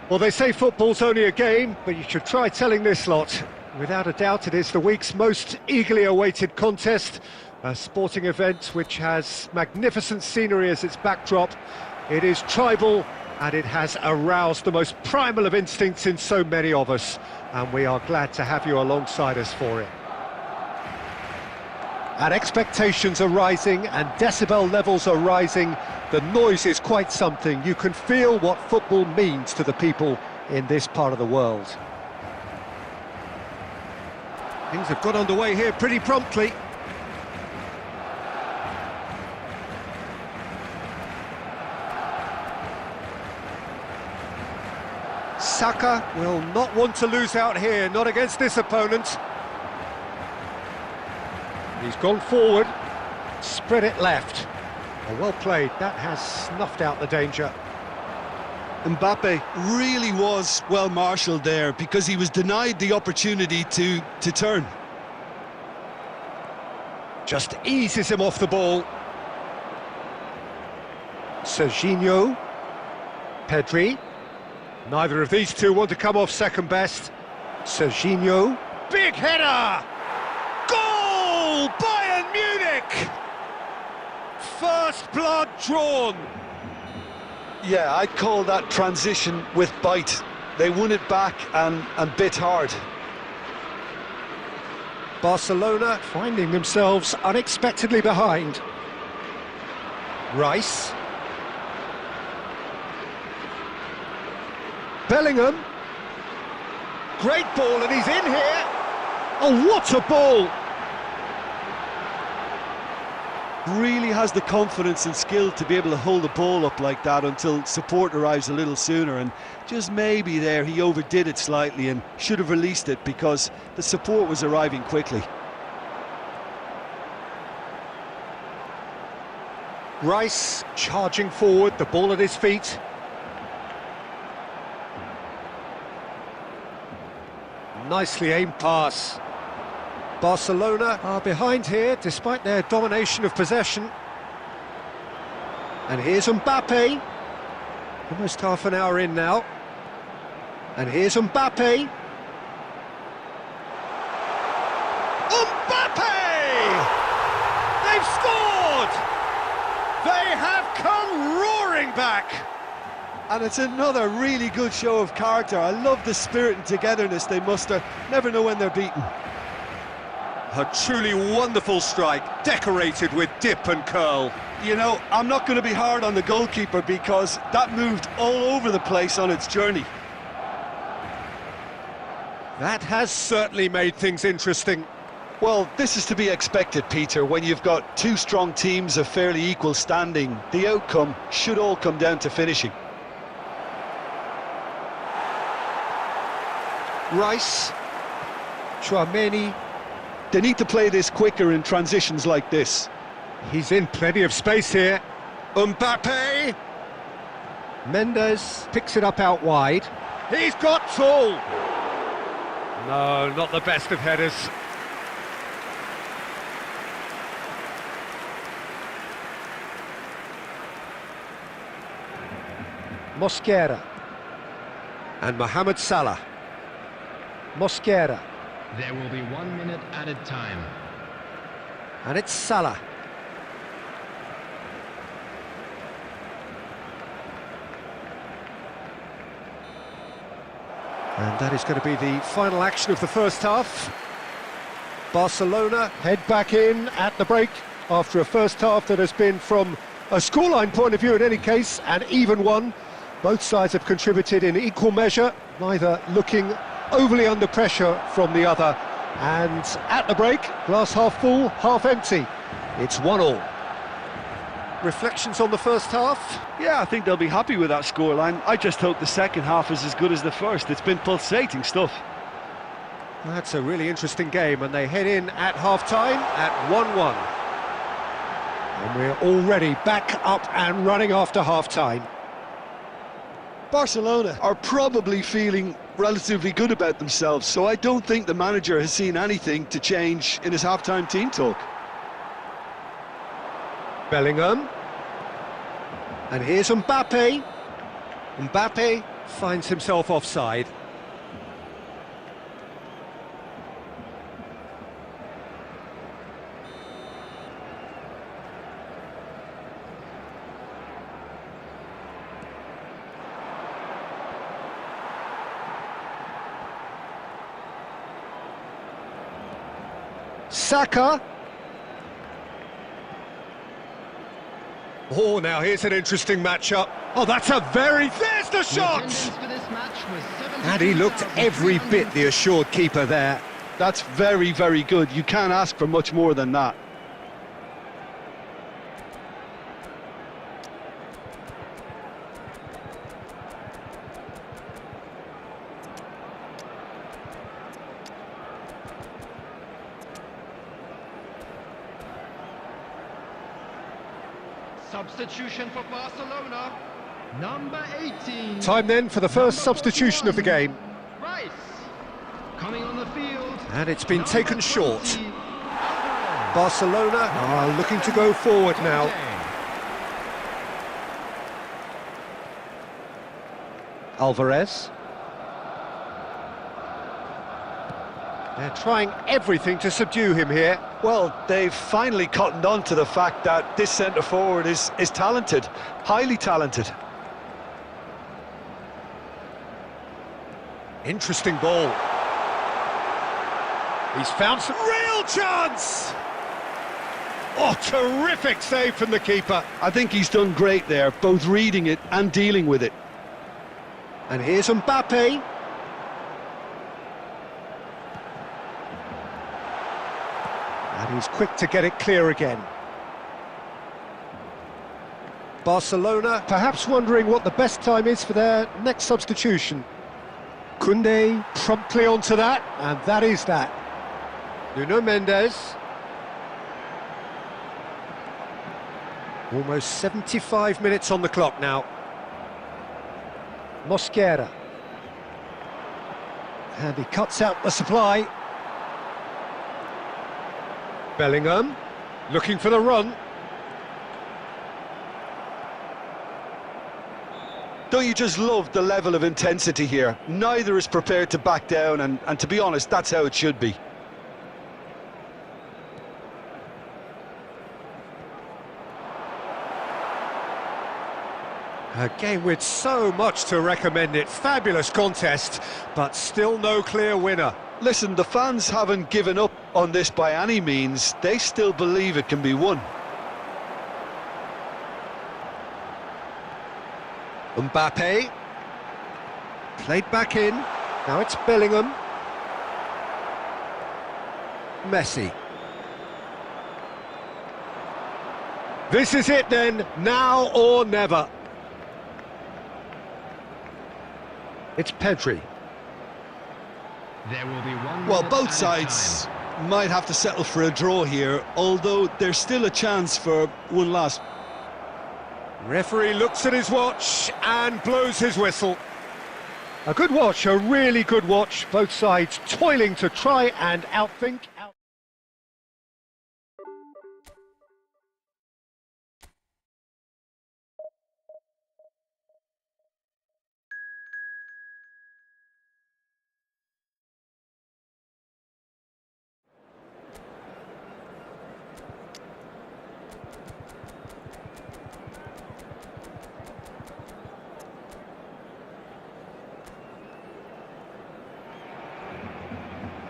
Well, they say football's only a game, but you should try telling this lot. Without a doubt, it is the week's most eagerly awaited contest, a sporting event which has magnificent scenery as its backdrop. It is tribal, and it has aroused the most primal of instincts in so many of us, and we are glad to have you alongside us for it. And expectations are rising, and decibel levels are rising. The noise is quite something. You can feel what football means to the people in this part of the world. Things have got underway here pretty promptly. Saka will not want to lose out here, not against this opponent. He's gone forward, spread it left. Oh, well played, that has snuffed out the danger. Mbappe really was well marshalled there because he was denied the opportunity to turn. Just eases him off the ball. Serginho, Pedri. Neither of these two want to come off second best. Serginho, big header! Goal! Bayern Munich! First blood drawn. Yeah, I'd call that transition with bite. They won it back and bit hard. Barcelona finding themselves unexpectedly behind. Rice. Bellingham. Great ball, and he's in here. Oh, what a ball! Really has the confidence and skill to be able to hold the ball up like that until support arrives a little sooner, and just maybe there he overdid it slightly and should have released it because the support was arriving quickly. Rice charging forward, the ball at his feet. Nicely aimed pass. Barcelona are behind here despite their domination of possession. And here's Mbappe. Almost half an hour in now. And here's Mbappe. Mbappe! They've scored! They have come roaring back! And it's another really good show of character. I love the spirit and togetherness they muster. Never know when they're beaten. A truly wonderful strike, decorated with dip and curl. You know, I'm not going to be hard on the goalkeeper because that moved all over the place on its journey. That has certainly made things interesting. Well, this is to be expected, Peter, when you've got two strong teams of fairly equal standing. The outcome should all come down to finishing. Rice, Tchouaméni. They need to play this quicker in transitions like this. He's in plenty of space here. Mbappe! Mendes picks it up out wide. He's got tall! No, not the best of headers. Mosquera. And Mohamed Salah. Mosquera. There will be 1 minute added time. And it's Salah. And that is going to be the final action of the first half. Barcelona head back in at the break after a first half that has been, from a scoreline point of view in any case, an even one. Both sides have contributed in equal measure, neither looking overly under pressure from the other. And at the break, glass half full, half empty. It's 1-1. Reflections on the first half? Yeah, I think they'll be happy with that scoreline. I just hope the second half is as good as the first. It's been pulsating stuff. That's a really interesting game, and they head in at half-time at 1-1. And we're already back up and running after half-time. Barcelona are probably feeling relatively good about themselves, so I don't think the manager has seen anything to change in his half-time team talk. Bellingham. And here's Mbappe. Mbappe finds himself offside. Saka. Oh, now here's an interesting matchup. Oh, that's a there's the shot! And he looked every bit the assured keeper there. That's very, very good. You can't ask for much more than that. Substitution for Barcelona, number 18. Time then for the first substitution of the game. Rice, coming on the field. And it's been taken Number short. 20, Barcelona are looking to go forward now. Alvarez. They're trying everything to subdue him here. Well, they've finally cottoned on to the fact that this centre-forward is talented, highly talented. Interesting ball. He's found some real chance! Oh, terrific save from the keeper. I think he's done great there, both reading it and dealing with it. And here's Mbappe. And he's quick to get it clear again. Barcelona perhaps wondering what the best time is for their next substitution. Koundé promptly onto that, and that is that. Nuno Mendes. Almost 75 minutes on the clock now. Mosquera. And he cuts out the supply. Bellingham, looking for the run. Don't you just love the level of intensity here? Neither is prepared to back down, and to be honest, that's how it should be. A game with so much to recommend it. Fabulous contest, but still no clear winner. Listen, the fans haven't given up on this by any means. They still believe it can be won. Mbappe. Played back in. Now it's Bellingham. Messi. This is it then, now or never. It's Pedri. There will be one. Well, minute both added sides time. might have to settle for a draw here, although there's still a chance for one last. Referee looks at his watch and blows his whistle. A good watch, a really good watch. Both sides toiling to try and outthink.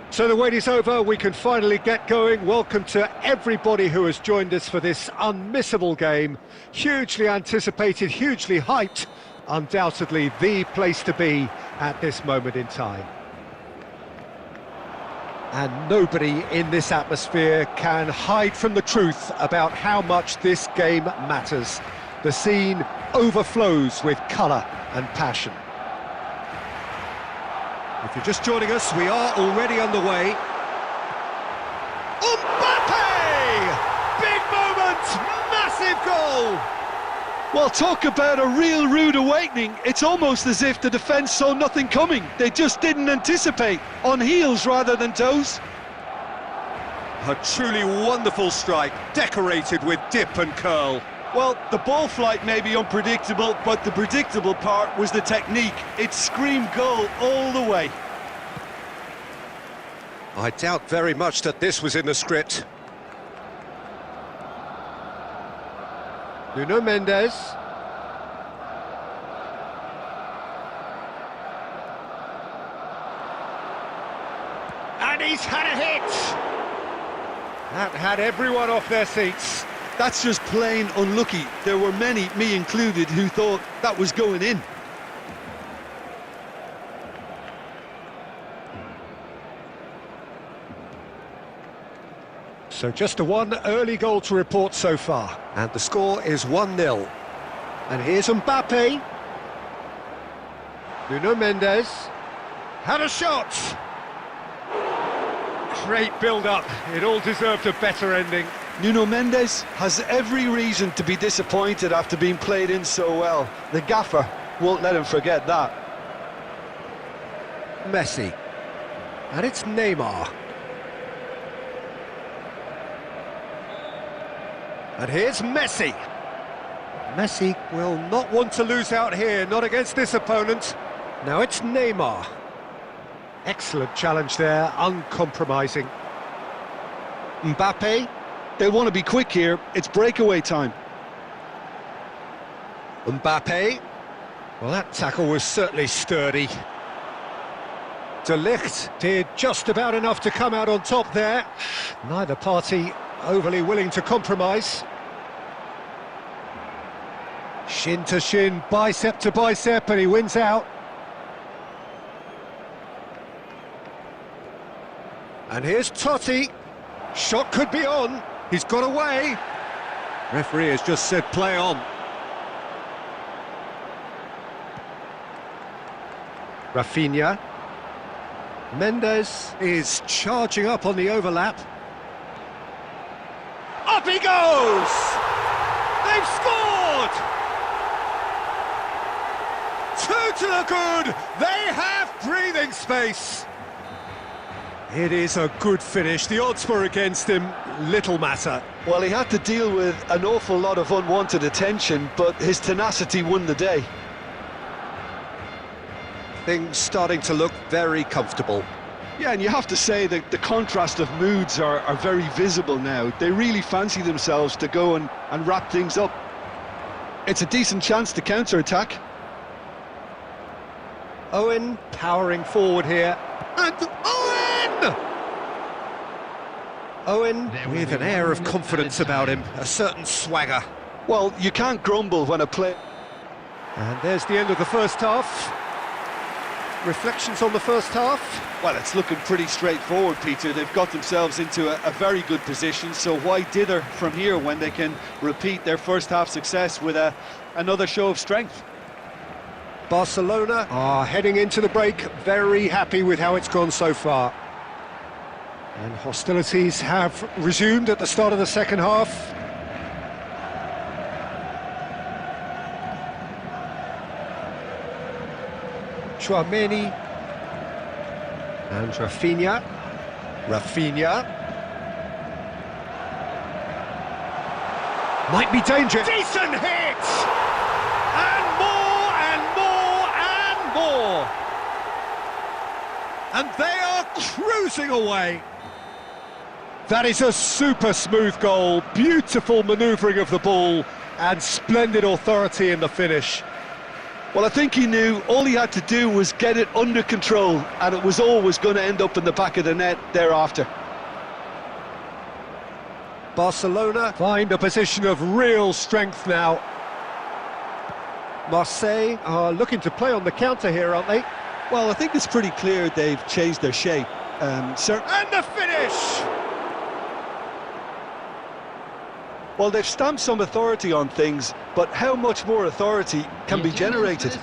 So the wait is over, we can finally get going. Welcome to everybody who has joined us for this unmissable game. Hugely anticipated, hugely hyped. Undoubtedly the place to be at this moment in time. And nobody in this atmosphere can hide from the truth about how much this game matters. The scene overflows with colour and passion. If you're just joining us, we are already underway. Mbappe! Big moment! Massive goal! Well, talk about a real rude awakening. It's almost as if the defence saw nothing coming. They just didn't anticipate. On heels rather than toes. A truly wonderful strike, decorated with dip and curl. Well, the ball flight may be unpredictable, but the predictable part was the technique. It screamed goal all the way. I doubt very much that this was in the script. Nuno Mendes. And he's had a hit! That had everyone off their seats. That's just plain unlucky. There were many, me included, who thought that was going in. So just a one early goal to report so far. And the score is 1-0. And here's Mbappe. Nuno Mendes. Had a shot! Great build-up. It all deserved a better ending. Nuno Mendes has every reason to be disappointed after being played in so well. The gaffer won't let him forget that. Messi. And it's Neymar. And here's Messi. Messi will not want to lose out here, not against this opponent. Now it's Neymar. Excellent challenge there, uncompromising. Mbappe. They want to be quick here, it's breakaway time. Mbappe. Well, that tackle was certainly sturdy. De Ligt did just about enough to come out on top there. Neither party overly willing to compromise. Shin to shin, bicep to bicep, and he wins out. And here's Totti. Shot could be on. He's got away. Referee has just said play on. Rafinha. Mendes is charging up on the overlap. Up he goes! They've scored! 2 to the good! They have breathing space! It is a good finish. The odds were against him. Little matter. Well, he had to deal with an awful lot of unwanted attention, but his tenacity won the day. Things starting to look very comfortable. Yeah, and you have to say that the contrast of moods are very visible now. They really fancy themselves to go and wrap things up. It's a decent chance to counter-attack. Owen powering forward here. And Owen! Owen with an air of confidence about him, a certain swagger. Well, you can't grumble when a play... And there's the end of the first half. Reflections on the first half? Well, it's looking pretty straightforward, Peter. They've got themselves into a very good position, so why dither from here when they can repeat their first half success with another show of strength? Barcelona are heading into the break, very happy with how it's gone so far. And hostilities have resumed at the start of the second half. Chouameni and Rafinha. Might be dangerous. Decent hit! And more and more and more! And they are cruising away. That is a super smooth goal, beautiful manoeuvring of the ball and splendid authority in the finish. Well, I think he knew all he had to do was get it under control, and it was always going to end up in the back of the net thereafter. Barcelona find a position of real strength now. Marseille are looking to play on the counter here, aren't they? Well, I think it's pretty clear they've changed their shape. And the finish! Well, they've stamped some authority on things, but how much more authority can be generated?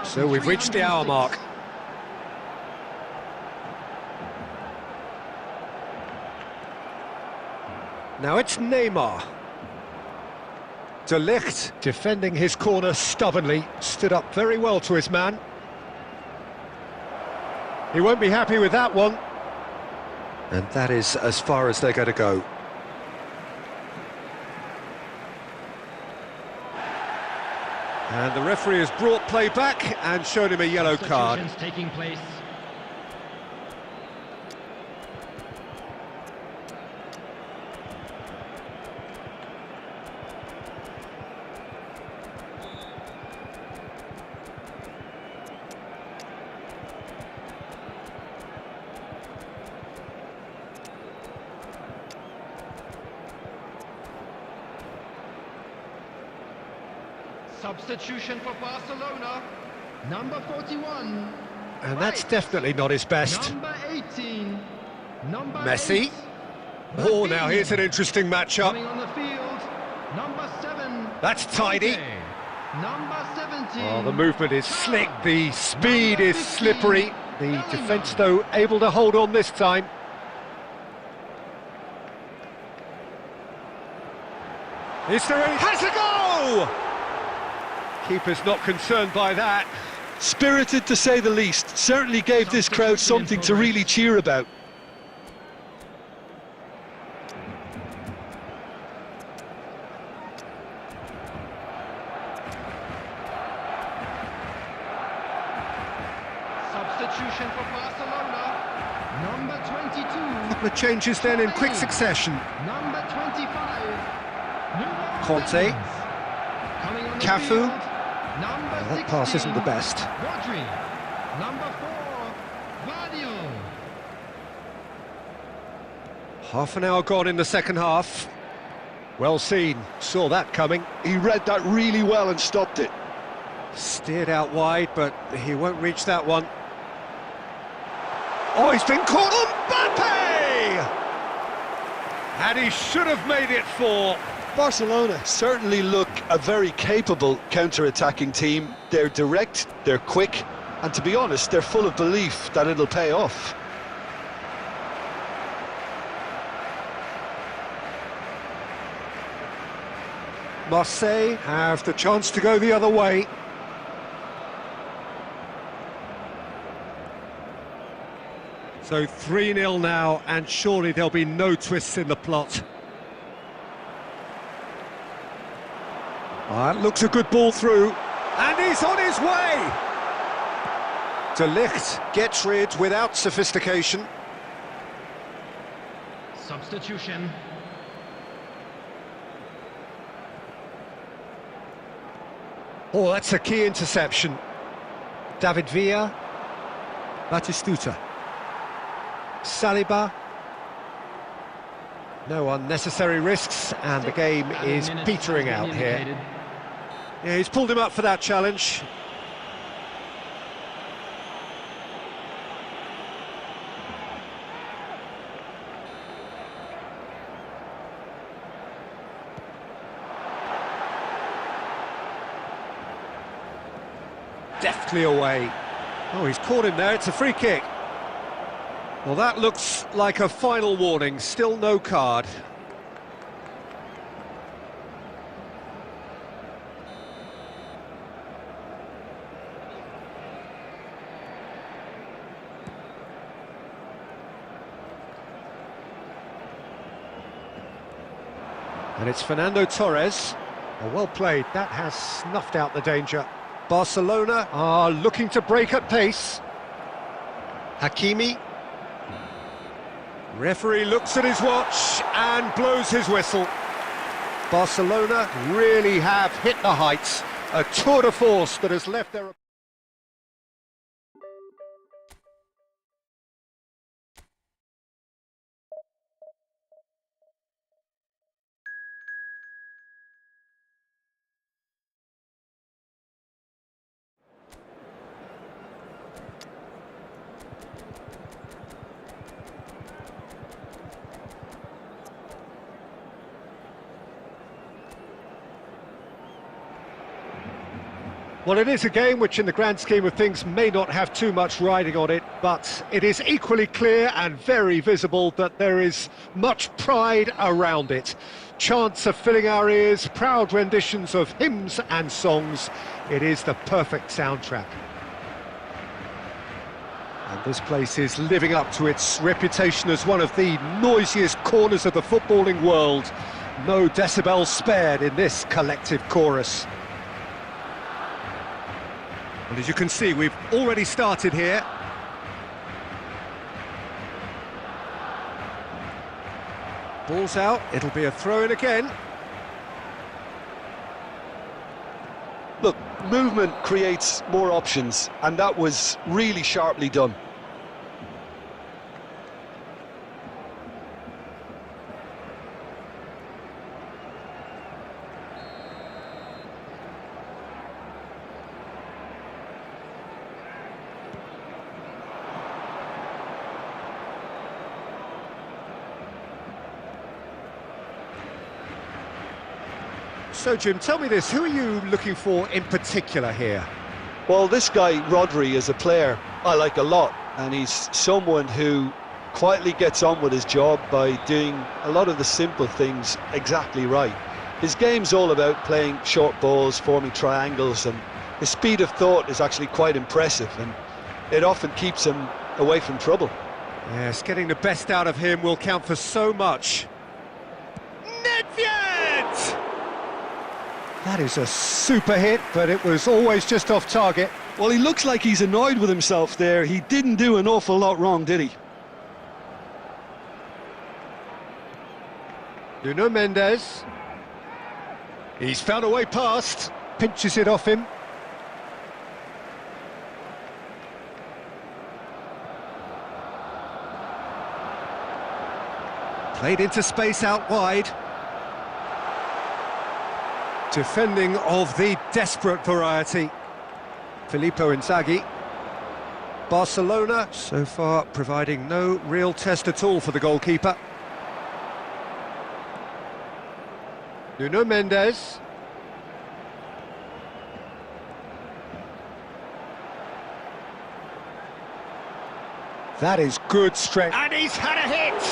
So we've reached the hour mark. Now it's Neymar. De Ligt, defending his corner stubbornly, stood up very well to his man. He won't be happy with that one. And that is as far as they're going to go. And the referee has brought play back and shown him a yellow card. Substitutions taking place. Substitution for Barcelona, number 41. And that's definitely not his best. Number 18. Number Messi. 8. Oh, now here's an interesting matchup. Coming on the field, number 7. That's tidy. Number 17. Oh, the movement is slick, the speed is slippery. The defence, though, able to hold on this time. Is there any... Has a go! Keeper's not concerned by that. Spirited to say the least, certainly gave this crowd something to really cheer about. Substitution for Barcelona, number 22. Couple of changes then in quick succession. Number 25. Nuno Conte. Mendes. Coming on the Cafu. field, number That pass 16. isn't the best. Rodri. Number 4. Guardiola. Half an hour gone in the second half. Well seen, saw that coming. He read that really well and stopped it. Steered out wide, but he won't reach that one. Oh, he's been caught on Mbappe! And he should have made it 4. Barcelona certainly look a very capable counter-attacking team. They're direct, they're quick, and to be honest, they're full of belief that it'll pay off. Marseille have the chance to go the other way. So 3-0 now, and surely there'll be no twists in the plot. That looks a good ball through, and he's on his way! De Ligt gets rid without sophistication. Substitution. Oh, that's a key interception. David Villa. Batistuta. Saliba. No unnecessary risks, and the game is petering out here. Yeah, he's pulled him up for that challenge. Deftly away. Oh, he's caught him there, it's a free kick. Well, that looks like a final warning, still no card. And it's Fernando Torres. Oh, well played, that has snuffed out the danger. Barcelona are looking to break at pace. Hakimi. Referee looks at his watch and blows his whistle. Barcelona really have hit the heights. A tour de force that has left their... Well, it is a game which in the grand scheme of things may not have too much riding on it, but it is equally clear and very visible that there is much pride around it. Chants are filling our ears, proud renditions of hymns and songs. It is the perfect soundtrack. And this place is living up to its reputation as one of the noisiest corners of the footballing world. No decibels spared in this collective chorus. as you can see, we've already started here. Ball's out, it'll be a throw-in again. Look, movement creates more options, and that was really sharply done. So, Jim, tell me this, who are you looking for in particular here? Well, this guy, Rodri, is a player I like a lot, and he's someone who quietly gets on with his job by doing a lot of the simple things exactly right. His game's all about playing short balls, forming triangles, and his speed of thought is actually quite impressive, and it often keeps him away from trouble. Yes, getting the best out of him will count for so much. Nedved! That is a super hit, but it was always just off target. Well, he looks like he's annoyed with himself there. He didn't do an awful lot wrong, did he? Nuno Mendes. He's found a way past. Pinches it off him. Played into space out wide. Defending of the desperate variety. Filippo Inzaghi. Barcelona so far providing no real test at all for the goalkeeper. Nuno Mendes. That is good strength. And he's had a hit!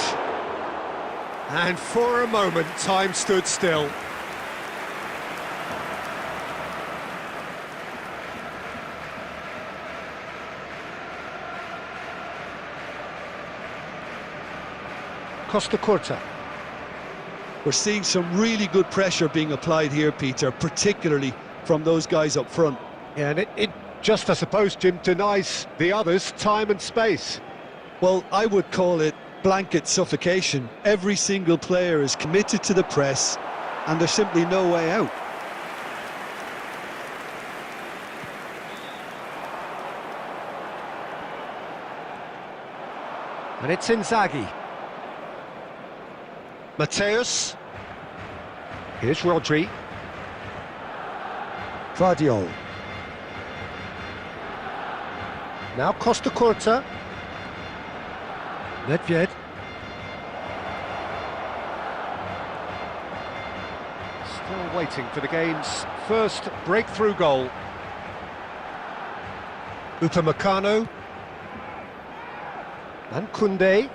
And for a moment, time stood still. Costa Curta. We're seeing some really good pressure being applied here, Peter, particularly from those guys up front. Yeah, and it just, I suppose, Jim, denies the others time and space. Well, I would call it blanket suffocation. Every single player is committed to the press, and there's simply no way out. And it's Inzaghi. Mateus. Here's Rodri. Vardiol. Now Costa Curta. Nedved. Still waiting for the game's first breakthrough goal. Upamecano. And Koundé.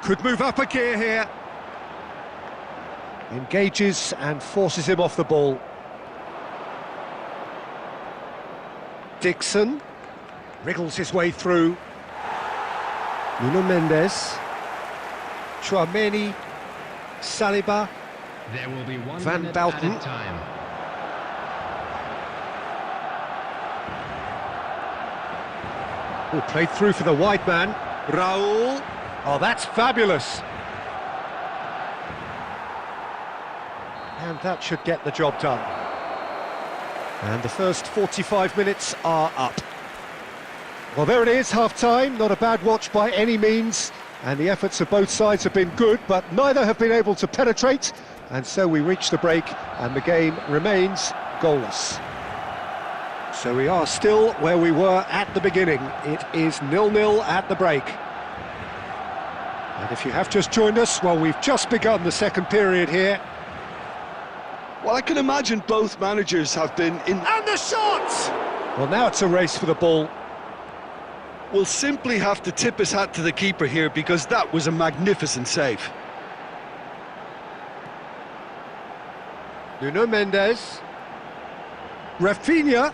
Could move up a gear here. Engages and forces him off the ball. Dixon wriggles his way through. Nuno Mendes. Chouameni. Saliba. There will be 1 Van minute Bouten. added time. Oh, played through for the wide man. Raul. Oh, that's fabulous. And that should get the job done. And the first 45 minutes are up. Well, there it is, half-time. Not a bad watch by any means. And the efforts of both sides have been good, but neither have been able to penetrate. And so we reach the break, and the game remains goalless. So we are still where we were at the beginning. It is 0-0 at the break. And if you have just joined us, well, we've just begun the second period here. Well, I can imagine both managers have been in... And the shot! Well, now it's a race for the ball. We'll simply have to tip his hat to the keeper here, because that was a magnificent save. Nuno Mendes. Rafinha.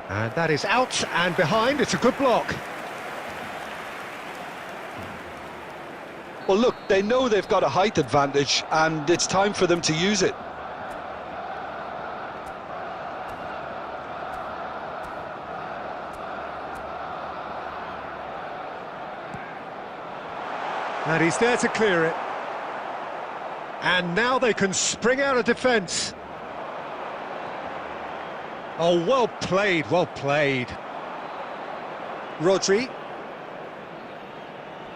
And that is out and behind. It's a good block. Well, look, they know they've got a height advantage, and it's time for them to use it. And he's there to clear it. And now they can spring out of defence. Oh, well played, well played. Rodri.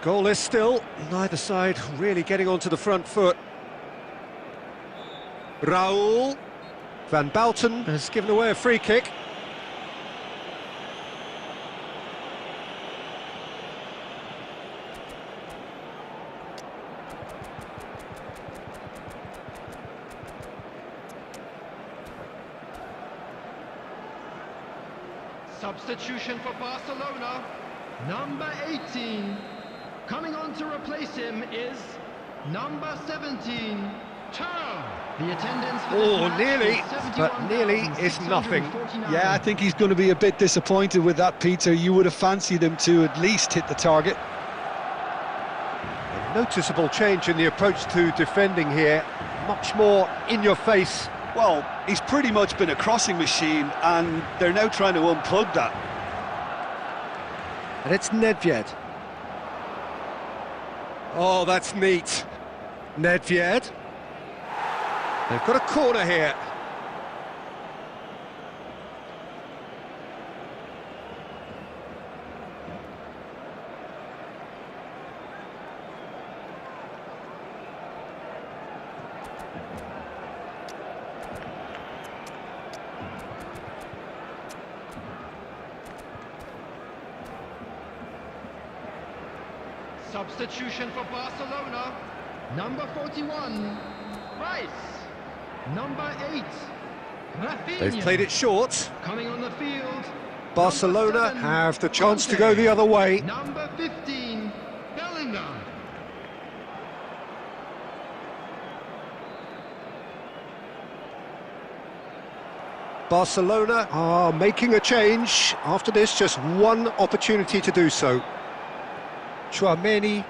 Goalless still, neither side really getting onto the front foot. Raul. Van Bouten has given away a free kick. Substitution for Barcelona, number 18. Coming on to replace him is number 17, Turl. The attendance for this match nearly, is but nearly is nothing. 71,649. Yeah, I think he's going to be a bit disappointed with that, Peter. You would have fancied him to at least hit the target. A noticeable change in the approach to defending here. Much more in your face. Well, he's pretty much been a crossing machine, and they're now trying to unplug that. And it's Nedved. Oh, that's neat. Nedved. They've got a corner here. Substitution for Barcelona, number 41, Rice. Number 8, Rafinha. They've played it short. Coming on the field, Barcelona number 7, have the chance to Conte. go the other way. Number 15, Bellingham. Barcelona are making a change. After this, just one opportunity to do so. Chouameni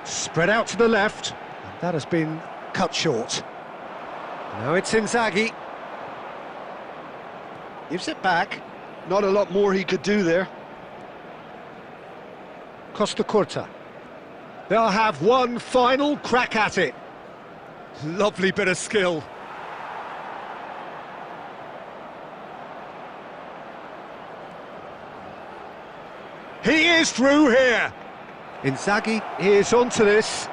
spread out to the left, and that has been cut short. Now it's Inzaghi. Gives it back. Not a lot more he could do there. Costa Curta. They'll have one final crack at it. Lovely bit of skill. He is through here. Inzaghi is onto this.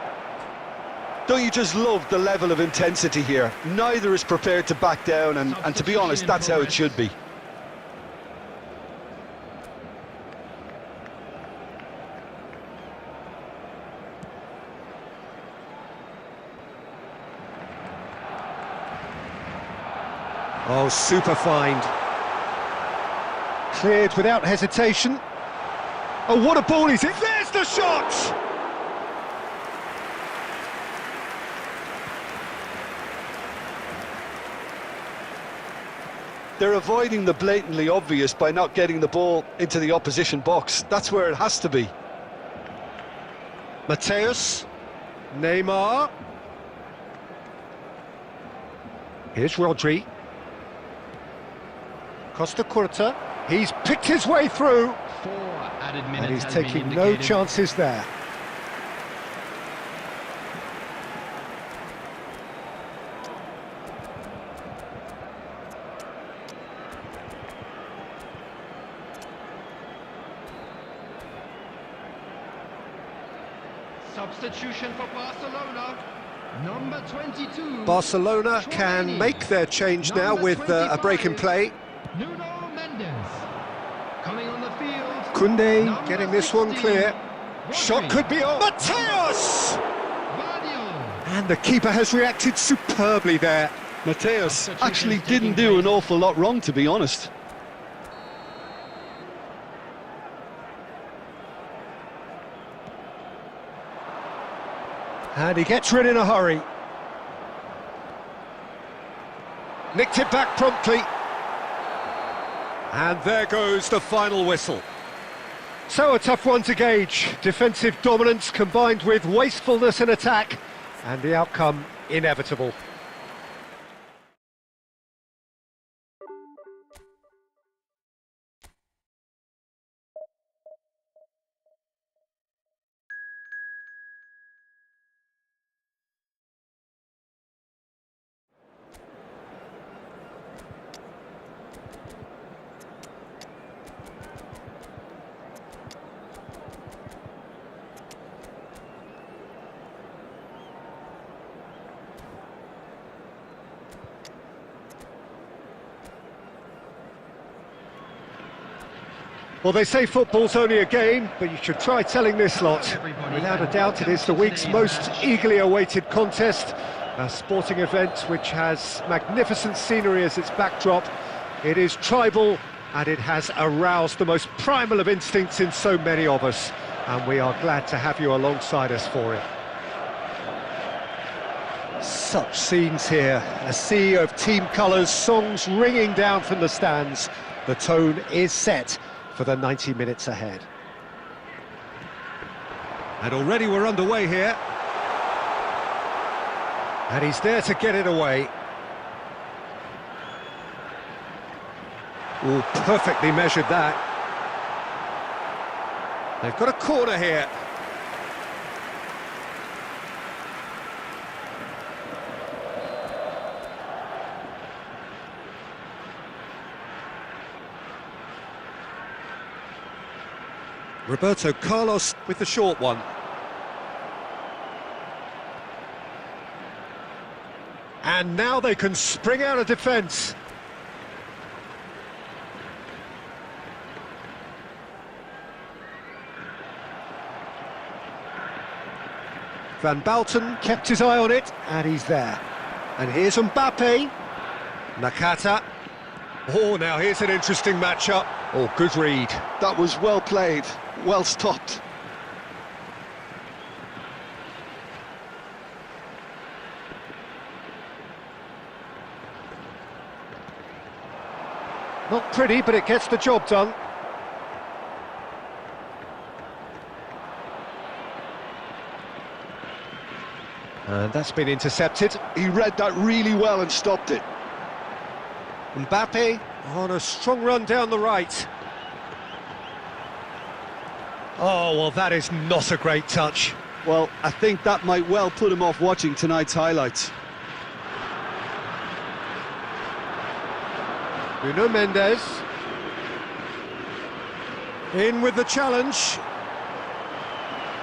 Don't you just love the level of intensity here? Neither is prepared to back down, and to be honest, that's how it should be. Oh, super find. Cleared without hesitation. Oh, what a ball is it? There's the shot! They're avoiding the blatantly obvious by not getting the ball into the opposition box. That's where it has to be. Mateus. Neymar. Here's Rodri. Costa Curta. He's picked his way through. 4 added minutes. And he's has been taking no indicated. chances there. Substitution for Barcelona, number 22. Barcelona can make their change now Number with a break in 25. play. Nuno Mendes. Coming on the field. Koundé Number getting this one 16, clear. Rodri. Shot could be on. Mateus! Vardiol. And the keeper has reacted superbly there. Mateus actually didn't do an awful lot wrong, to be honest. And he gets rid in a hurry. Nicked it back promptly. And there goes the final whistle. So a tough one to gauge. Defensive dominance combined with wastefulness in attack, and the outcome inevitable. Well, they say football's only a game, but you should try telling this lot. Without a doubt, it is the week's most eagerly awaited contest. A sporting event which has magnificent scenery as its backdrop. It is tribal, and it has aroused the most primal of instincts in so many of us. And we are glad to have you alongside us for it. Such scenes here. A sea of team colours, songs ringing down from the stands. The tone is set for the 90 minutes ahead. And already we're underway here. And he's there to get it away. Oh, perfectly measured that. They've got a corner here. Roberto Carlos with the short one. And now they can spring out of defence. Van Balten kept his eye on it, and he's there. And here's Mbappe. Nakata. Oh, now here's an interesting matchup. Oh, good read. That was well played, well stopped. Not pretty, but it gets the job done. And that's been intercepted. He read that really well and stopped it. Mbappe on a strong run down the right. Oh, well, that is not a great touch. Well, I think that might well put him off watching tonight's highlights. Nuno Mendes. In with the challenge.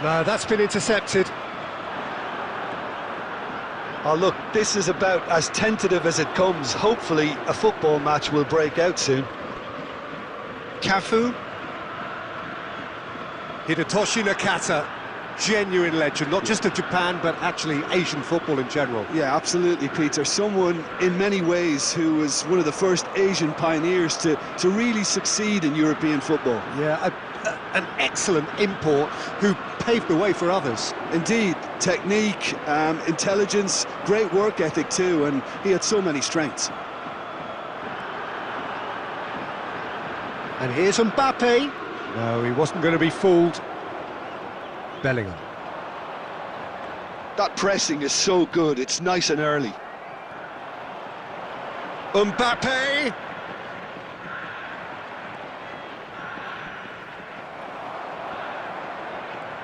No, that's been intercepted. Oh, look, this is about as tentative as it comes. Hopefully, a football match will break out soon. Cafu. Hidetoshi Nakata. Genuine legend, not just of Japan, but actually Asian football in general. Yeah, absolutely, Peter. Someone, in many ways, who was one of the first Asian pioneers to really succeed in European football. Yeah, an excellent import who paved the way for others. Indeed, technique, intelligence, great work ethic too, and he had so many strengths. And here's Mbappe. No, he wasn't going to be fooled. Bellingham. That pressing is so good, it's nice and early. Mbappe!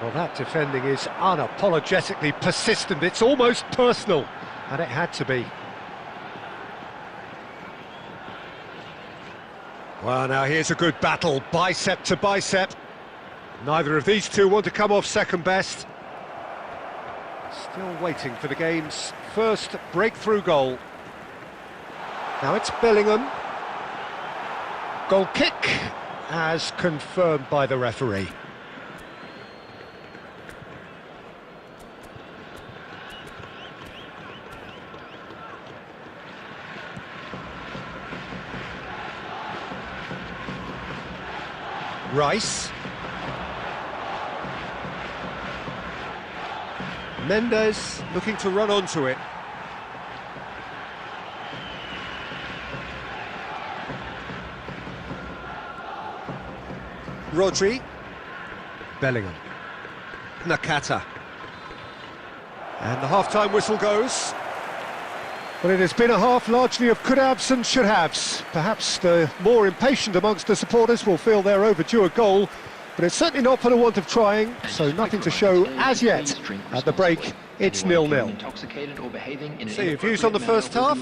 Well, that defending is unapologetically persistent. It's almost personal, and it had to be. Well, now here's a good battle, bicep to bicep. Neither of these two want to come off second best. Still waiting for the game's first breakthrough goal. Now it's Bellingham. Goal kick, as confirmed by the referee. Rice. Mendes looking to run onto it. Rodri. Bellingham. Nakata. And the half-time whistle goes. Well, it has been a half largely of could-haves and should-haves. Perhaps the more impatient amongst the supporters will feel they're overdue a goal, but it's certainly not for the want of trying, so nothing to show as yet. At the break, it's 0-0. So your views on the first half?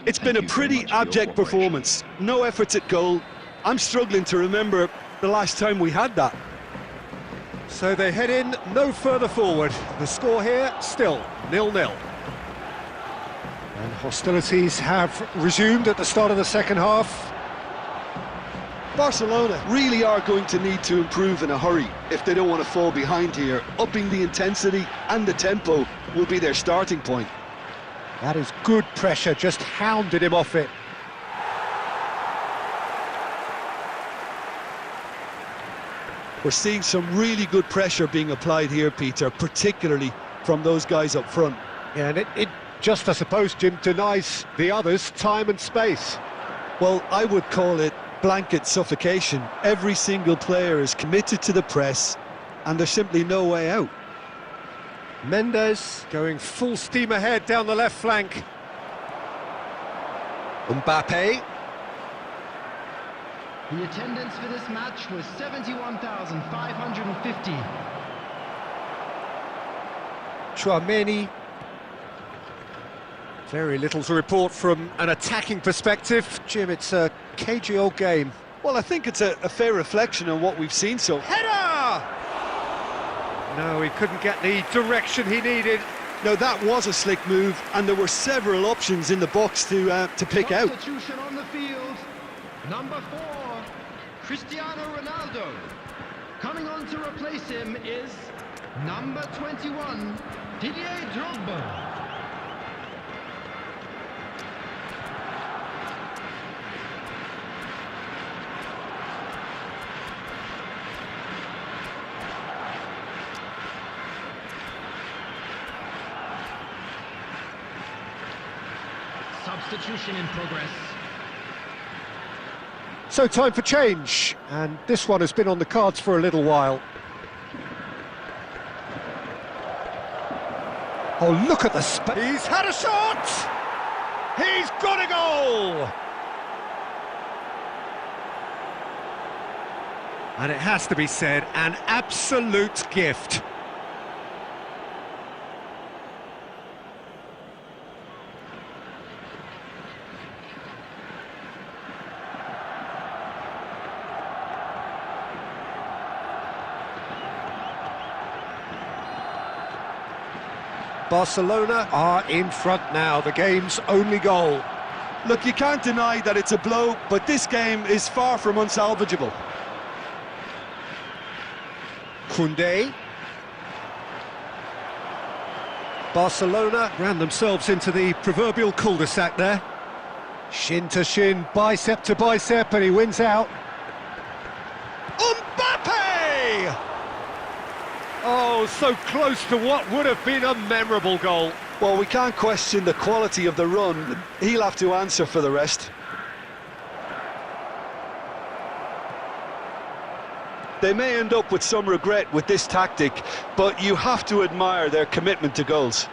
It's been a pretty abject performance. No efforts at goal. I'm struggling to remember the last time we had that. So they head in no further forward. The score here, still 0-0. And hostilities have resumed at the start of the second half. Barcelona really are going to need to improve in a hurry if they don't want to fall behind here. Upping the intensity and the tempo will be their starting point. That is good pressure, just hounded him off it. We're seeing some really good pressure being applied here, Peter, particularly from those guys up front. Yeah, and it just, I suppose, Jim, denies the others time and space. Well, I would call it blanket suffocation. Every single player is committed to the press, and there's simply no way out. Mendes going full steam ahead down the left flank. Mbappe. The attendance for this match was 71,550. Chouameni. Very little to report from an attacking perspective. Jim, it's a cagey old game. Well, I think it's a fair reflection on what we've seen so far. Header! No, he couldn't get the direction he needed. Now, that was a slick move, and there were several options in the box to pick out. Substitution on the field. Number 4, Cristiano Ronaldo. Coming on to replace him is number 21, Didier Drogba. Substitution in progress. So time for change, and this one has been on the cards for a little while. Oh, look at the space. He's had a shot! He's got a goal! And it has to be said, an absolute gift. Barcelona are in front now, the game's only goal. Look, you can't deny that it's a blow, but this game is far from unsalvageable. Koundé. Barcelona ran themselves into the proverbial cul-de-sac there. Shin to shin, bicep to bicep, and he wins out. Mbappe! Oh, so close to what would have been a memorable goal. Well, we can't question the quality of the run. He'll have to answer for the rest. They may end up with some regret with this tactic, but you have to admire their commitment to goals.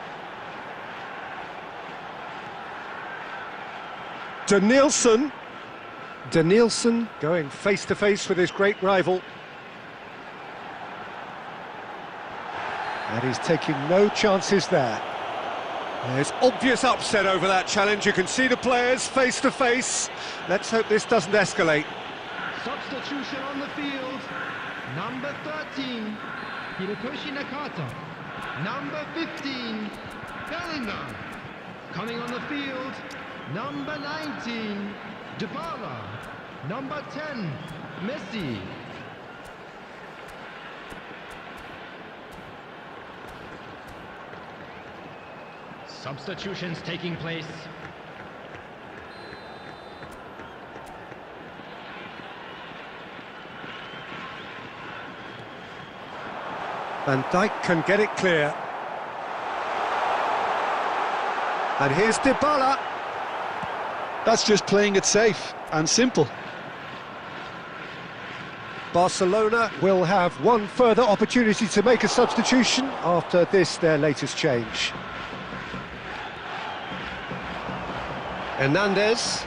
Denilson going face-to-face with his great rival. And he's taking no chances there. There's obvious upset over that challenge. You can see the players face-to-face. Let's hope this doesn't escalate. Substitution on the field. Number 13, Hirotoshi Nakata. Number 15, Bellingham. Coming on the field, number 19, Dybala. Number 10, Messi. Substitutions taking place. Van Dijk can get it clear. And here's Dybala. That's just playing it safe and simple. Barcelona will have one further opportunity to make a substitution after this, their latest change. Hernandez.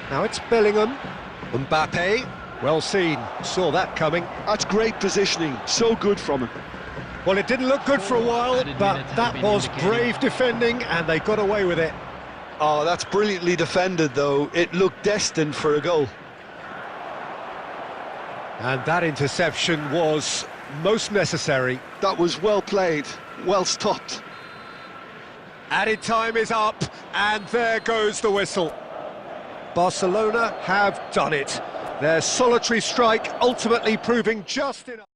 Now it's Bellingham. Mbappe. Well seen, saw that coming. That's great positioning, so good from him. Well, it didn't look good for a while, but that was brave defending and they got away with it. Oh, that's brilliantly defended, though. It looked destined for a goal. And that interception was most necessary. That was well played, well stopped. Added time is up, and there goes the whistle. Barcelona have done it. Their solitary strike ultimately proving just enough.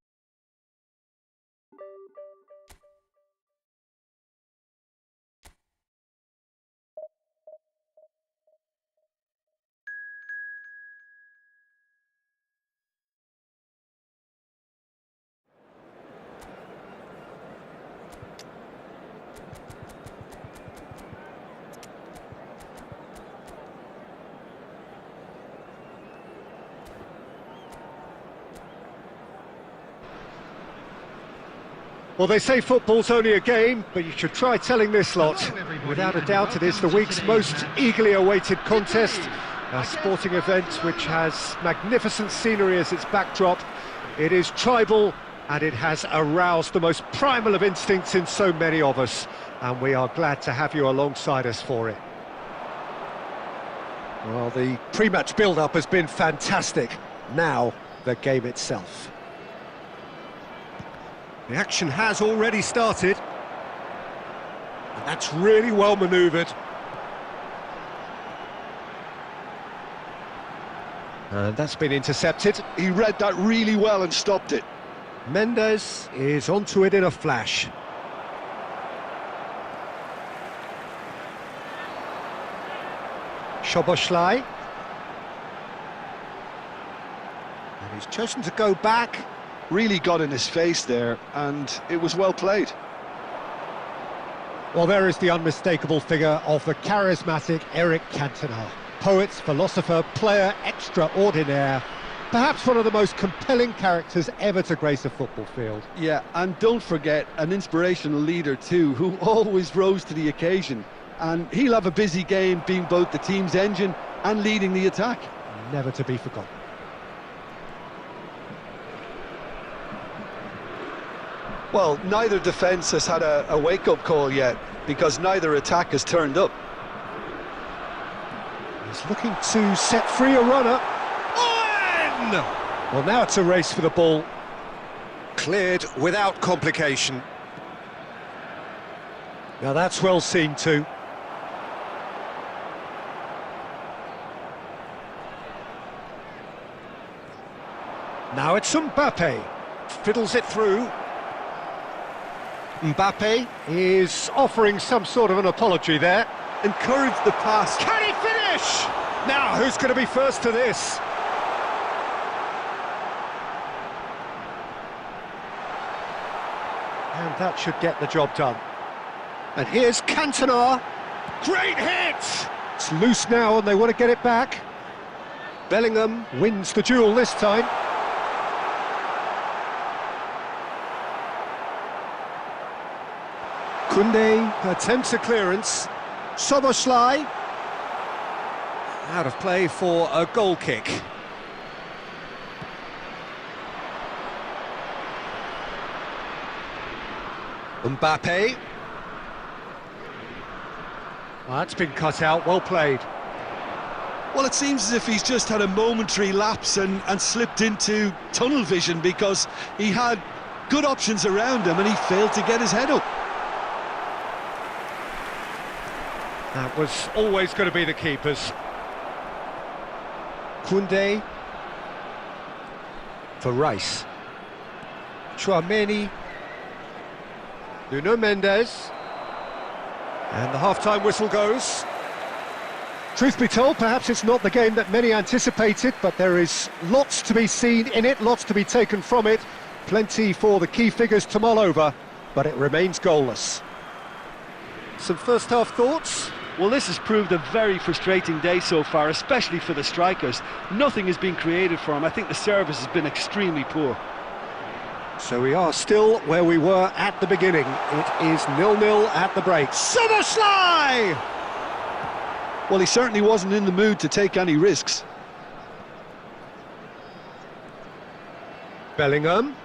Well, they say football's only a game, but you should try telling this lot. Without a doubt, it is the week's most eagerly awaited contest, a sporting event which has magnificent scenery as its backdrop. It is tribal, and it has aroused the most primal of instincts in so many of us, and we are glad to have you alongside us for it. Well, the pre-match build-up has been fantastic. Now, the game itself. The action has already started, and that's really well manoeuvred. And that's been intercepted. He read that really well and stopped it. Mendes is onto it in a flash. Szoboszlai. And he's chosen to go back. Really got in his face there, and it was well played. Well, there is the unmistakable figure of the charismatic Eric Cantona. Poet, philosopher, player extraordinaire. Perhaps one of the most compelling characters ever to grace a football field. Yeah, and don't forget, an inspirational leader too, who always rose to the occasion. And he'll have a busy game being both the team's engine and leading the attack. Never to be forgotten. Well, neither defence has had a wake-up call yet, because neither attack has turned up. He's looking to set free a runner. On! Well, now it's a race for the ball. Cleared without complication. Now that's well seen too. Now it's Mbappe. Fiddles it through. Mbappe is offering some sort of an apology there. Encouraged the pass. Can he finish? Now, who's going to be first to this? And that should get the job done. And here's Cantona. Great hit! It's loose now and they want to get it back. Bellingham wins the duel this time. Koundé attempts a clearance. Szoboszlai. Out of play for a goal kick. Mbappe. Well, that's been cut out, well played. Well, it seems as if he's just had a momentary lapse and slipped into tunnel vision, because he had good options around him and he failed to get his head up. That was always going to be the keepers. Koundé for Rice. Tchouaméni. Nuno Mendes. And the half-time whistle goes. Truth be told, perhaps it's not the game that many anticipated, but there is lots to be seen in it, lots to be taken from it. Plenty for the key figures to mull over, but it remains goalless. Some first-half thoughts? Well, this has proved a very frustrating day so far, especially for the strikers. Nothing has been created for them. I think the service has been extremely poor. So we are still where we were at the beginning. It is 0-0 at the break. Szoboszlai! Well, he certainly wasn't in the mood to take any risks. Bellingham.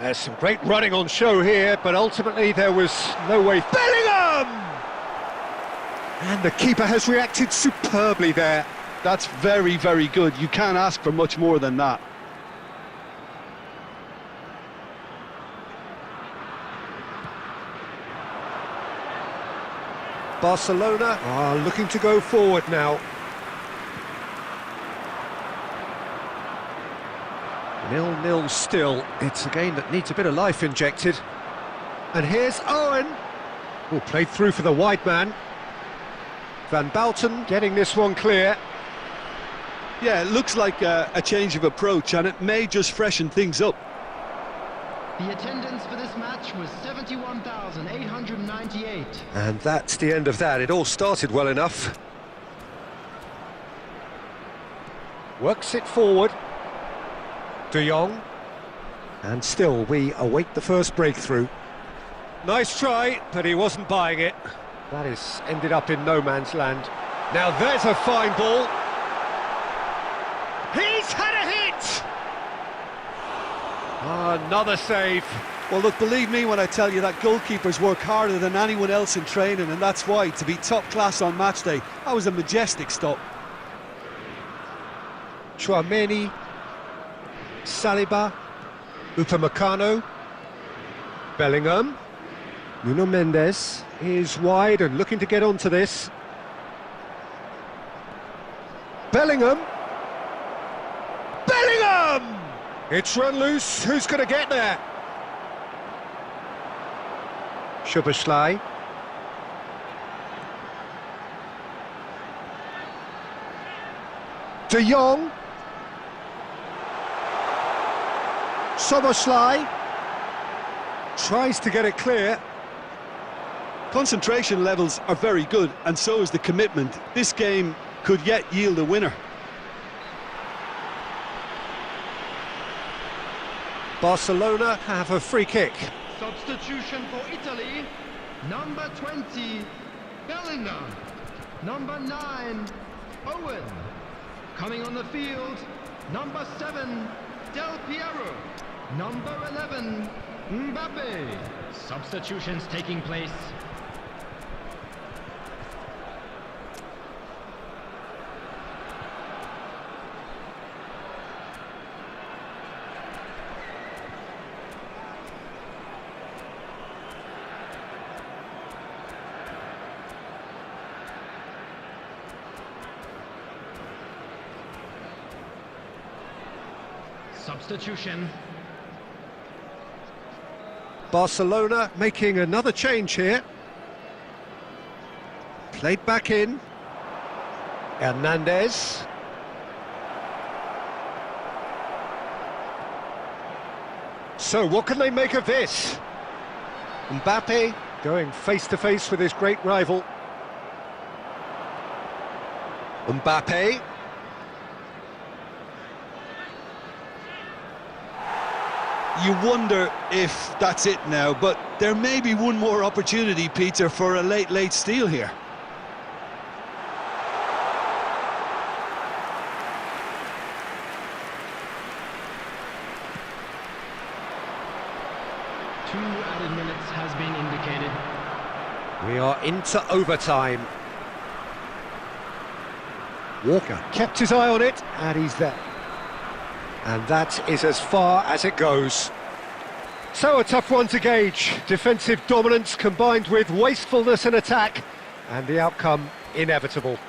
There's some great running on show here, but ultimately there was no way. Bellingham! And the keeper has reacted superbly there. That's very, very good. You can't ask for much more than that. Barcelona are looking to go forward now. 0-0 still. It's a game that needs a bit of life injected. And here's Owen, who played through for the wide man. Van Bouten getting this one clear. Yeah, it looks like a change of approach, and it may just freshen things up. The attendance for this match was 71,898. And that's the end of that. It all started well enough. Works it forward. De Jong. And still we await the first breakthrough. Nice try, but he wasn't buying it. That is ended up in no man's land. Now there's a fine ball. He's had a hit! Another save. Well, look, believe me when I tell you that goalkeepers work harder than anyone else in training, and that's why, to be top class on match day, that was a majestic stop. Chouameni, Saliba, Upamecano, Bellingham, Nuno Mendes is wide and looking to get onto this. Bellingham! Bellingham! It's run loose, who's going to get there? Szoboszlai. De Jong. Szoboszlai tries to get it clear. Concentration levels are very good, and so is the commitment. This game could yet yield a winner. Barcelona have a free kick. Substitution for Italy, number 20, Bellingham. Number 9, Owen. Coming on the field, number 7, Del Piero. Number 11, Mbappe. Substitutions taking place. Substitution. Barcelona making another change here. Played back in. Hernandez. So what can they make of this? Mbappe going face to face with his great rival. Mbappe. You wonder if that's it now, but there may be one more opportunity, Peter, for a late steal here. Two added minutes has been indicated. We are into overtime. Walker kept his eye on it, and he's there. And that is as far as it goes. So a tough one to gauge. Defensive dominance combined with wastefulness in attack, and the outcome inevitable.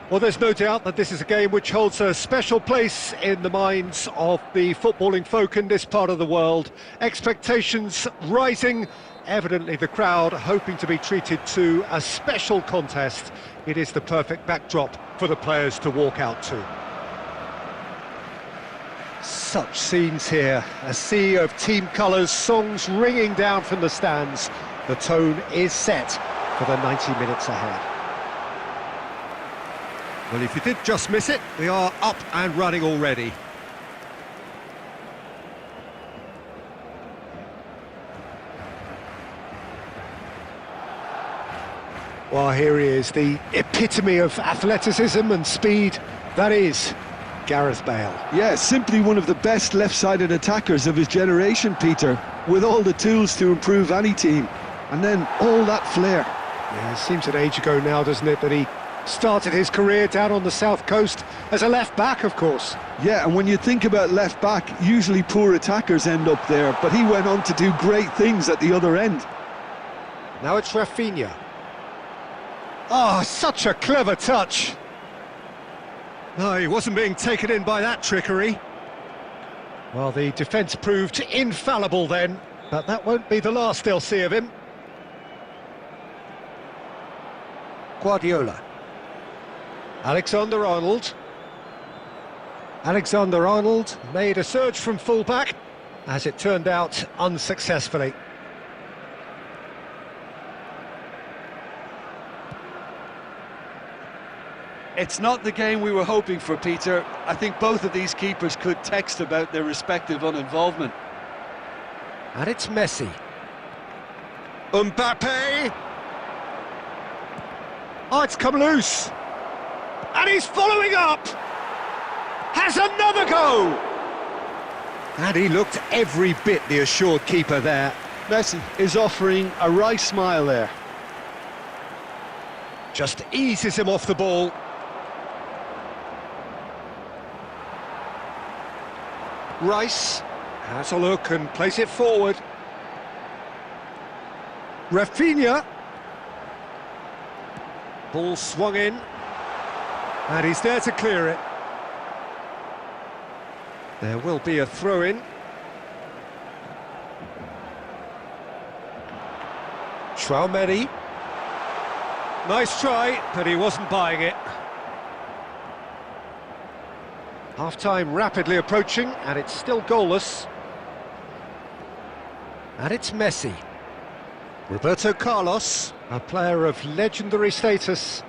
Well, there's no doubt that this is a game which holds a special place in the minds of the footballing folk in this part of the world. Expectations rising, evidently the crowd hoping to be treated to a special contest. It is the perfect backdrop for the players to walk out to. Such scenes here, a sea of team colours, songs ringing down from the stands. The tone is set for the 90 minutes ahead. Well, if you did just miss it, we are up and running already. Well, here he is, the epitome of athleticism and speed. That is Gareth Bale. Yeah, simply one of the best left-sided attackers of his generation, Peter, with all the tools to improve any team. And then all that flair. Yeah, it seems an age ago now, doesn't it, that he started his career down on the south coast as a left-back, of course. Yeah, and when you think about left-back, usually poor attackers end up there, but he went on to do great things at the other end. Now it's Rafinha. Oh, such a clever touch. No, he wasn't being taken in by that trickery. Well, the defence proved infallible then, but that won't be the last they'll see of him. Guardiola. Alexander-Arnold. Alexander-Arnold made a surge from full-back, as it turned out unsuccessfully. It's not the game we were hoping for, Peter. I think both of these keepers could text about their respective uninvolvement. And it's Messi. Mbappe! Oh, it's come loose! And he's following up! Has another go! And he looked every bit the assured keeper there. Messi is offering a wry smile there. Just eases him off the ball. Rice has a look and plays it forward. Rafinha. Ball swung in. And he's there to clear it. There will be a throw-in. Tchouaméni. Nice try, but he wasn't buying it. Half-time rapidly approaching, and it's still goalless. And it's Messi. Roberto Carlos, a player of legendary status.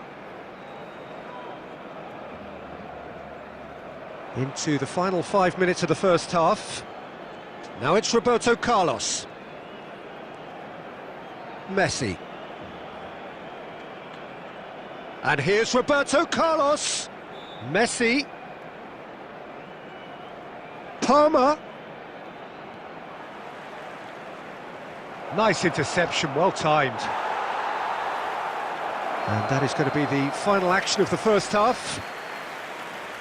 Into the final 5 minutes of the first half. Now it's Roberto Carlos. Messi. And here's Roberto Carlos. Messi. Palmer. Nice interception, well timed. And that is going to be the final action of the first half.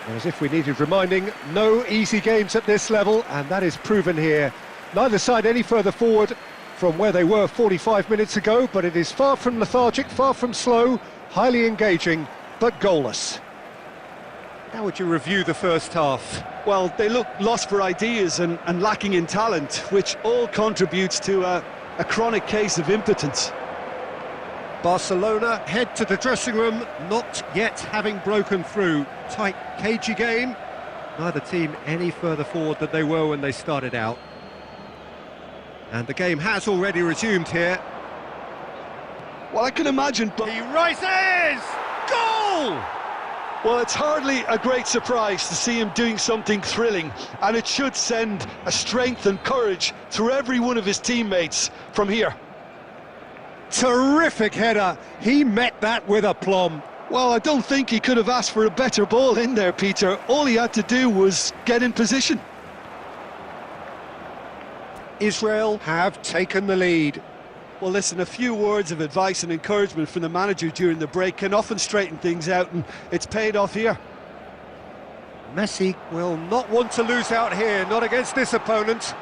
As if we needed reminding, no easy games at this level, and that is proven here. Neither side any further forward from where they were 45 minutes ago, but it is far from lethargic, far from slow, highly engaging, but goalless. How would you review the first half? Well, they look lost for ideas and lacking in talent, which all contributes to a chronic case of impotence. Barcelona head to the dressing room, not yet having broken through. Tight, cagey game. Neither team any further forward than they were when they started out. And the game has already resumed here. Well, I can imagine, but He rises! Goal! well, it's hardly a great surprise to see him doing something thrilling, and it should send a strength and courage through every one of his teammates from here. Terrific header. He met that with aplomb. Well, I don't think he could have asked for a better ball in there, Peter. All he had to do was get in position. Israel have taken the lead. Well, listen, a few words of advice and encouragement from the manager during the break can often straighten things out, and it's paid off here. Messi will not want to lose out here, not against this opponent.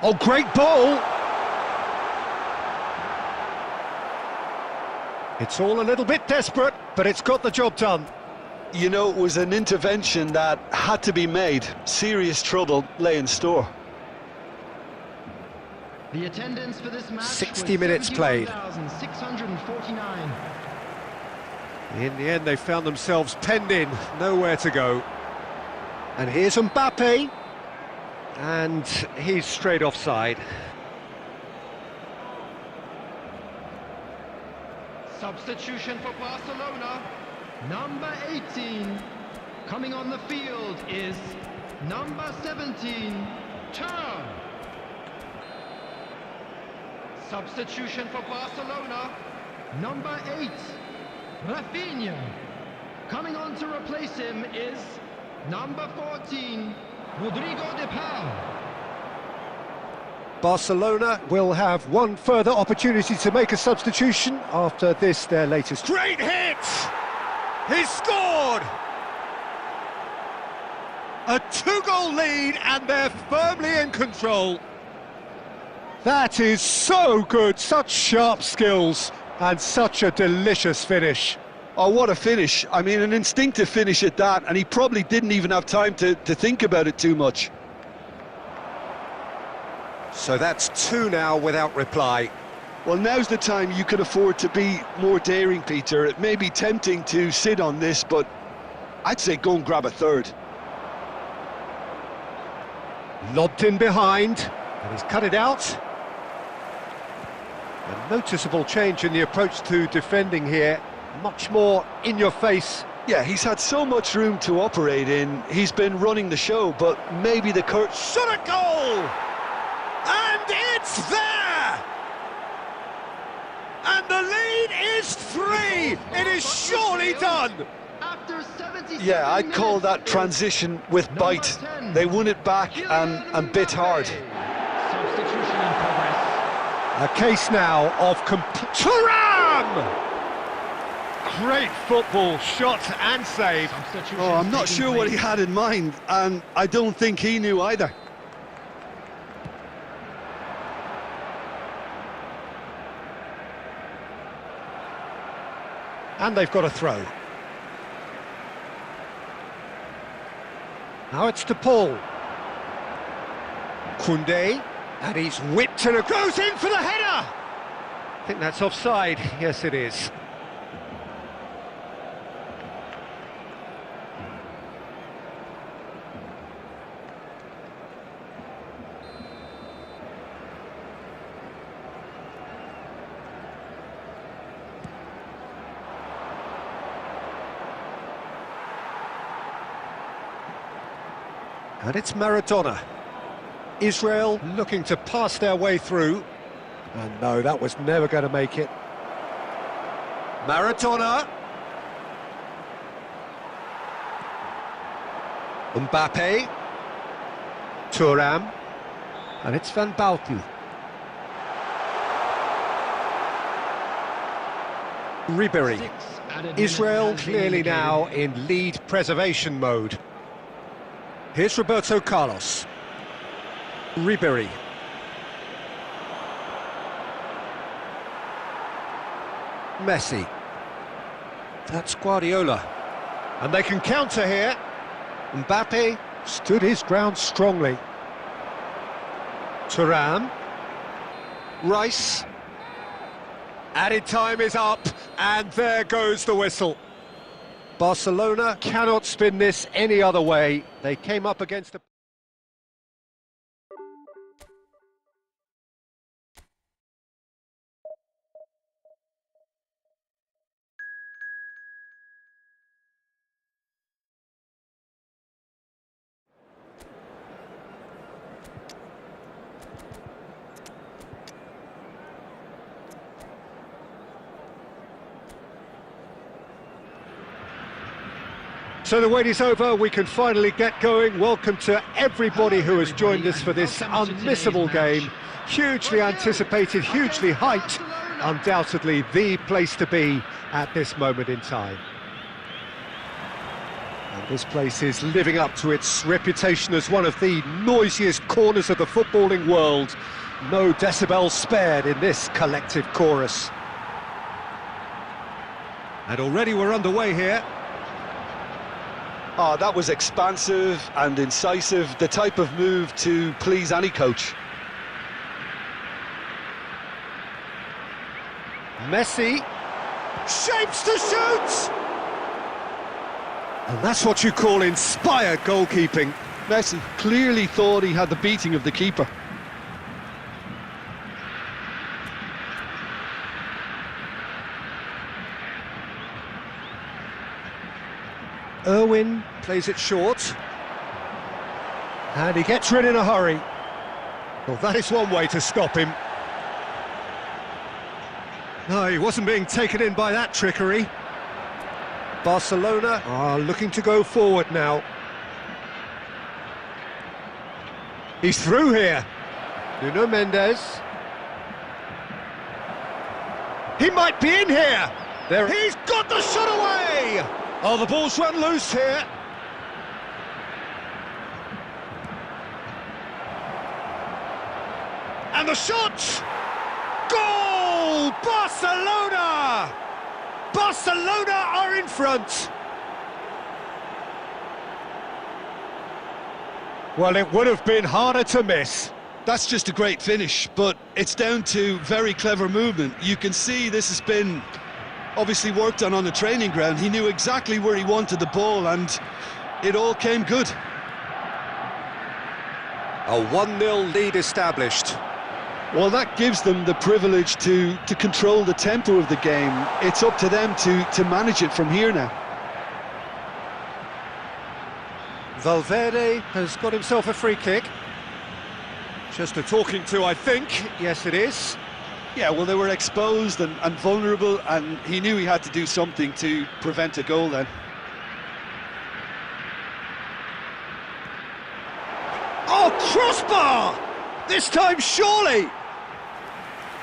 Oh, great ball! It's all a little bit desperate, but it's got the job done. You know, it was an intervention that had to be made. Serious trouble lay in store. The attendance for this match 60 was minutes played. 71,649. In the end, they found themselves penned in, nowhere to go. And here's Mbappe. And he's straight offside. Substitution for Barcelona. Number 18. Coming on the field is number 17, Turl. Substitution for Barcelona. Number 8, Rafinha. Coming on to replace him is number 14, Rodrigo de Paul. Barcelona will have one further opportunity to make a substitution after this, their latest. Great hit! He scored! A 2-goal lead and they're firmly in control. That is so good, such sharp skills and such a delicious finish. Oh, what a finish. I mean, an instinctive finish at that, and he probably didn't even have time to think about it too much. So that's 2 now without reply. Well, now's the time you can afford to be more daring, Peter. It may be tempting to sit on this, but I'd say go and grab a third. Lobbed in behind, and he's cut it out. A noticeable change in the approach to defending here. Much more in your face. Yeah, he's had so much room to operate in. He's been running the show, but maybe the curtain... Shot a goal! And it's there! And the lead is 3! It is surely done! After 77 Yeah, I'd call that transition with bite. They won it back and bit hard. Substitution in progress. A case now of complete... Thuram! Great football, shot and save. Oh, I'm not sure what he had in mind, and I don't think he knew either. And they've got a throw. Now it's to Paul. Koundé, and he's whipped and it goes in for the header! I think that's offside. Yes, it is. And it's Maradona. Israel looking to pass their way through. And no, that was never going to make it. Maradona. Mbappe. Thuram. And it's Van Bauten. Ribéry. Israel clearly now in lead preservation mode. Here's Roberto Carlos. Ribéry. Messi. That's Guardiola. And they can counter here. Mbappe stood his ground strongly. Thuram. Rice. Added time is up, and there goes the whistle. Barcelona cannot spin this any other way. They came up against a... So the wait is over, we can finally get going. Welcome to everybody who has joined us for this unmissable game. Hugely anticipated, hugely hyped, undoubtedly the place to be at this moment in time. And this place is living up to its reputation as one of the noisiest corners of the footballing world. No decibels spared in this collective chorus. And already we're underway here. Oh, that was expansive and incisive, the type of move to please any coach. Messi shapes to shoot! And that's what you call inspired goalkeeping. Messi clearly thought he had the beating of the keeper. Irwin plays it short. And he gets rid in a hurry. Well, that is one way to stop him. No, he wasn't being taken in by that trickery. Barcelona are looking to go forward now. He's through here. Nuno Mendes. He might be in here. There, he's got the shot away. Oh, the ball's run loose here. And the shot! Goal! Barcelona! Barcelona are in front. Well, it would have been harder to miss. That's just a great finish, but it's down to very clever movement. You can see this has been obviously worked on the training ground. He knew exactly where he wanted the ball and it all came good. A 1-0 lead established. Well, that gives them the privilege to control the tempo of the game. It's up to them to manage it from here now. Valverde has got himself a free kick. Just a talking to, I think. Yes, it is. Yeah, well, they were exposed and vulnerable, and he knew he had to do something to prevent a goal then. Oh, crossbar! This time, surely!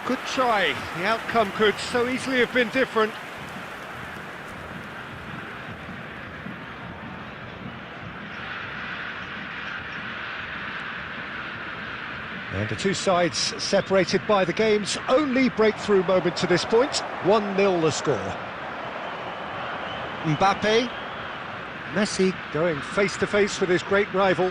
Good try. The outcome could so easily have been different. And the two sides separated by the game's only breakthrough moment to this point. 1-0 the score. Mbappe. Messi going face-to-face with his great rival.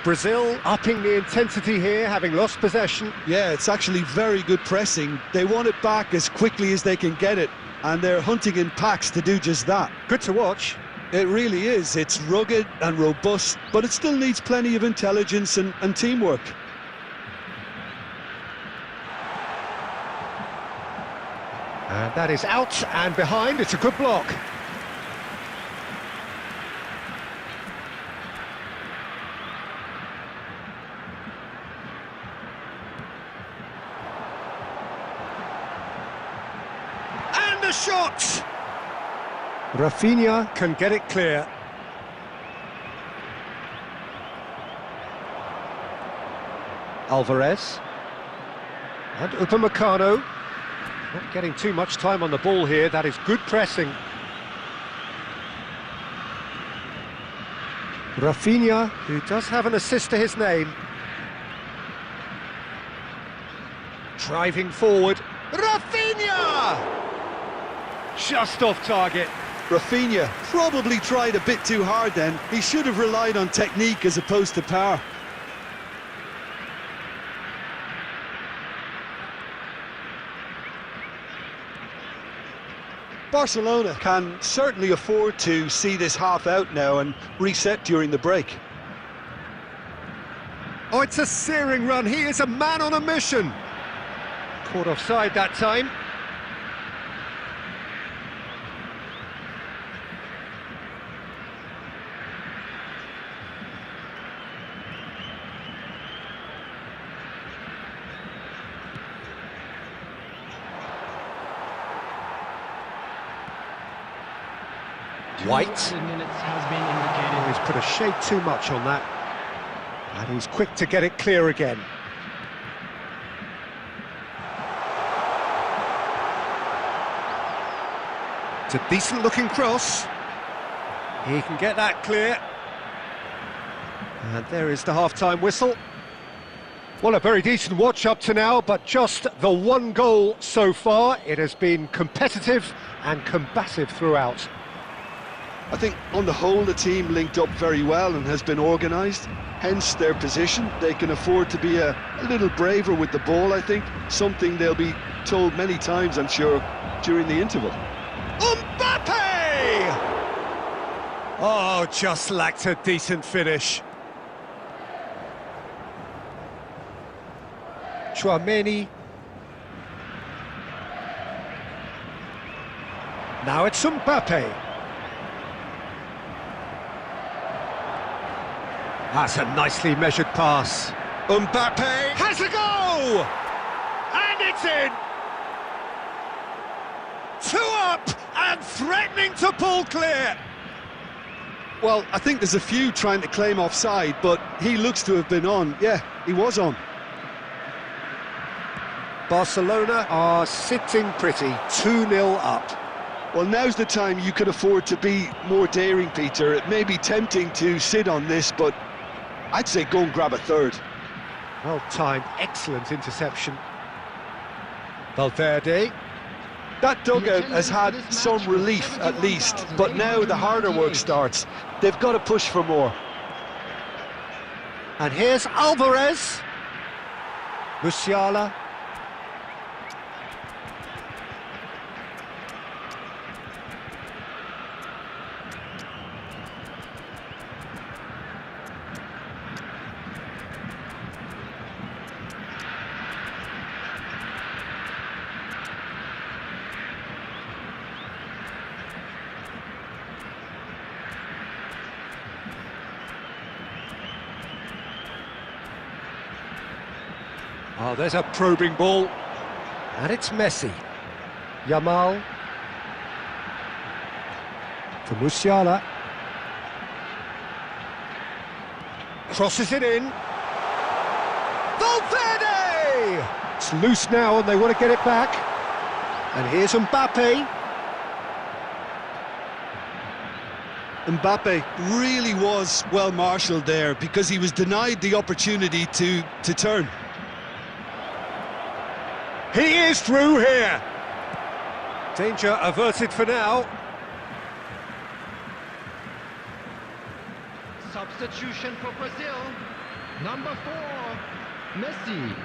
Brazil upping the intensity here, having lost possession. Yeah, it's actually very good pressing. They want it back as quickly as they can get it, and they're hunting in packs to do just that. Good to watch. It really is. It's rugged and robust, but it still needs plenty of intelligence and teamwork. And that is out and behind. It's a good block. And a shot! Rafinha can get it clear. Alvarez. And Upamecano. Not getting too much time on the ball here. That is good pressing. Rafinha, who does have an assist to his name. Driving forward. Rafinha! Just off target. Rafinha probably tried a bit too hard then. He should have relied on technique as opposed to power. Barcelona can certainly afford to see this half out now and reset during the break. Oh, it's a searing run. He is a man on a mission. Caught offside that time. White. He's put a shade too much on that. And he's quick to get it clear again. It's a decent looking cross. He can get that clear. And there is the half-time whistle. Well, a very decent watch up to now, but just the one goal so far. It has been competitive and combative throughout. I think on the whole the team linked up very well and has been organised, hence their position. They can afford to be a little braver with the ball, I think, something they'll be told many times, I'm sure, during the interval. Mbappe! Oh, just lacked a decent finish. Chouameni. Now it's Mbappe. That's a nicely measured pass. Mbappe has a go! And it's in! 2 up and threatening to pull clear. Well, I think there's a few trying to claim offside, but he looks to have been on. Yeah, he was on. Barcelona are sitting pretty, 2-0 up. Well, now's the time you could afford to be more daring, Peter. It may be tempting to sit on this, but I'd say go and grab a third. Well-timed, excellent interception. Valverde. That dugout has had some relief at least, but now the harder work starts. They've got to push for more. And here's Alvarez. Musiala. Oh, there's a probing ball. And it's Messi. Yamal. For Musiala. Crosses it in. Valverde! It's loose now and they want to get it back. And here's Mbappe. Mbappe really was well marshalled there because he was denied the opportunity to turn. He is through here. Danger averted for now. Substitution for Brazil. Number 4, Messi.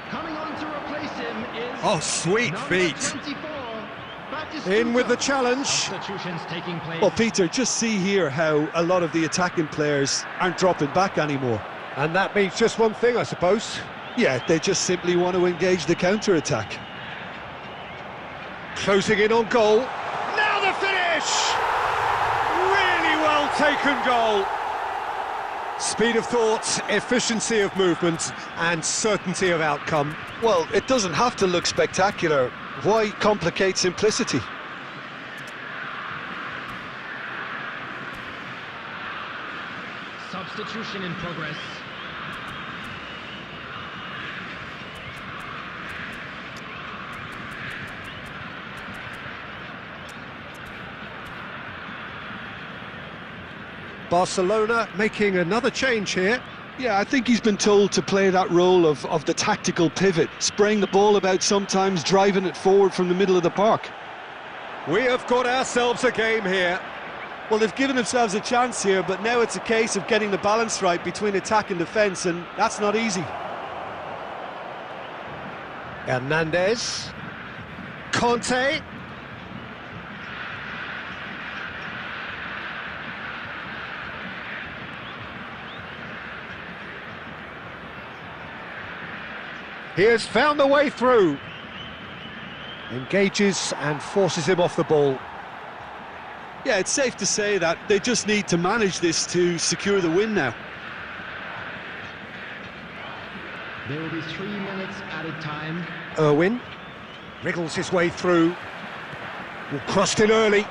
Coming on to replace him is... Oh, sweet number feet. 24, In with the challenge. Substitutions taking place. Well, Peter, just see here how a lot of the attacking players aren't dropping back anymore. And that means just one thing, I suppose. Yeah, they just simply want to engage the counter-attack. Closing in on goal. Now the finish! Really well taken goal. Speed of thought, efficiency of movement, and certainty of outcome. Well, it doesn't have to look spectacular. Why complicate simplicity? Substitution in progress. Barcelona making another change here. Yeah, I think he's been told to play that role of the tactical pivot, spraying the ball about sometimes, driving it forward from the middle of the park. We have got ourselves a game here. Well, they've given themselves a chance here, but now it's a case of getting the balance right between attack and defence, and that's not easy. Hernandez. Conte. He has found the way through. Engages and forces him off the ball. Yeah, it's safe to say that they just need to manage this to secure the win now. There will be 3 minutes added time. Irwin wriggles his way through. Crossed in early.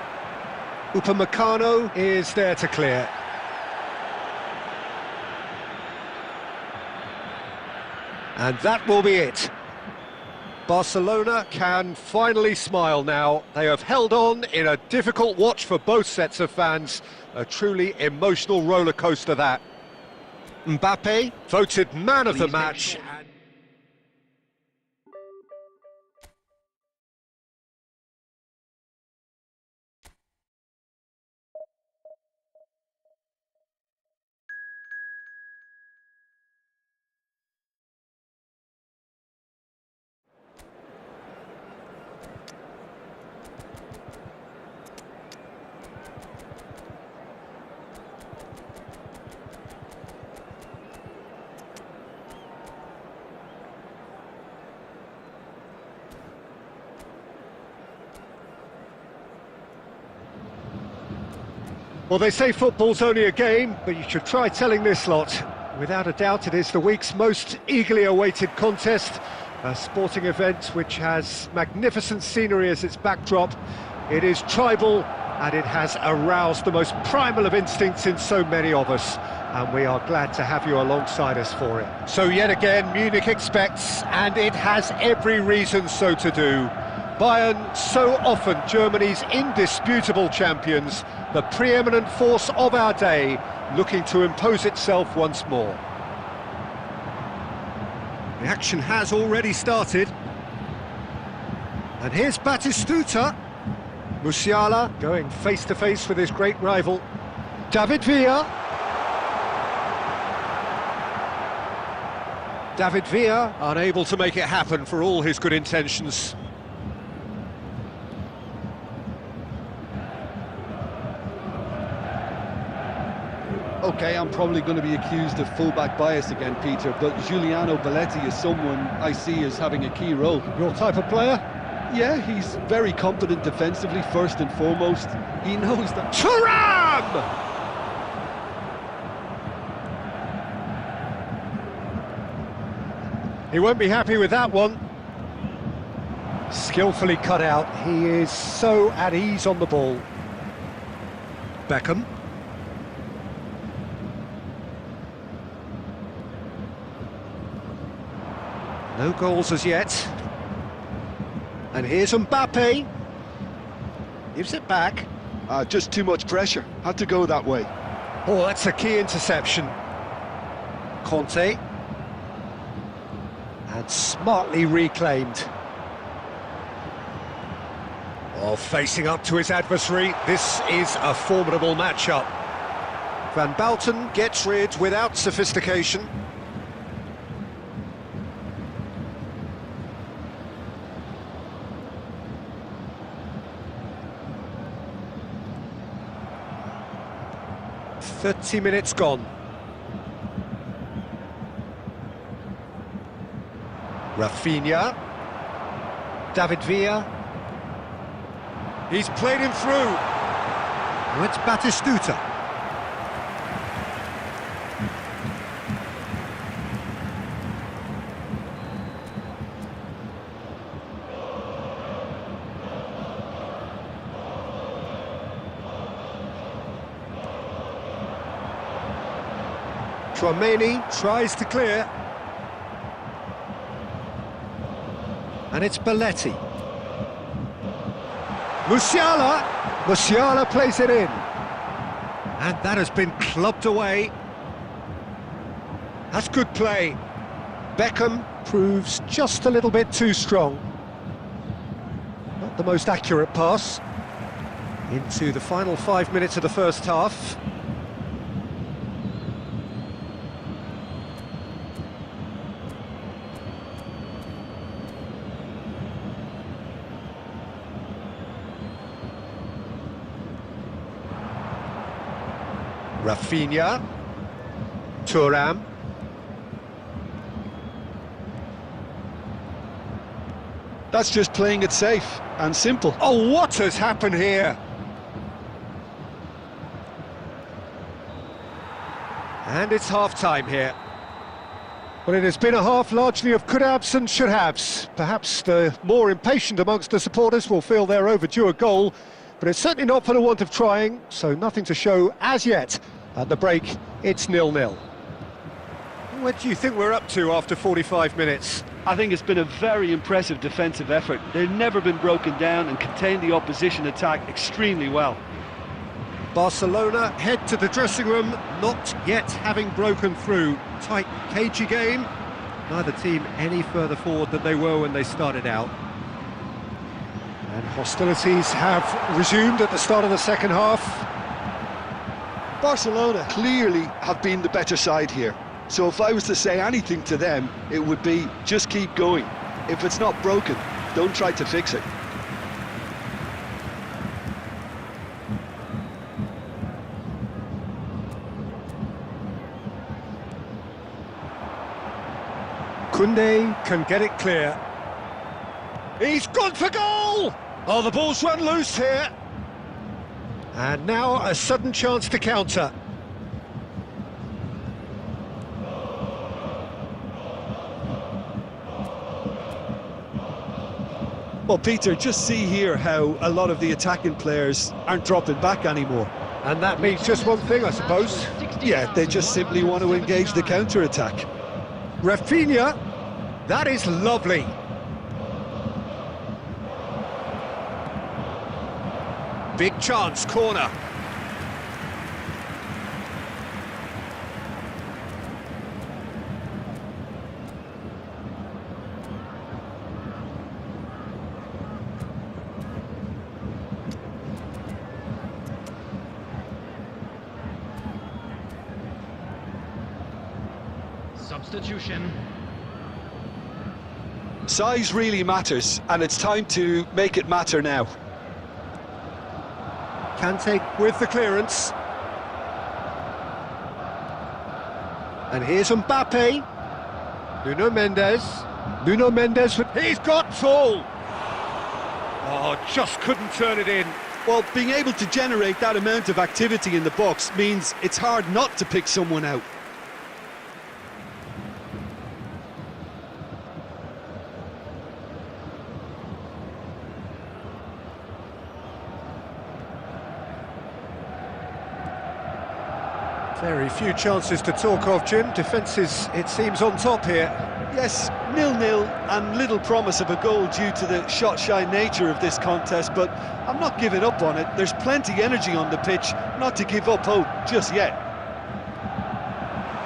Upamecano is there to clear. And that will be it. Barcelona can finally smile now. They have held on in a difficult watch for both sets of fans. A truly emotional roller coaster that. Mbappe voted man of the match. Well, they say football's only a game, but you should try telling this lot. Without a doubt, it is the week's most eagerly awaited contest, a sporting event which has magnificent scenery as its backdrop. It is tribal, and it has aroused the most primal of instincts in so many of us, and we are glad to have you alongside us for it. So yet again, Munich expects, and it has every reason so to do. Bayern, so often Germany's indisputable champions, the preeminent force of our day, looking to impose itself once more. The action has already started. And here's Batistuta. Musiala going face-to-face with his great rival. David Villa. David Villa unable to make it happen for all his good intentions. Okay, I'm probably going to be accused of fullback bias again, Peter, but Giuliano Belletti is someone I see as having a key role. Your type of player? Yeah, he's very competent defensively, first and foremost. He knows that... Thuram! He won't be happy with that one. Skillfully cut out. He is so at ease on the ball. Beckham. No goals as yet. And here's Mbappe. Gives it back. Just too much pressure. Had to go that way. Oh, that's a key interception. Conte. And smartly reclaimed. Oh, facing up to his adversary. This is a formidable matchup. Van Bouten gets rid without sophistication. "30 minutes gone. Rafinha. David Villa. He's played him through. Now it's Batistuta. Tchouaméni tries to clear. And it's Belletti. Musiala! Musiala plays it in. And that has been clubbed away. That's good play. Beckham proves just a little bit too strong. Not the most accurate pass. Into the final 5 minutes of the first half. Rafinha. Thuram. That's just playing it safe and simple. Oh, what has happened here? And it's half-time here. Well, it has been a half largely of could-haves and should-haves. Perhaps the more impatient amongst the supporters will feel they're overdue a goal, but it's certainly not for the want of trying, so nothing to show as yet. At the break, it's 0-0. What do you think we're up to after 45 minutes? I think it's been a very impressive defensive effort. They've never been broken down and contained the opposition attack extremely well. Barcelona head to the dressing room, not yet having broken through. Tight, cagey game. Neither team any further forward than they were when they started out. And hostilities have resumed at the start of the second half. Barcelona clearly have been the better side here. So if I was to say anything to them, it would be just keep going. If it's not broken, don't try to fix it. Koundé can get it clear. He's gone for goal! Oh, the ball's run loose here. And now a sudden chance to counter. Well, Peter, just see here how a lot of the attacking players aren't dropping back anymore. And that means just one thing, I suppose. Yeah, they just simply want to engage the counter-attack. Rafinha, that is lovely. Big chance, corner. Substitution. Size really matters, and it's time to make it matter now. Kante with the clearance. And here's Mbappe. Nuno Mendes. Nuno Mendes, he's got tall. Oh, just couldn't turn it in. Well, being able to generate that amount of activity in the box means it's hard not to pick someone out. Very few chances to talk of, Jim. Defence is, it seems, on top here. Yes, 0-0 and little promise of a goal due to the shot-shy nature of this contest, but I'm not giving up on it. There's plenty energy on the pitch, not to give up hope just yet.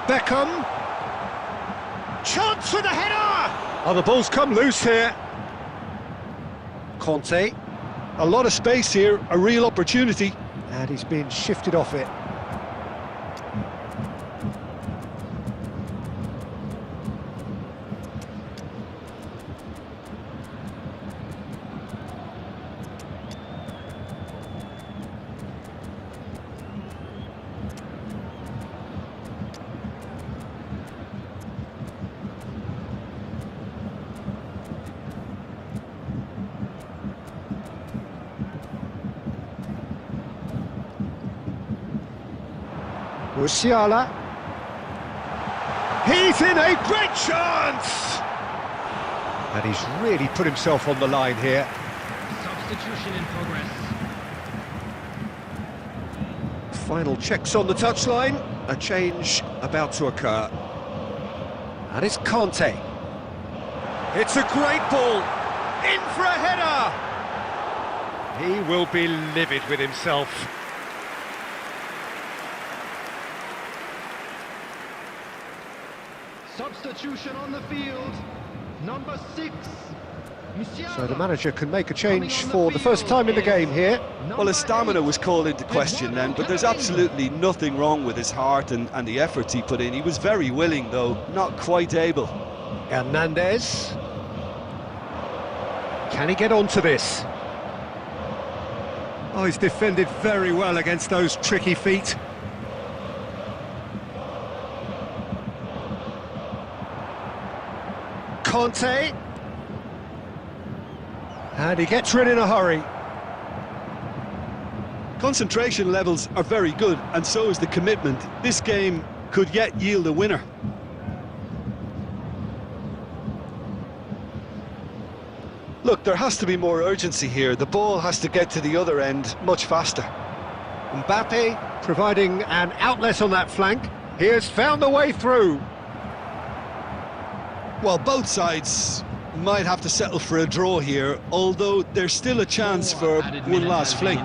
Beckham. Chance for the header! Oh, the ball's come loose here. Conte. A lot of space here, a real opportunity. And he's been shifted off it. Musiala. He's in a great chance! And he's really put himself on the line here. Substitution in progress. Final checks on the touchline. A change about to occur. And it's Conte. It's a great ball. In for a header! He will be livid with himself. Substitution on the field. Number 6. So the manager can make a change for the first time in the game here. Well, his stamina was called into question then, but there's absolutely nothing wrong with his heart and the efforts he put in. He was very willing, though, not quite able. Hernandez. Can he get onto this? Oh, he's defended very well against those tricky feet. Conte. And he gets rid in a hurry. Concentration levels are very good, and so is the commitment. This game could yet yield a winner. Look, there has to be more urgency here. The ball has to get to the other end much faster. Mbappe providing an outlet on that flank. He has found the way through. Well, both sides might have to settle for a draw here, although there's still a chance for one last fling.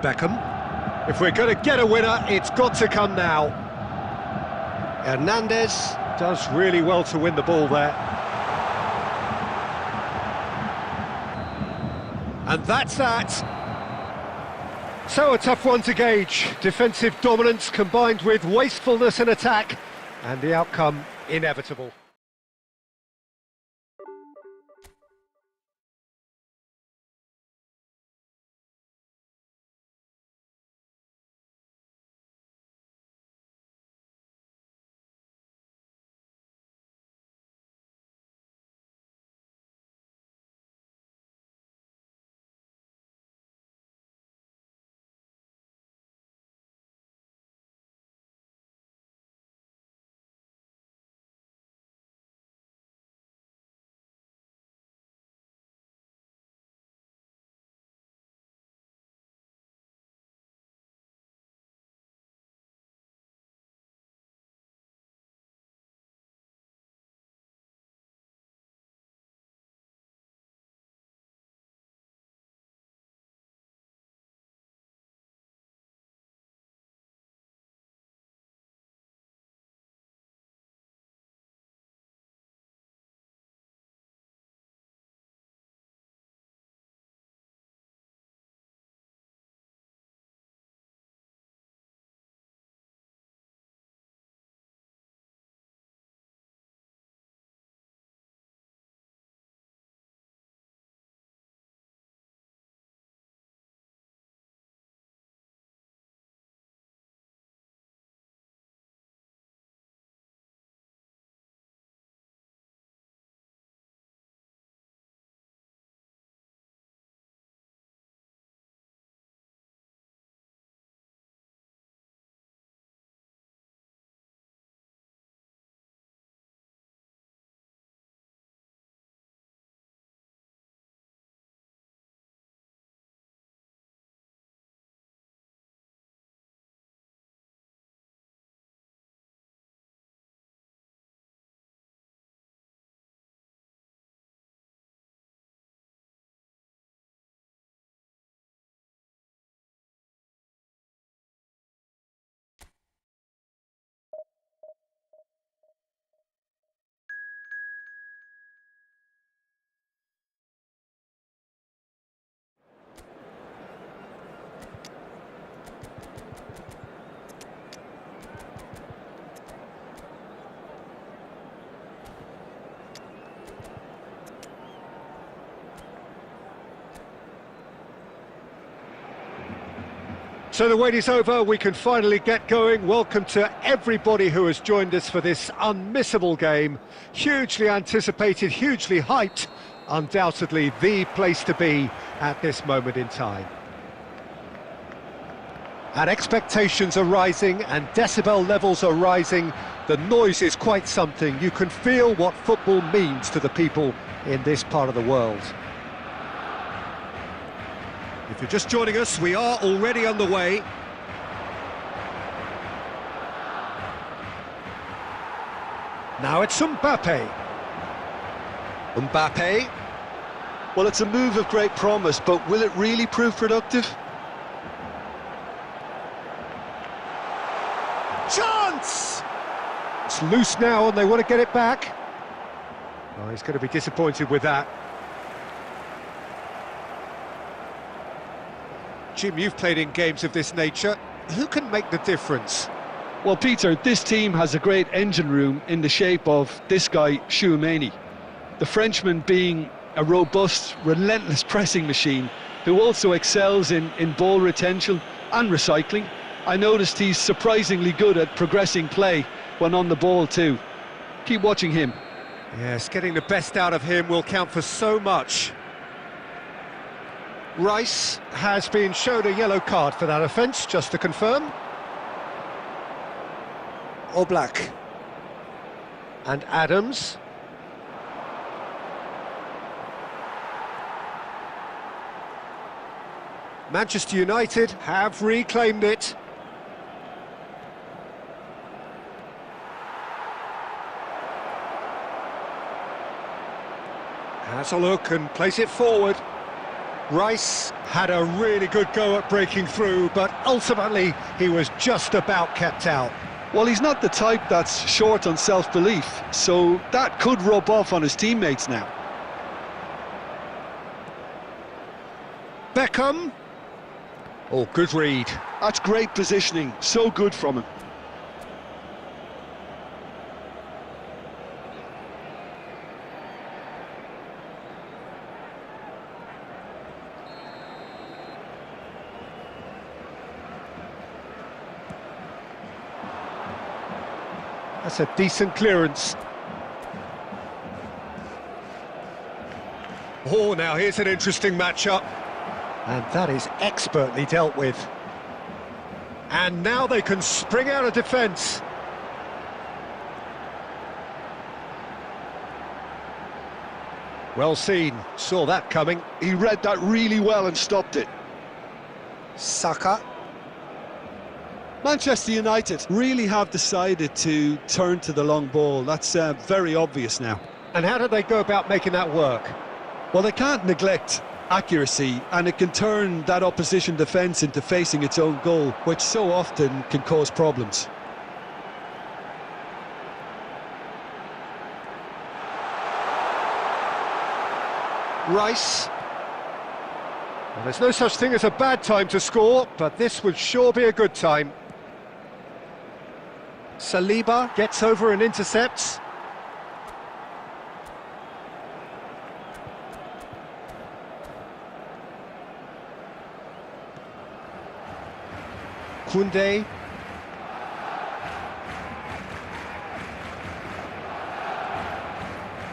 Beckham. If we're going to get a winner, it's got to come now. Hernandez does really well to win the ball there. And that's that. So a tough one to gauge. Defensive dominance combined with wastefulness in attack, and the outcome inevitable. So the wait is over, we can finally get going. Welcome to everybody who has joined us for this unmissable game. Hugely anticipated, hugely hyped, undoubtedly the place to be at this moment in time. And expectations are rising and decibel levels are rising. The noise is quite something. You can feel what football means to the people in this part of the world. If you're just joining us, we are already underway. Now it's Mbappe. Mbappe. Well, it's a move of great promise, but will it really prove productive? Chance! It's loose now and they want to get it back. Oh, he's going to be disappointed with that. Jim, you've played in games of this nature. Who can make the difference? Well, Peter, this team has a great engine room in the shape of this guy, Tchouaméni. The Frenchman being a robust, relentless pressing machine who also excels in ball retention and recycling. I noticed he's surprisingly good at progressing play when on the ball too. Keep watching him. Yes, getting the best out of him will count for so much. Rice has been shown a yellow card for that offence, just to confirm. Oblak. And Adams. Manchester United have reclaimed it. Has a look and plays it forward. Rice had a really good go at breaking through, but ultimately he was just about kept out. Well, he's not the type that's short on self-belief, so that could rub off on his teammates now. Beckham. Oh, good read. That's great positioning, so good from him. That's a decent clearance. Oh, now here's an interesting matchup. And that is expertly dealt with. And now they can spring out of defence. Well seen, saw that coming. He read that really well and stopped it. Saka. Manchester United really have decided to turn to the long ball. That's very obvious now. And how did they go about making that work? Well, they can't neglect accuracy, and it can turn that opposition defence into facing its own goal, which so often can cause problems. Rice. Well, there's no such thing as a bad time to score, but this would sure be a good time. Saliba gets over and intercepts. Koundé.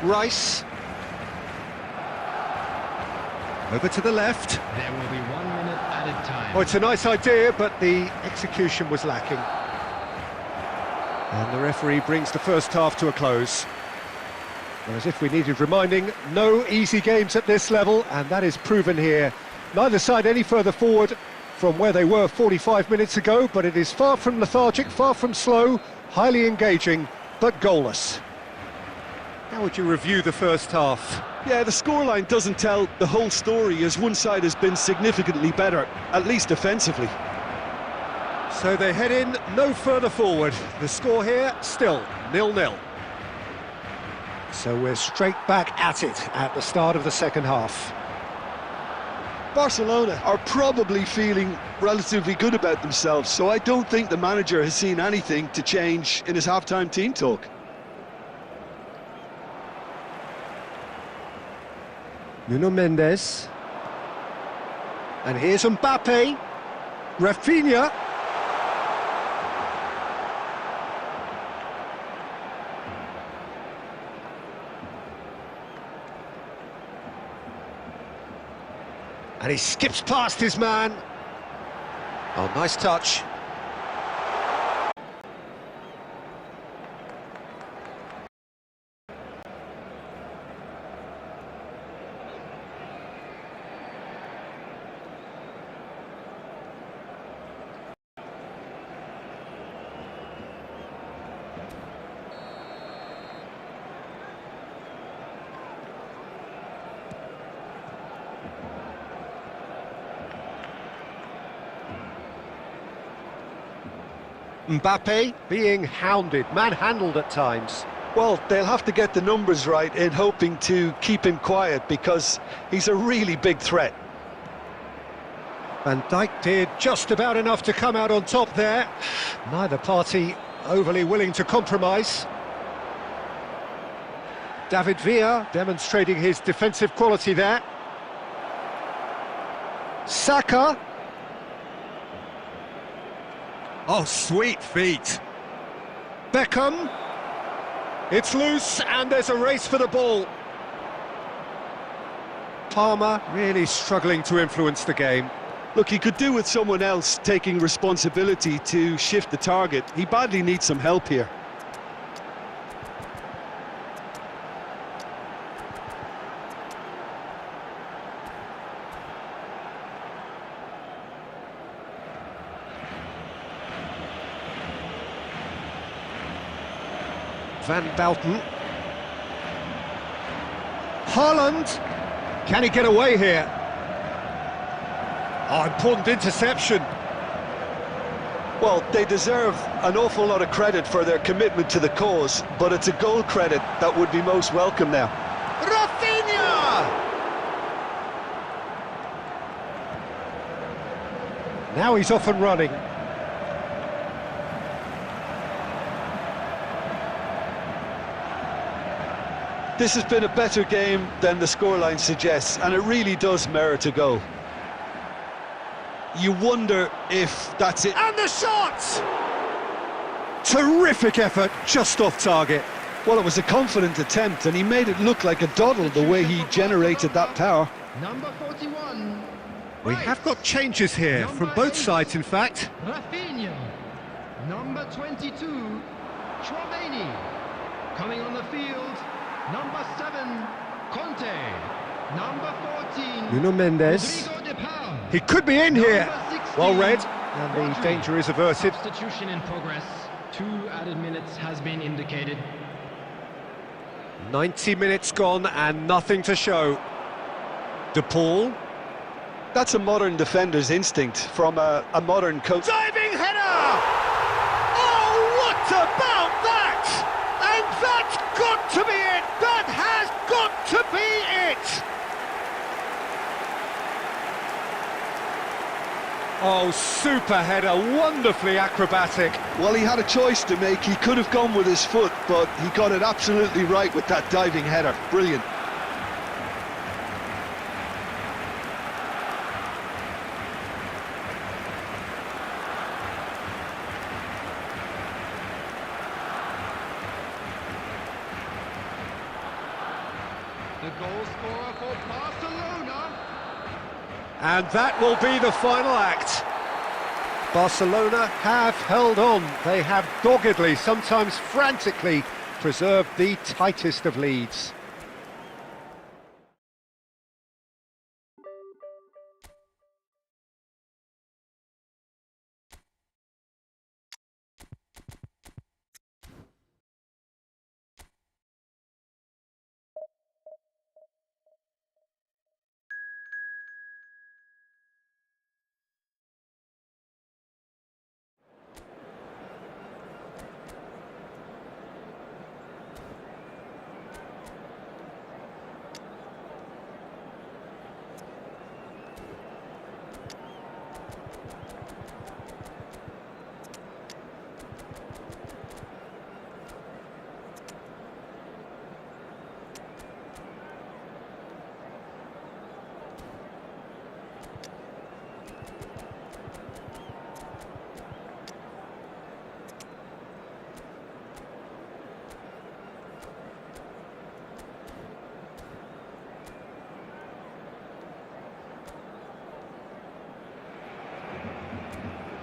Rice. Over to the left. There will be 1 minute added time. Oh, it's a nice idea, but the execution was lacking. And the referee brings the first half to a close. Well, as if we needed reminding, no easy games at this level, and that is proven here. Neither side any further forward from where they were 45 minutes ago, but it is far from lethargic, far from slow, highly engaging, but goalless. How would you review the first half? Yeah, the scoreline doesn't tell the whole story, as one side has been significantly better, at least offensively. So they head in no further forward. The score here, still 0-0. So we're straight back at it at the start of the second half. Barcelona are probably feeling relatively good about themselves, so I don't think the manager has seen anything to change in his half-time team talk. Nuno Mendes. And here's Mbappe. Rafinha. And he skips past his man. Oh, nice touch. Mbappe being hounded, manhandled at times. Well, they'll have to get the numbers right in hoping to keep him quiet because he's a really big threat. Van Dijk did just about enough to come out on top there. Neither party overly willing to compromise. David Villa demonstrating his defensive quality there. Saka. Oh, sweet feet. Beckham. It's loose and there's a race for the ball. Palmer really struggling to influence the game. Look, he could do with someone else taking responsibility to shift the target. He badly needs some help here. Van Bouten. Haaland. Can he get away here? Oh, important interception. Well, they deserve an awful lot of credit for their commitment to the cause, but it's a goal credit that would be most welcome now. Rafinha! Now he's off and running. This has been a better game than the scoreline suggests, and it really does merit a goal. You wonder if that's it. And the shot! Terrific effort, just off target. Well, it was a confident attempt, and he made it look like a doddle the way he generated that power. Number 41. We have got changes here, from both sides, in fact. Rafinha. Number 22. Chouameni. Coming on the field. Number 7. Conte. Number 14. Nuno Mendes. Rodrigo de Paul. He could be in here. Number 16. Well read, and the danger is averted. Substitution in progress. 2 added minutes has been indicated. 90 minutes gone and nothing to show. De Paul. That's a modern defender's instinct from a modern coach. Diving header! Oh, what about that? And that's got to be it! That has got to be it! Oh, super header, wonderfully acrobatic. Well, he had a choice to make. He could have gone with his foot, but he got it absolutely right with that diving header. Brilliant. The goal scorer for Barcelona. And that will be the final act. Barcelona have held on. They have doggedly, sometimes frantically, preserved the tightest of leads.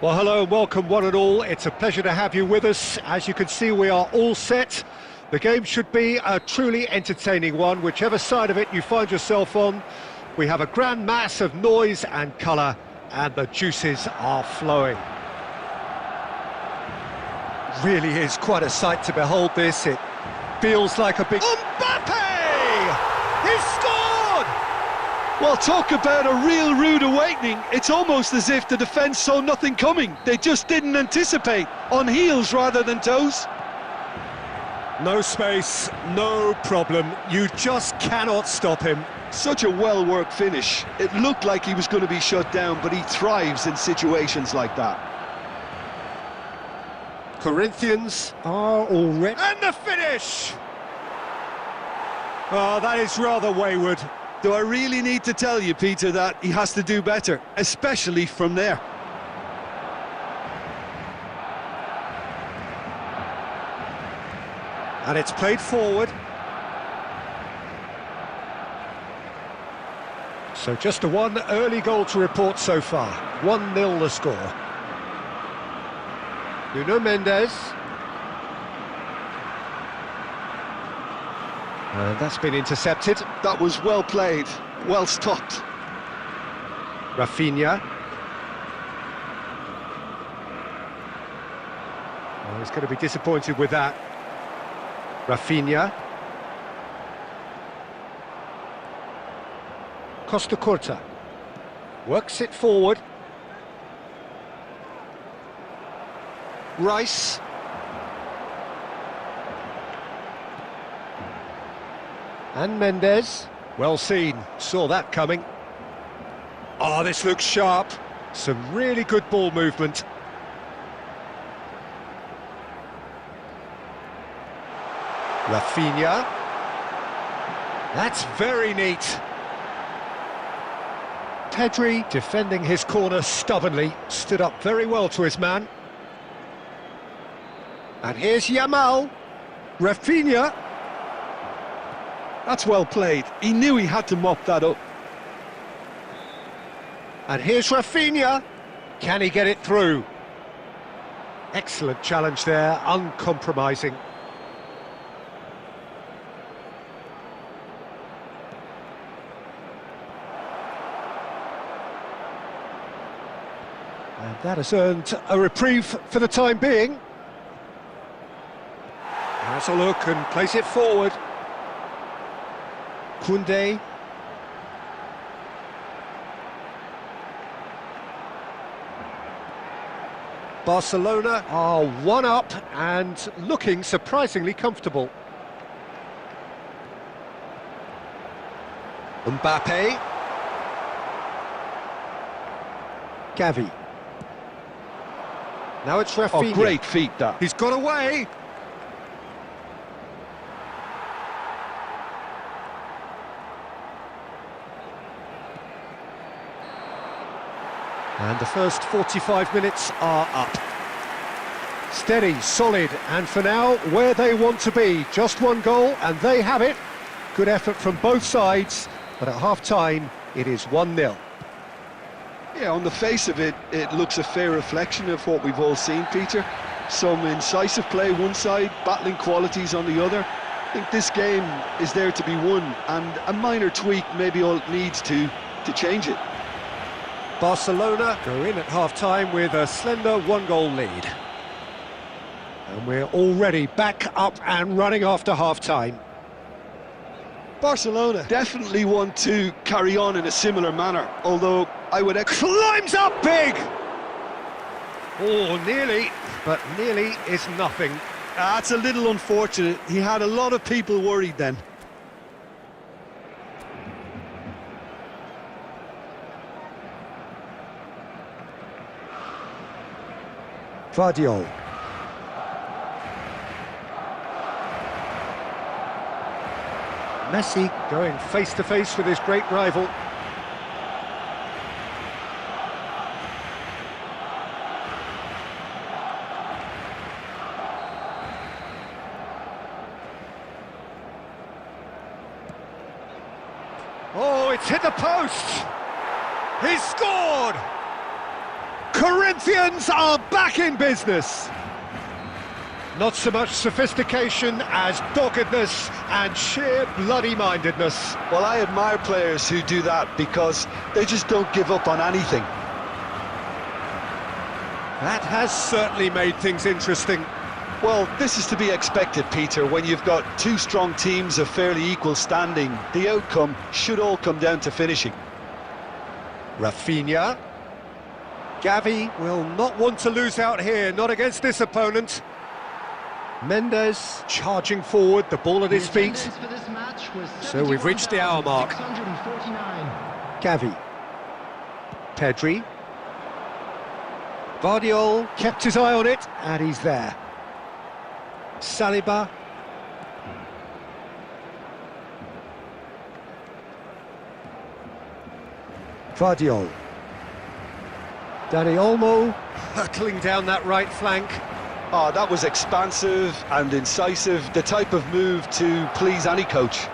Well, hello and welcome one and all. It's a pleasure to have you with us. As you can see, we are all set. The game should be a truly entertaining one, whichever side of it you find yourself on. We have a grand mass of noise and colour, and the juices are flowing. Really is quite a sight to behold this. It feels like a big... Mbappe! He's scored! Well, talk about a real rude awakening. It's almost as if the defence saw nothing coming. They just didn't anticipate. On heels rather than toes. No space, no problem. You just cannot stop him. Such a well-worked finish. It looked like he was going to be shut down, but he thrives in situations like that. Corinthians are already... And the finish! Oh, that is rather wayward. Do I really need to tell you, Peter, that he has to do better, especially from there? And it's played forward. So just a one early goal to report so far. 1-0 the score. Nuno Mendes. And that's been intercepted. That was well played, well stopped. Rafinha. Oh, he's going to be disappointed with that. Rafinha. Costa Curta. Works it forward. Rice. And Mendes. Well seen, saw that coming. Oh, this looks sharp. Some really good ball movement. Rafinha. That's very neat. Pedri, defending his corner stubbornly, stood up very well to his man. And here's Yamal. Rafinha. That's well played. He knew he had to mop that up. And here's Rafinha. Can he get it through? Excellent challenge there, uncompromising. And that has earned a reprieve for the time being. Has a look and plays it forward. Koundé. Barcelona are one up and looking surprisingly comfortable. Mbappe. Gavi. Now it's Rafinha. Oh, great feat that. He's got away. And the first 45 minutes are up. Steady, solid, and for now, where they want to be. Just one goal, and they have it. Good effort from both sides, but at half-time, it is 1-0. Yeah, on the face of it, it looks a fair reflection of what we've all seen, Peter. Some incisive play one side, battling qualities on the other. I think this game is there to be won, and a minor tweak maybe all it needs to change it. Barcelona go in at half-time with a slender one-goal lead. And we're already back up and running after half-time. Barcelona definitely want to carry on in a similar manner, although I would... Climbs up big! Oh, nearly, but nearly is nothing. That's a little unfortunate. He had a lot of people worried then. Vardiol. Messi going face-to-face with his great rival. Oh, it's hit the post! He's scored! Corinthians are back in business. Not so much sophistication as doggedness and sheer bloody-mindedness. Well, I admire players who do that because they just don't give up on anything. That has certainly made things interesting. Well, this is to be expected, Peter. When you've got two strong teams of fairly equal standing, the outcome should all come down to finishing. Rafinha. Gavi will not want to lose out here, not against this opponent. Mendes charging forward, the ball at his feet. So we've reached the hour mark. Gavi. Pedri. Guardiola kept his eye on it, and he's there. Saliba. Guardiola. Dani Olmo hurtling down that right flank. Oh, that was expansive and incisive, the type of move to please any coach.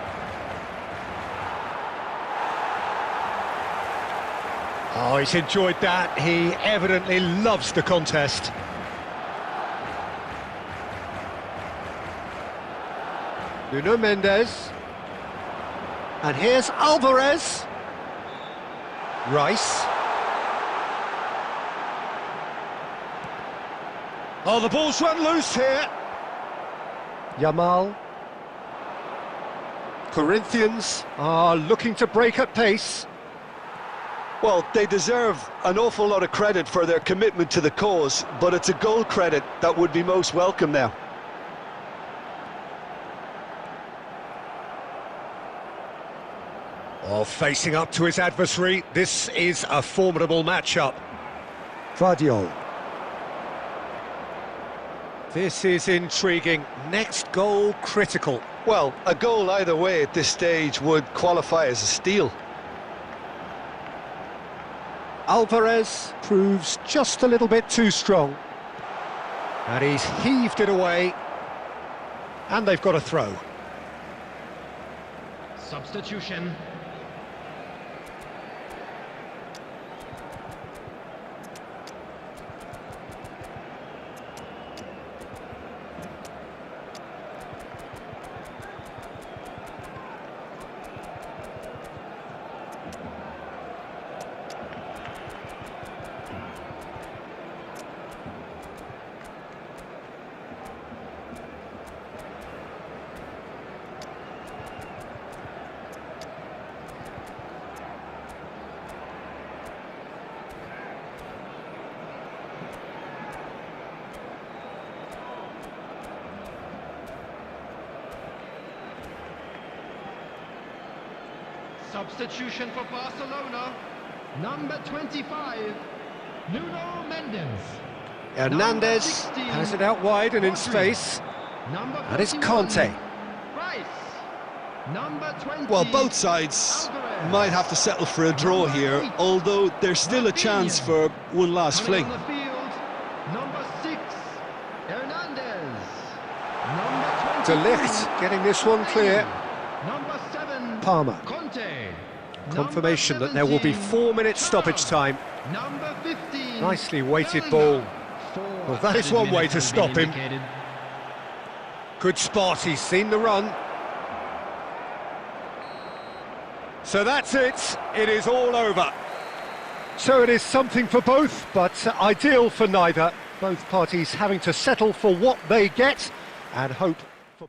Oh, he's enjoyed that. He evidently loves the contest. Nuno Mendes. And here's Alvarez. Rice. Oh, the ball's run loose here. Yamal. Corinthians are looking to break at pace. Well, they deserve an awful lot of credit for their commitment to the cause, but it's a goal credit that would be most welcome now. Oh, facing up to his adversary, this is a formidable matchup. Guardiola. This is intriguing. Next goal critical. Well, a goal either way at this stage would qualify as a steal. Alvarez proves just a little bit too strong. And he's heaved it away. And they've got a throw. Substitution. Substitution for Barcelona, number 25, Nuno Mendes. Hernandez has it out wide and in space. That is Conte. Rice. Number 20. Well, both sides might have to settle for a draw here, although there's still a chance for one last fling. On the field, number 6, Hernandez. Number 20. De Ligt getting this one clear. Number 7, Palmer. Conte. Confirmation Number that there will be 17, 4 minutes stoppage time. Number 15. Nicely weighted Bellingham. ball. Well, that is one way to stop him. Good spot, he's seen the run. So that's it, it is all over. So it is something for both, but ideal for neither. Both parties having to settle for what they get and hope for...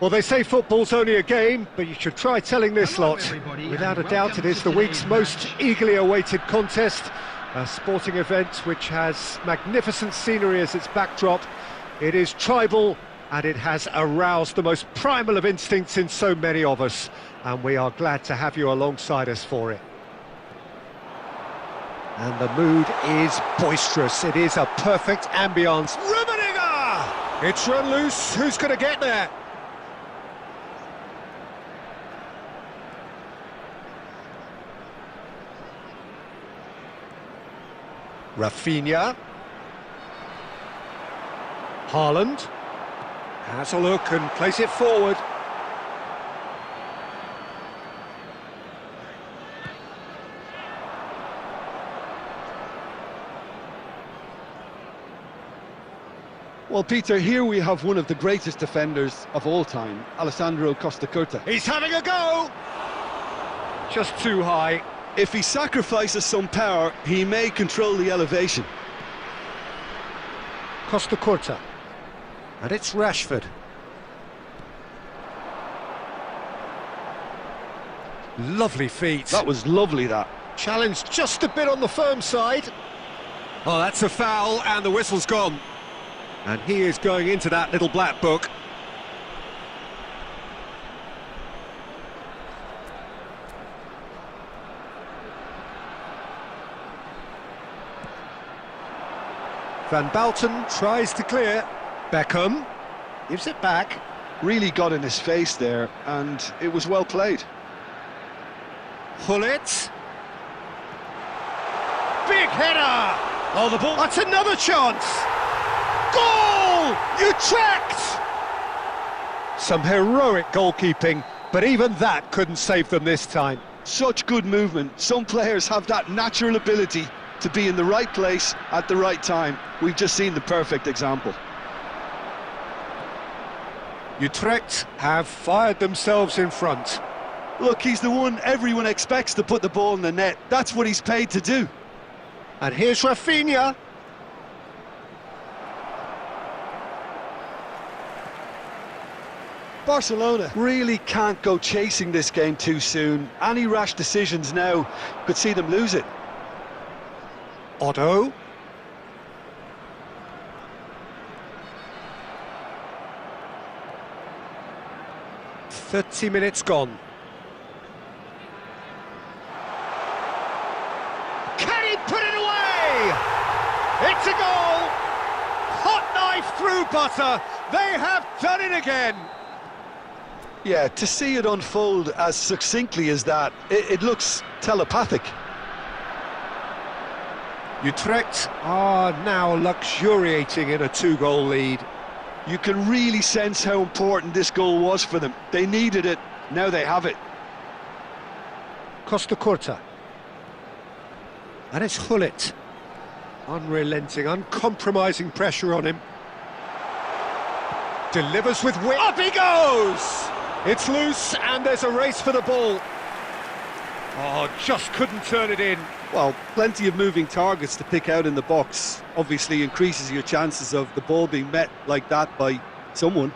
Well, they say football's only a game, but you should try telling this lot. Without a doubt, it is the week's most eagerly awaited contest, a sporting event which has magnificent scenery as its backdrop. It is tribal, and it has aroused the most primal of instincts in so many of us, and we are glad to have you alongside us for it. And the mood is boisterous. It is a perfect ambience. Rummenigge! It's run loose. Who's going to get there? Rafinha. Haaland has a look and plays it forward. Well, Peter, here we have one of the greatest defenders of all time, Alessandro Costacurta. He's having a go! Just too high. If he sacrifices some power, he may control the elevation. Costacurta. And it's Rashford. Lovely feet. That was lovely, that. Challenge just a bit on the firm side. Oh, that's a foul, and the whistle's gone. And he is going into that little black book. Van Balten tries to clear. Beckham gives it back. Really got in his face there, and it was well played. Gullit. Big header! Oh, the ball. That's another chance! Goal! Utrecht! Some heroic goalkeeping, but even that couldn't save them this time. Such good movement. Some players have that natural ability to be in the right place at the right time. We've just seen the perfect example. Utrecht have fired themselves in front. Look, he's the one everyone expects to put the ball in the net. That's what he's paid to do. And here's Rafinha. Barcelona really can't go chasing this game too soon. Any rash decisions now could see them lose it. Otto. "30 minutes gone. Can he put it away? It's a goal! Hot knife through butter. They have done it again. Yeah, to see it unfold as succinctly as that, it looks telepathic. Utrecht are now luxuriating in a 2-goal lead. You can really sense how important this goal was for them. They needed it, now they have it. Costacurta. And it's Gullit. Unrelenting, uncompromising pressure on him. Delivers with wit. Up he goes! It's loose, and there's a race for the ball. Oh, just couldn't turn it in. Well, plenty of moving targets to pick out in the box. Obviously increases your chances of the ball being met like that by someone.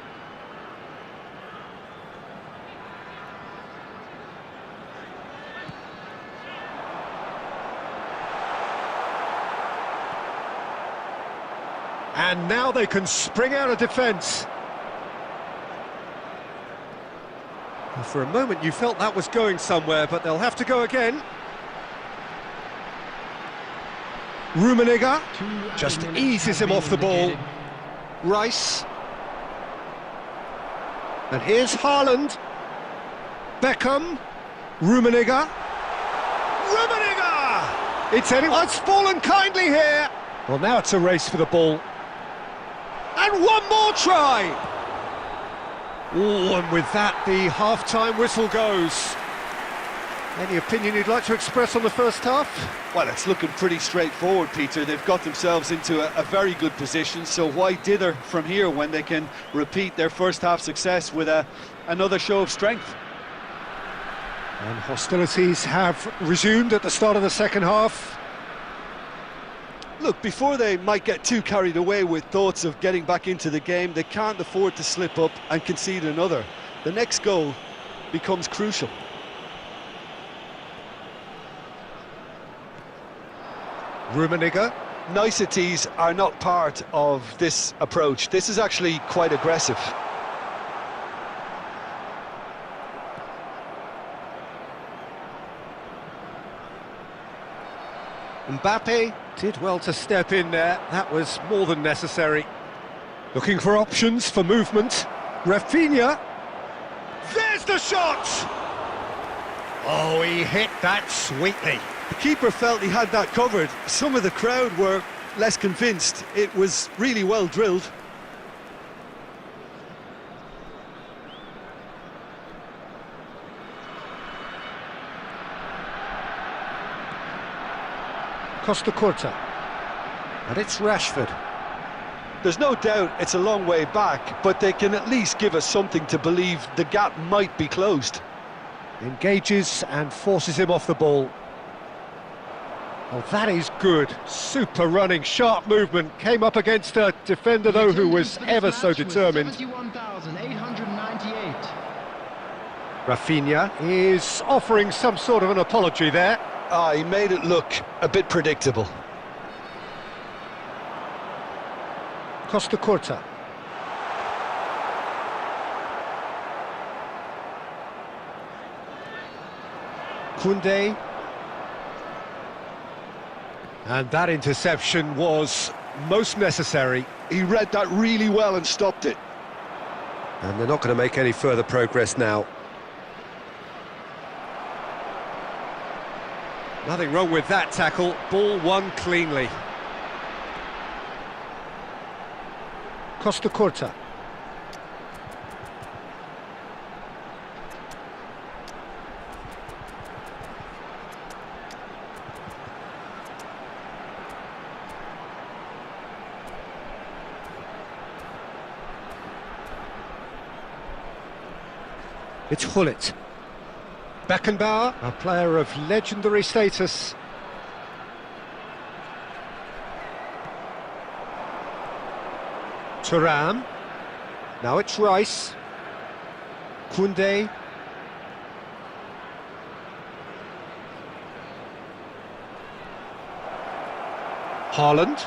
And now they can spring out of defence. For a moment you felt that was going somewhere, but they'll have to go again. Rummenigge just eases him off the ball. Rice. And here's Haaland. Beckham. Rummenigge. Rummenigge! It's anyone's fallen kindly here. Well, now it's a race for the ball. And one more try! Oh, and with that, the half-time whistle goes. Any opinion you'd like to express on the first half? Well, it's looking pretty straightforward, Peter. They've got themselves into a very good position, so why dither from here when they can repeat their first half success with another show of strength? And hostilities have resumed at the start of the second half. Look, before they might get too carried away with thoughts of getting back into the game, they can't afford to slip up and concede another. The next goal becomes crucial. Rummenigge. niceties are not part of this approach. This is actually quite aggressive. Mbappe did well to step in there. That was more than necessary. Looking for options for movement. Rafinha. There's the shot! Oh, he hit that sweetly. The keeper felt he had that covered. Some of the crowd were less convinced. It was really well drilled. Costa Curta. And it's Rashford. There's no doubt it's a long way back, but they can at least give us something to believe the gap might be closed. Engages and forces him off the ball. Oh, that is good. Super running, sharp movement. Came up against a defender, though, who was ever so determined. 71,898. Rafinha is offering some sort of an apology there. He made it look a bit predictable. Costa Curta. Koundé. And that interception was most necessary. He read that really well and stopped it. And they're not going to make any further progress now. Nothing wrong with that tackle. Ball won cleanly. Costa Curta. It's Hullet. Beckenbauer, a player of legendary status. Thuram. Now it's Rice. Koundé. Haaland.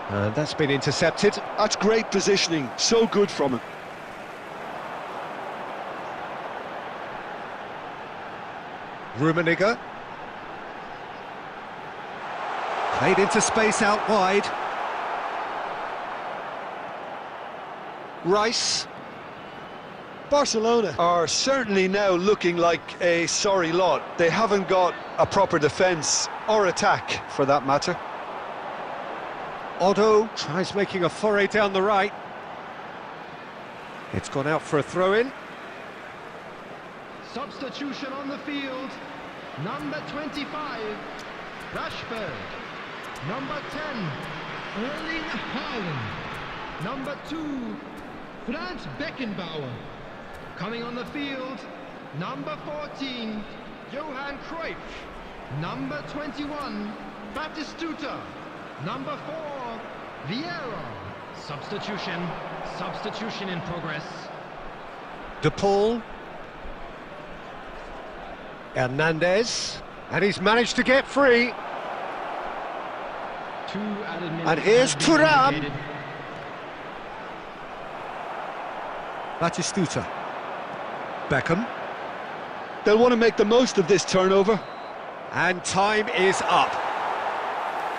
And that's been intercepted. That's great positioning, so good from him. Rummenigge. Played into space out wide. Rice. Barcelona are certainly now looking like a sorry lot. They haven't got a proper defence or attack, for that matter. Otto tries making a foray down the right. It's gone out for a throw-in. Substitution on the field. Number 25, Rashford. Number 10, Erling Haaland. Number 2, Franz Beckenbauer. Coming on the field, number 14, Johan Cruyff. Number 21, Batistuta. Number 4, Vieira. Substitution in progress. De Paul. Hernandez, and he's managed to get free. And here's Thuram. Batistuta. Beckham. They'll want to make the most of this turnover. And time is up.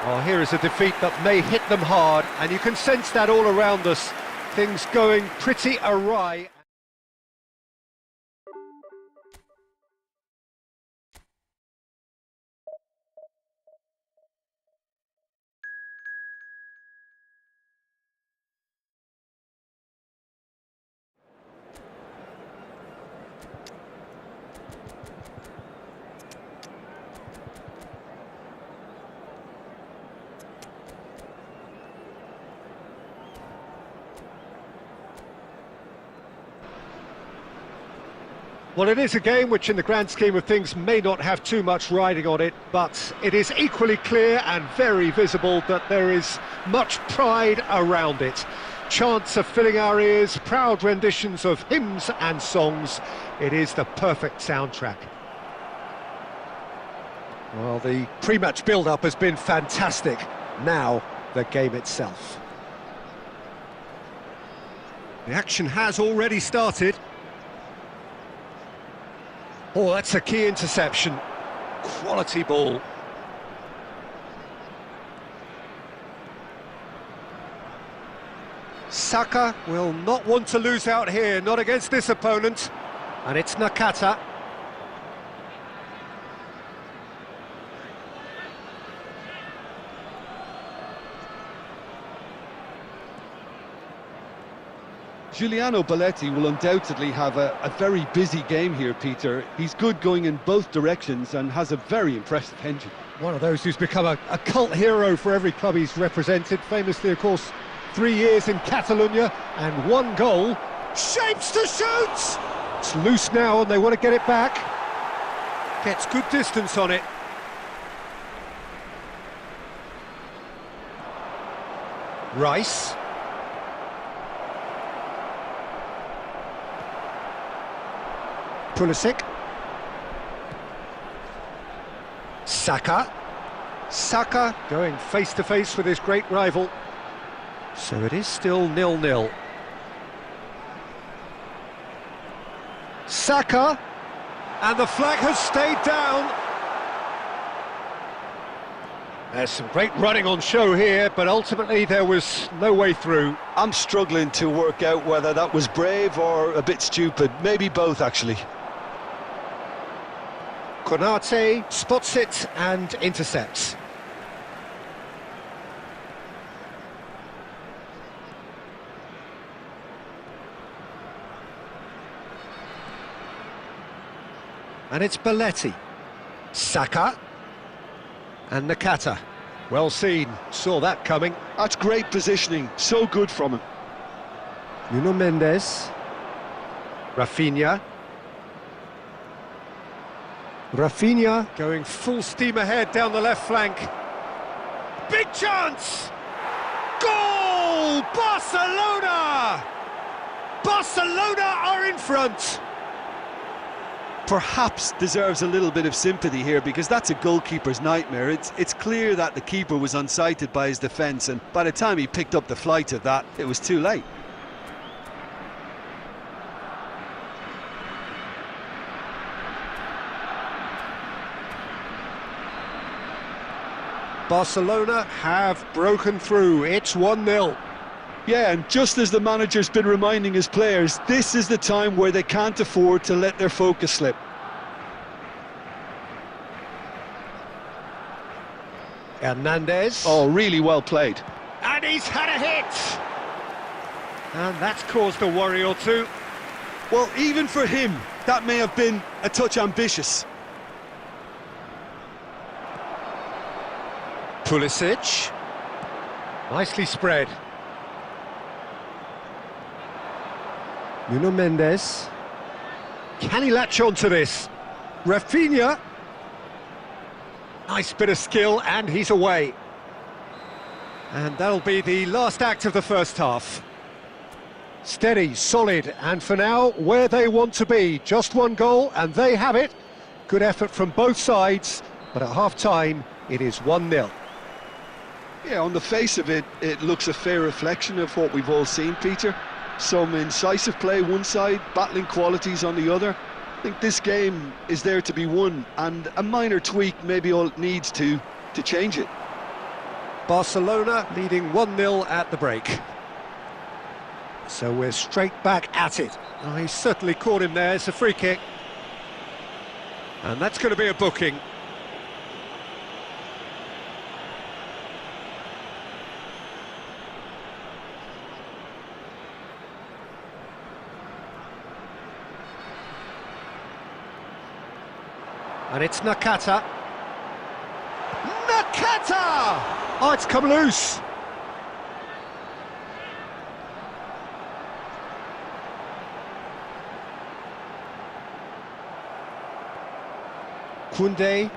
Oh, here is a defeat that may hit them hard, and you can sense that all around us. Things going pretty awry. Well, it is a game which in the grand scheme of things may not have too much riding on it, but it is equally clear and very visible that there is much pride around it. Chants are filling our ears, proud renditions of hymns and songs. It is the perfect soundtrack. Well, the pre-match build-up has been fantastic. Now, the game itself. The action has already started. Oh, that's a key interception. Quality ball. Saka will not want to lose out here, not against this opponent. And it's Nakata. Giuliano Belletti will undoubtedly have a very busy game here, Peter. He's good going in both directions and has a very impressive engine. One of those who's become a cult hero for every club he's represented. Famously, of course, 3 years in Catalonia and 1 goal. Shapes to shoot! It's loose now and they want to get it back. Gets good distance on it. Rice. Pulisic. Saka. Saka going face-to-face with his great rival. So it is still 0-0. Saka. And the flag has stayed down. There's some great running on show here, but ultimately there was no way through. I'm struggling to work out whether that was brave or a bit stupid. Maybe both, actually. Konate spots it and intercepts. And it's Belletti. Saka. And Nakata. Well seen, saw that coming. That's great positioning, so good from him. Nuno Mendes. Rafinha. Rafinha going full steam ahead down the left flank. Big chance! Goal! Barcelona! Barcelona are in front! Perhaps deserves a little bit of sympathy here, because that's a goalkeeper's nightmare. It's clear that the keeper was unsighted by his defence, and by the time he picked up the flight of that, it was too late. Barcelona have broken through. It's 1-0. Yeah, and just as the manager's been reminding his players, this is the time where they can't afford to let their focus slip. Hernandez. Oh, really well played. And he's had a hit! And that's caused a worry or two. Well, even for him, that may have been a touch ambitious. Pulisic. Nicely spread. Nuno Mendes. Can he latch on to this? Rafinha. Nice bit of skill, and he's away. And that'll be the last act of the first half. Steady, solid, and for now, where they want to be. Just 1 goal, and they have it. Good effort from both sides, but at half-time, it is 1-0. Yeah, on the face of it, it looks a fair reflection of what we've all seen, Peter. Some incisive play one side, battling qualities on the other. I think this game is there to be won, and a minor tweak maybe all it needs to change it. Barcelona leading 1-0 at the break. So we're straight back at it. Oh, he certainly caught him there. It's a free kick. And that's going to be a booking. And it's Nakata. Nakata! Oh, it's come loose. Koundé.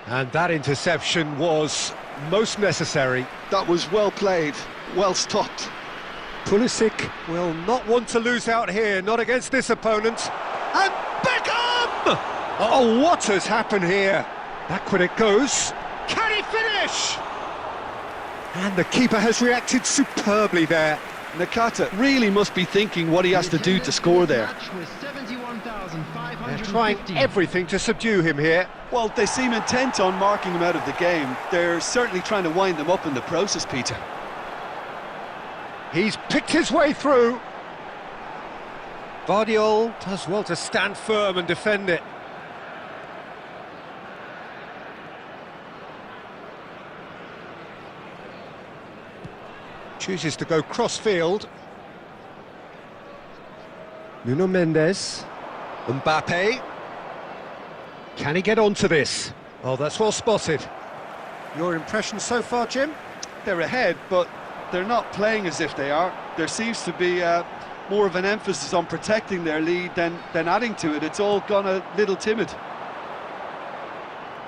And that interception was most necessary. That was well played, well stopped. Pulisic will not want to lose out here, not against this opponent. And back Oh, what has happened here? Back when it goes. Can he finish? And the keeper has reacted superbly there. Nakata really must be thinking what he has to do to score there. They're trying everything to subdue him here. Well, they seem intent on marking him out of the game. They're certainly trying to wind them up in the process, Peter. He's picked his way through. Vardiol does well to stand firm and defend it. Chooses to go cross-field. Nuno Mendes. Mbappe. Can he get onto this? Oh, that's well spotted. Your impression so far, Jim? They're ahead, but they're not playing as if they are. There seems to be more of an emphasis on protecting their lead than adding to it. It's all gone a little timid.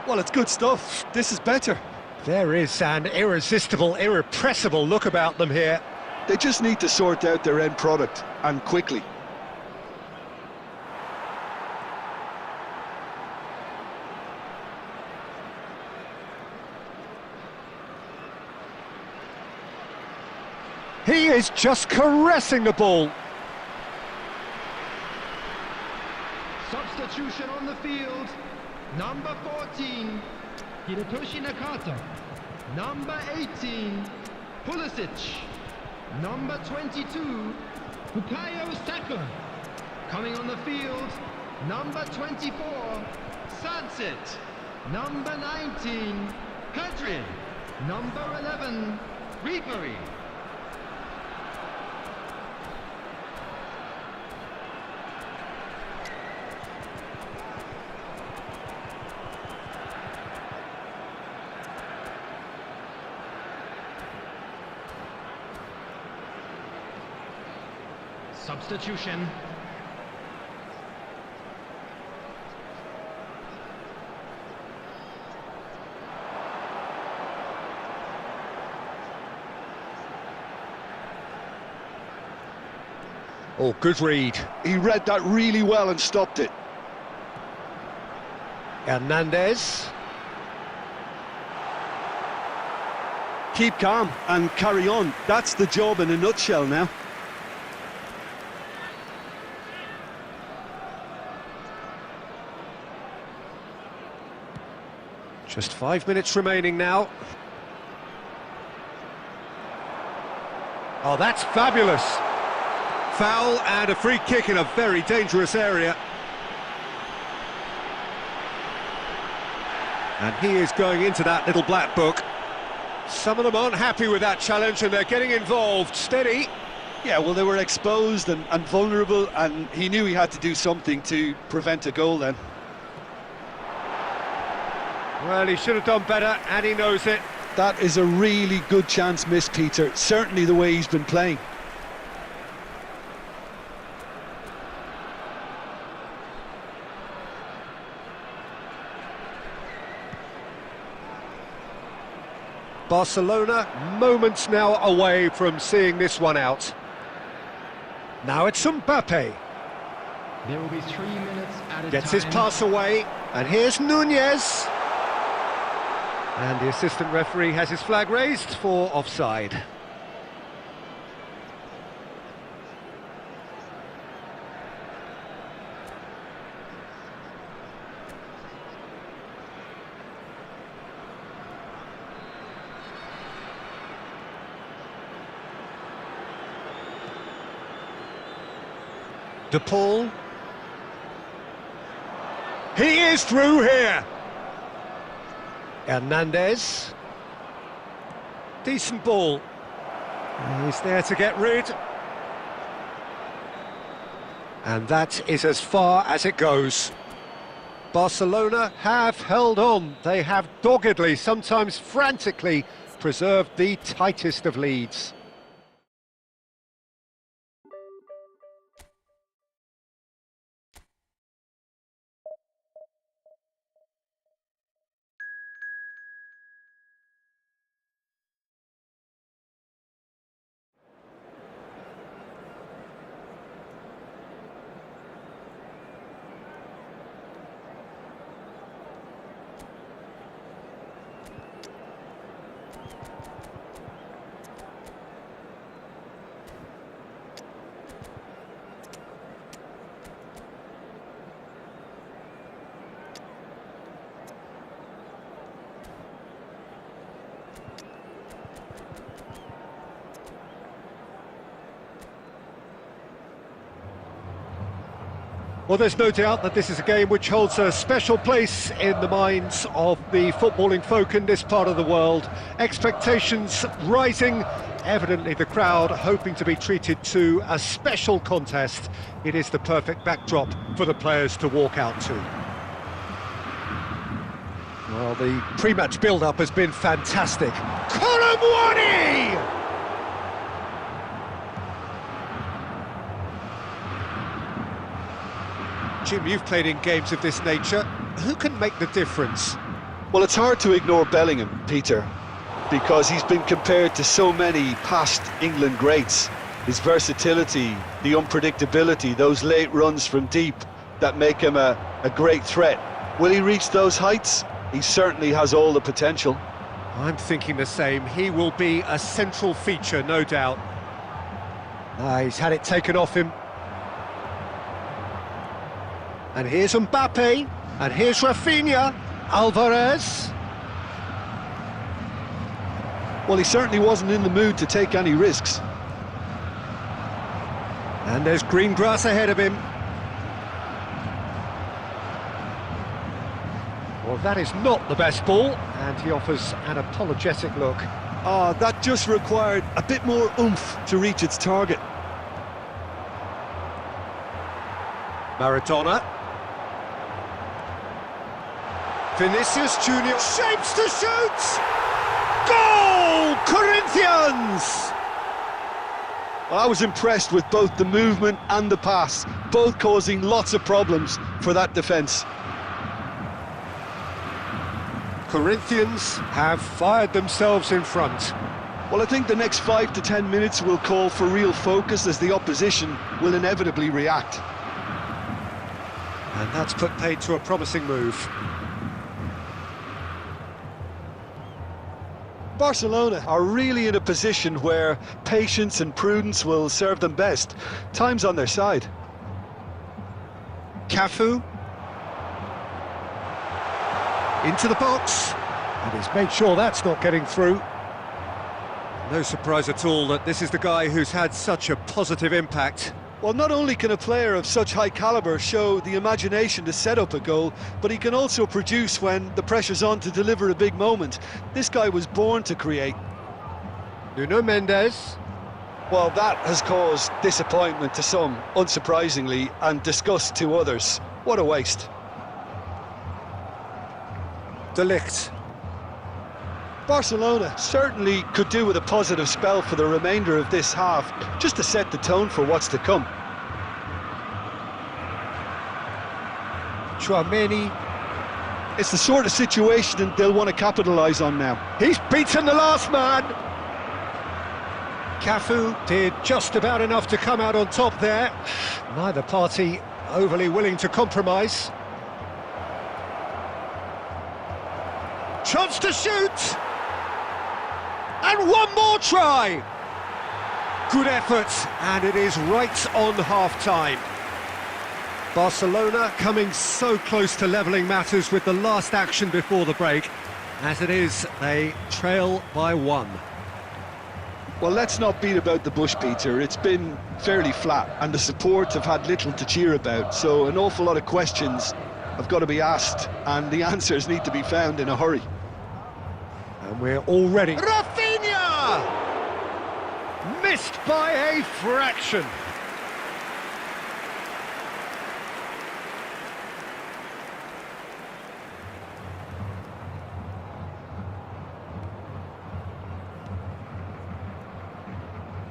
Well, it's good stuff. This is better. There is an irresistible, irrepressible look about them here. They just need to sort out their end product, and quickly. He is just caressing the ball. Substitution on the field. Number 14, Hirotoshi Nakata. Number 18, Pulisic. Number 22, Bukayo Saka. Coming on the field, number 24, Sunset. Number 19, Pedri. Number 11, Ribery. Substitution. Oh, good read. He read that really well and stopped it. Hernandez. Keep calm and carry on. That's the job in a nutshell now. Just 5 minutes remaining now. Oh, that's fabulous. Foul and a free kick in a very dangerous area. And he is going into that little black book. Some of them aren't happy with that challenge and they're getting involved. Steady. Yeah, well, they were exposed and vulnerable, and he knew he had to do something to prevent a goal then. Well, he should have done better, and he knows it. That is a really good chance missed, Peter. Certainly the way he's been playing. Barcelona, moments now away from seeing this one out. Now it's Mbappe. There will be 3 minutes at a Gets time. his pass away, and here's Nunez. And the assistant referee has his flag raised for offside. De Paul. He is through here. Hernandez. Decent ball. He's there to get rid. And that is as far as it goes. Barcelona have held on. They have doggedly, sometimes frantically, preserved the tightest of leads. Well, there's no doubt that this is a game which holds a special place in the minds of the footballing folk in this part of the world. Expectations rising, evidently the crowd hoping to be treated to a special contest. It is the perfect backdrop for the players to walk out to. Well, the pre-match build-up has been fantastic. Colomwani! Jim, you've played in games of this nature. Who can make the difference? Well, it's hard to ignore Bellingham, Peter, because he's been compared to so many past England greats. His versatility, the unpredictability, those late runs from deep that make him a great threat. Will he reach those heights? He certainly has all the potential. I'm thinking the same. He will be a central feature, no doubt. He's had it taken off him. And here's Mbappe, and here's Rafinha, Alvarez. Well, he certainly wasn't in the mood to take any risks. And there's green grass ahead of him. Well, that is not the best ball, and he offers an apologetic look. That just required a bit more oomph to reach its target. Maradona. Vinicius Junior shapes to shoot! Goal! Corinthians! Well, I was impressed with both the movement and the pass, both causing lots of problems for that defence. Corinthians have fired themselves in front. Well, I think the next 5 to 10 minutes will call for real focus as the opposition will inevitably react. And that's put paid to a promising move. Barcelona are really in a position where patience and prudence will serve them best. Time's on their side. Cafu. Into the box. And he's made sure that's not getting through. No surprise at all that this is the guy who's had such a positive impact. Well, not only can a player of such high calibre show the imagination to set up a goal, but he can also produce when the pressure's on to deliver a big moment. This guy was born to create. Nuno Mendes. Well, that has caused disappointment to some, unsurprisingly, and disgust to others. What a waste. De Ligt. Barcelona certainly could do with a positive spell for the remainder of this half, just to set the tone for what's to come. Chouameni. It's the sort of situation they'll want to capitalise on now. He's beaten the last man. Cafu did just about enough to come out on top there. Neither party overly willing to compromise. Chance to shoot! And one more try! Good effort, and it is right on half-time. Barcelona coming so close to levelling matters with the last action before the break. As it is, they trail by 1. Well, let's not beat about the bush, Peter. It's been fairly flat, and the support have had little to cheer about, so an awful lot of questions have got to be asked, and the answers need to be found in a hurry. And we're already... Rafinha! Missed by a fraction.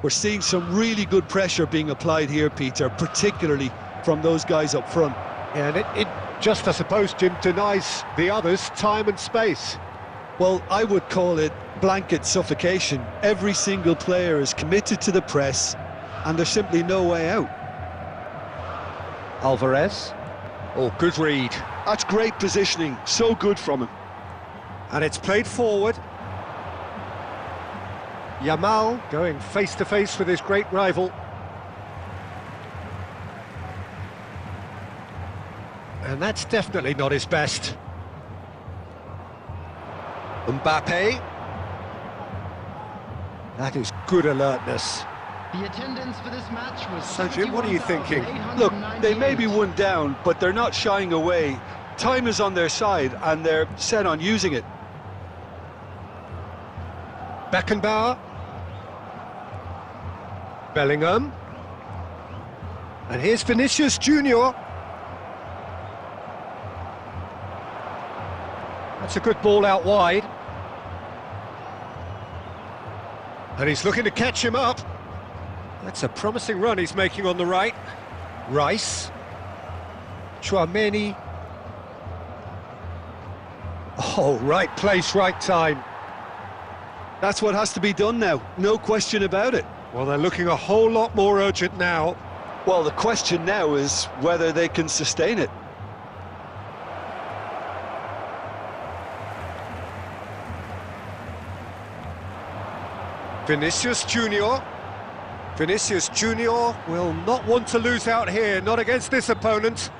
We're seeing some really good pressure being applied here, Peter, particularly from those guys up front. Yeah, and it just, I suppose, Jim, denies the others time and space. Well, I would call it blanket suffocation. Every single player is committed to the press, and there's simply no way out. Alvarez. Oh, good read. That's great positioning, so good from him. And it's played forward. Yamal going face-to-face with his great rival. And that's definitely not his best. Mbappe. That is good alertness. The attendance for this match was So, Jim, what are you thinking? Look, they may be one down, but they're not shying away. Time is on their side, and they're set on using it. Beckenbauer. Bellingham. And here's Vinicius Junior. That's a good ball out wide. And he's looking to catch him up. That's a promising run he's making on the right. Rice. Chouameni. Oh, right place, right time. That's what has to be done now, no question about it. Well, they're looking a whole lot more urgent now. Well, the question now is whether they can sustain it. Vinicius Junior. Vinicius Junior will not want to lose out here, not against this opponent.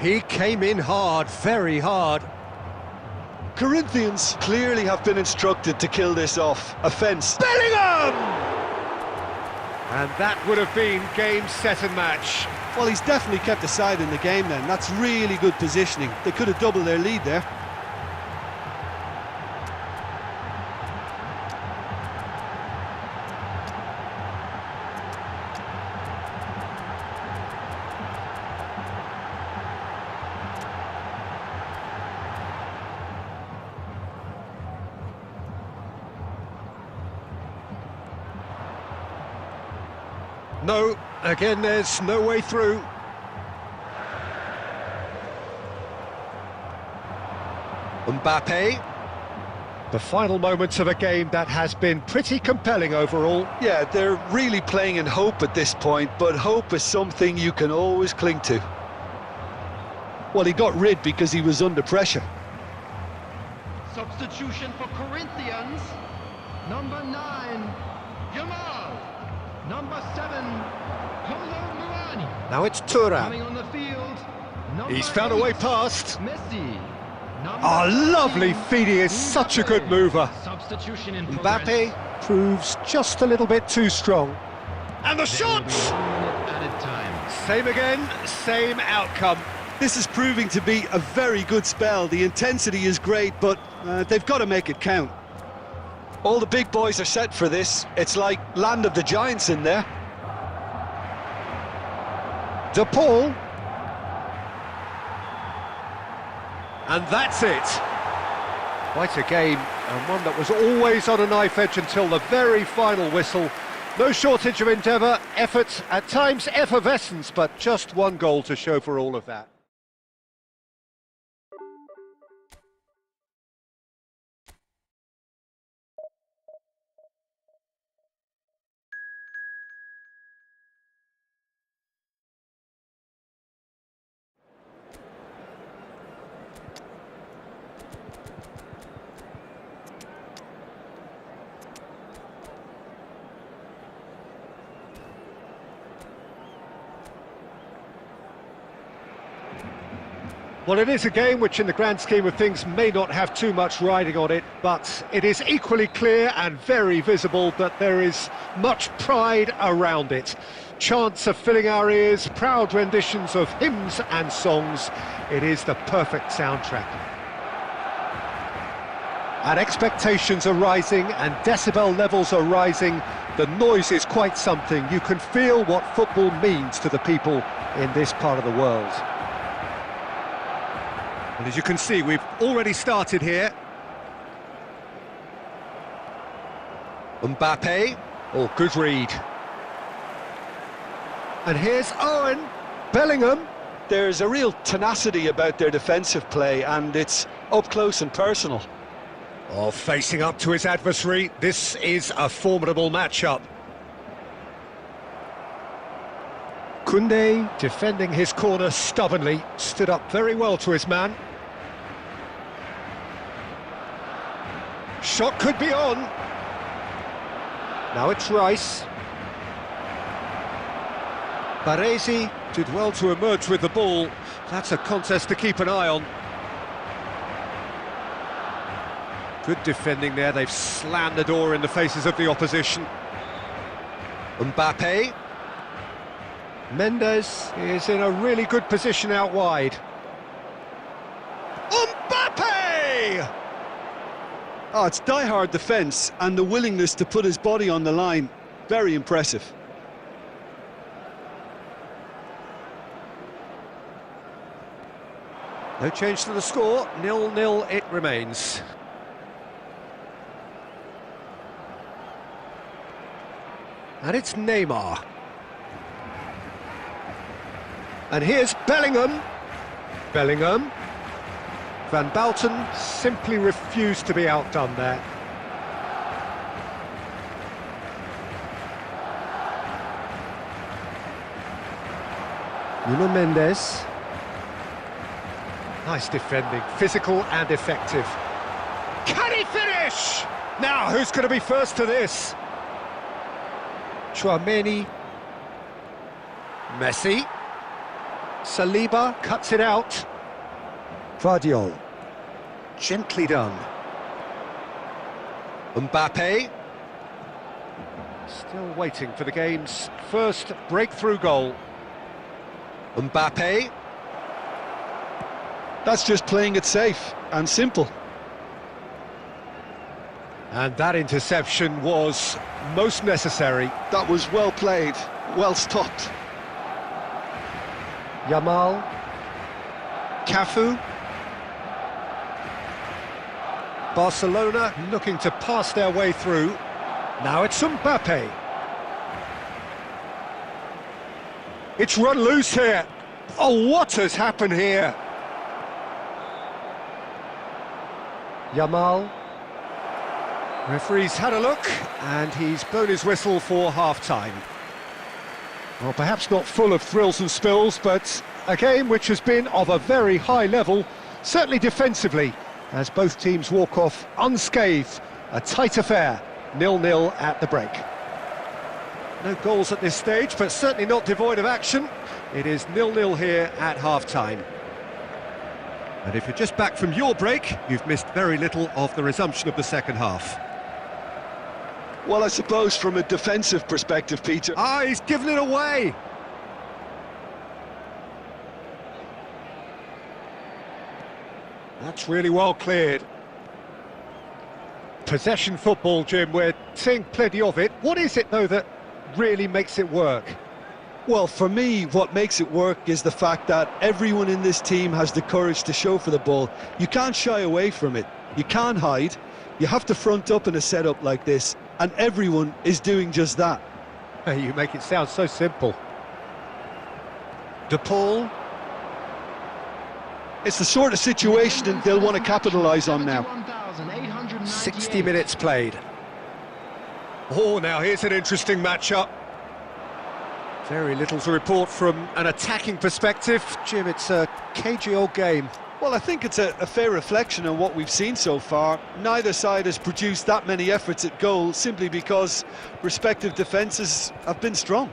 He came in hard, very hard. Corinthians clearly have been instructed to kill this off. Offence. Bellingham! And that would have been game, set and match. Well, he's definitely kept the side in the game then. That's really good positioning. They could have doubled their lead there. No, again, there's no way through. Mbappe. The final moments of a game that has been pretty compelling overall. Yeah, they're really playing in hope at this point, but hope is something you can always cling to. Well, he got rid because he was under pressure. Substitution for Corinthians. Number 9, Yamal. Number 7, Kolo Muani. Now it's Thuram. Coming on the field. He's found a way past. Messi. Oh, lovely feed, he is such a good mover. Substitution in progress. Mbappe proves just a little bit too strong. And the shot! Added time. Same again, same outcome. This is proving to be a very good spell. The intensity is great, but they've got to make it count. All the big boys are set for this. It's like Land of the Giants in there. De Paul. And that's it. Quite a game, and one that was always on a knife edge until the very final whistle. No shortage of endeavour, effort, at times effervescence, but just one goal to show for all of that. Well, it is a game which in the grand scheme of things may not have too much riding on it, but it is equally clear and very visible that there is much pride around it. Chants are filling our ears, proud renditions of hymns and songs. It is the perfect soundtrack. And expectations are rising and decibel levels are rising. The noise is quite something. You can feel what football means to the people in this part of the world. And as you can see, we've already started here. Mbappe. Oh, good read. And here's Owen. Bellingham. There's a real tenacity about their defensive play, and it's up close and personal. Oh, facing up to his adversary. This is a formidable matchup. Koundé defending his corner stubbornly, stood up very well to his man. Shot could be on. Now it's Rice. Baresi did well to emerge with the ball. That's a contest to keep an eye on. Good defending there, they've slammed the door in the faces of the opposition. Mbappe. Mendes is in a really good position out wide. Mbappe! Oh, it's die-hard defence and the willingness to put his body on the line. Very impressive. No change to the score, 0-0 it remains. And it's Neymar. And here's Bellingham. Bellingham. Van Bouten simply refused to be outdone there. Nuno Mendes. Nice defending, physical and effective. Can he finish? Now, who's going to be first to this? Tchouaméni. Messi. Saliba cuts it out. Vardiol. Gently done. Mbappe. Still waiting for the game's first breakthrough goal. Mbappe. That's just playing it safe and simple. And that interception was most necessary. That was well played, well stopped. Yamal. Cafu. Barcelona looking to pass their way through. Now it's Mbappe. It's run loose here. Oh, what has happened here? Yamal. Referee's had a look, and he's blown his whistle for half-time. Well, perhaps not full of thrills and spills, but a game which has been of a very high level, certainly defensively, as both teams walk off unscathed. A tight affair, 0-0 at the break. No goals at this stage, but certainly not devoid of action. It is 0-0 here at half-time. And if you're just back from your break, you've missed very little of the resumption of the second half. Well, I suppose from a defensive perspective, Peter. Ah, he's given it away! That's really well cleared. Possession football, Jim, we're seeing plenty of it. What is it, though, that really makes it work? Well, for me, what makes it work is the fact that everyone in this team has the courage to show for the ball. You can't shy away from it. You can't hide. You have to front up in a setup like this, and everyone is doing just that. You make it sound so simple. De Paul. It's the sort of situation they'll want to capitalise on now. 60 minutes played. Oh, now here's an interesting matchup. Very little to report from an attacking perspective. Jim, it's a cagey old game. Well, I think it's a fair reflection on what we've seen so far. Neither side has produced that many efforts at goal simply because respective defences have been strong.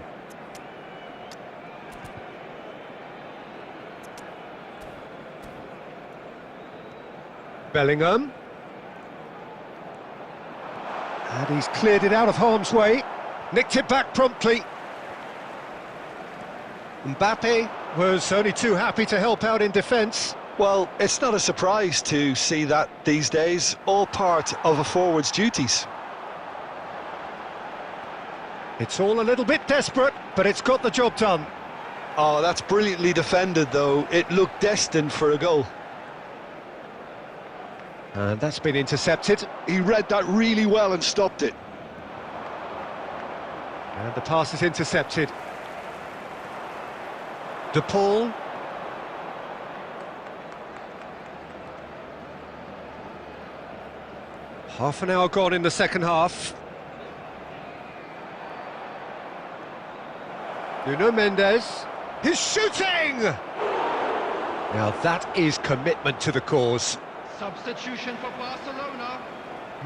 Bellingham. And he's cleared it out of harm's way. Nicked it back promptly. Mbappe was only too happy to help out in defence. Well, it's not a surprise to see that these days, all part of a forward's duties. It's all a little bit desperate, but it's got the job done. Oh, that's brilliantly defended, though. It looked destined for a goal. And that's been intercepted. He read that really well and stopped it. And the pass is intercepted. De Paul. Half an hour gone in the second half. Nuno Mendes. He's shooting! Now that is commitment to the cause. Substitution for Barcelona,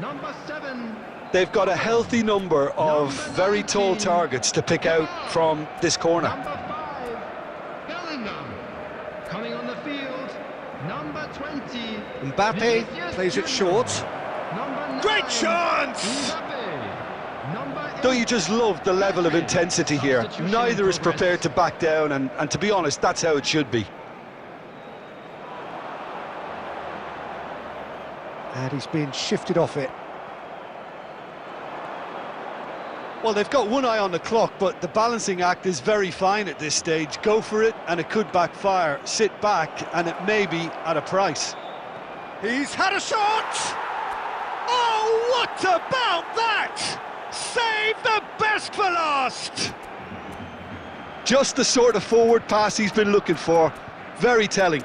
number 7. They've got a healthy number of very tall targets to pick out from this corner. Number 5, Bellingham. Coming on the field, number 20. Mbappe plays it short. Number 9, Great chance! Mbappe. Number Don't you just love the level of intensity here? Neither is prepared to back down, and to be honest, that's how it should be. And he's been shifted off it. Well, they've got one eye on the clock, but the balancing act is very fine at this stage. Go for it, and it could backfire. Sit back, and it may be at a price. He's had a shot! Oh, what about that? Save the best for last! Just the sort of forward pass he's been looking for. Very telling.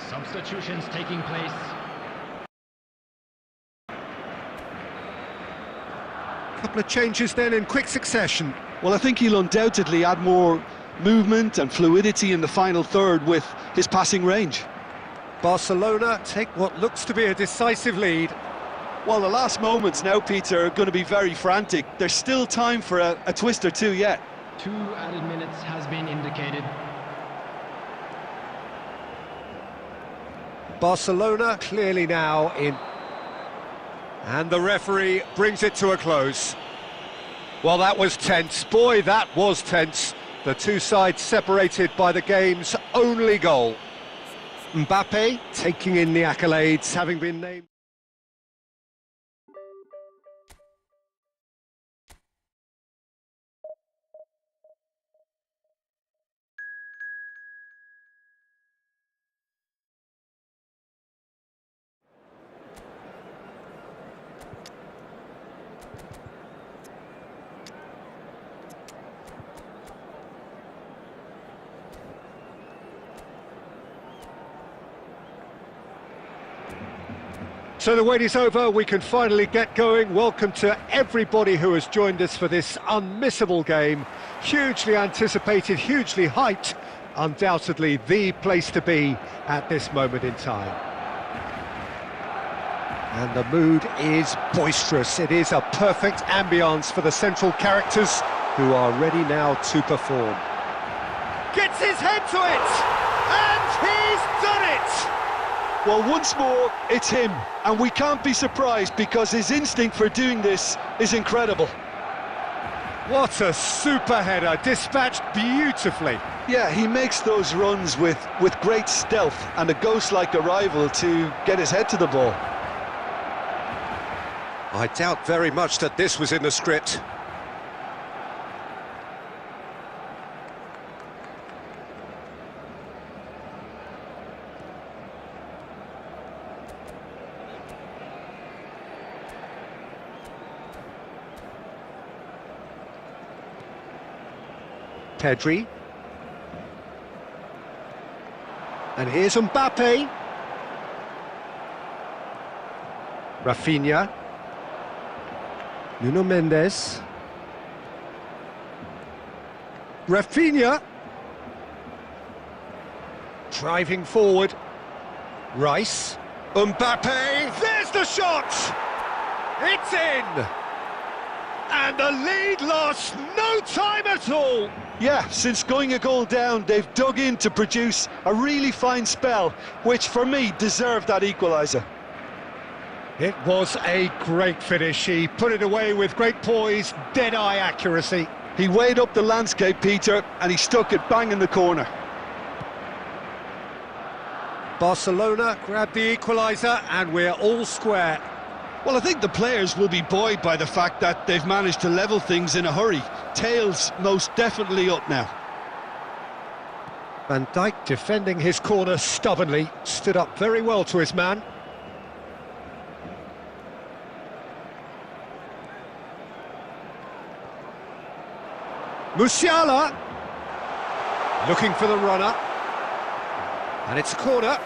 Substitutions taking place. Couple of changes then in quick succession. Well, I think he'll undoubtedly add more movement and fluidity in the final third with his passing range. Barcelona take what looks to be a decisive lead. Well, the last moments now, Peter, are going to be very frantic. There's still time for a twist or two yet. 2 added minutes has been indicated. Barcelona clearly now in. And the referee brings it to a close. Well, that was tense. Boy, that was tense. The two sides separated by the game's only goal. Mbappe taking in the accolades, having been named. So the wait is over, we can finally get going. Welcome to everybody who has joined us for this unmissable game. Hugely anticipated, hugely hyped. Undoubtedly the place to be at this moment in time. And the mood is boisterous. It is a perfect ambience for the central characters who are ready now to perform. Gets his head to it! And he's done it! Well, once more, it's him, and we can't be surprised because his instinct for doing this is incredible. What a super header, dispatched beautifully. Yeah, he makes those runs with great stealth and a ghost-like arrival to get his head to the ball. I doubt very much that this was in the script. Pedri. And here's Mbappe. Rafinha. Nuno Mendes. Rafinha. Driving forward. Rice. Mbappe. There's the shot! It's in! And the lead lost no time at all. Yeah, since going a goal down, they've dug in to produce a really fine spell, which for me deserved that equaliser. It was a great finish. He put it away with great poise, dead-eye accuracy. He weighed up the landscape, Peter, and he stuck it bang in the corner. Barcelona grabbed the equaliser and we're all square. Well, I think the players will be buoyed by the fact that they've managed to level things in a hurry. Tails most definitely up now. Van Dijk defending his corner stubbornly, stood up very well to his man. Musiala looking for the runner, and it's a corner.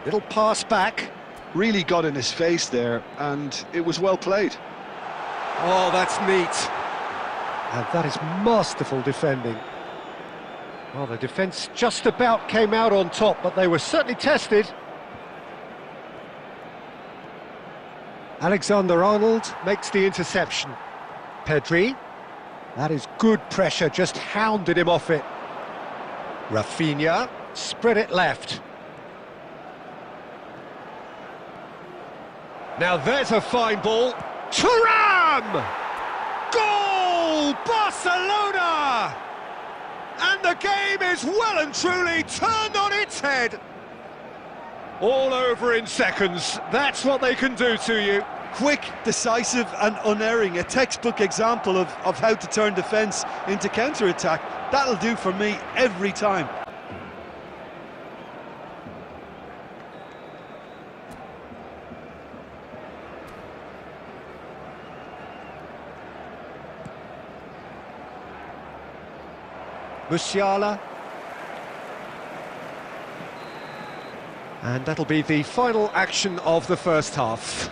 Little pass back. Really got in his face there, and it was well played. Oh, that's neat. And that is masterful defending. Well, the defence just about came out on top, but they were certainly tested. Alexander-Arnold makes the interception. Pedri, that is good pressure, just hounded him off it. Rafinha, spread it left. Now there's a fine ball. Thuram! Goal! Barcelona! And the game is well and truly turned on its head. All over in seconds. That's what they can do to you. Quick, decisive and unerring. A textbook example of how to turn defence into counter-attack. That'll do for me every time. Musiala. And that'll be the final action of the first half.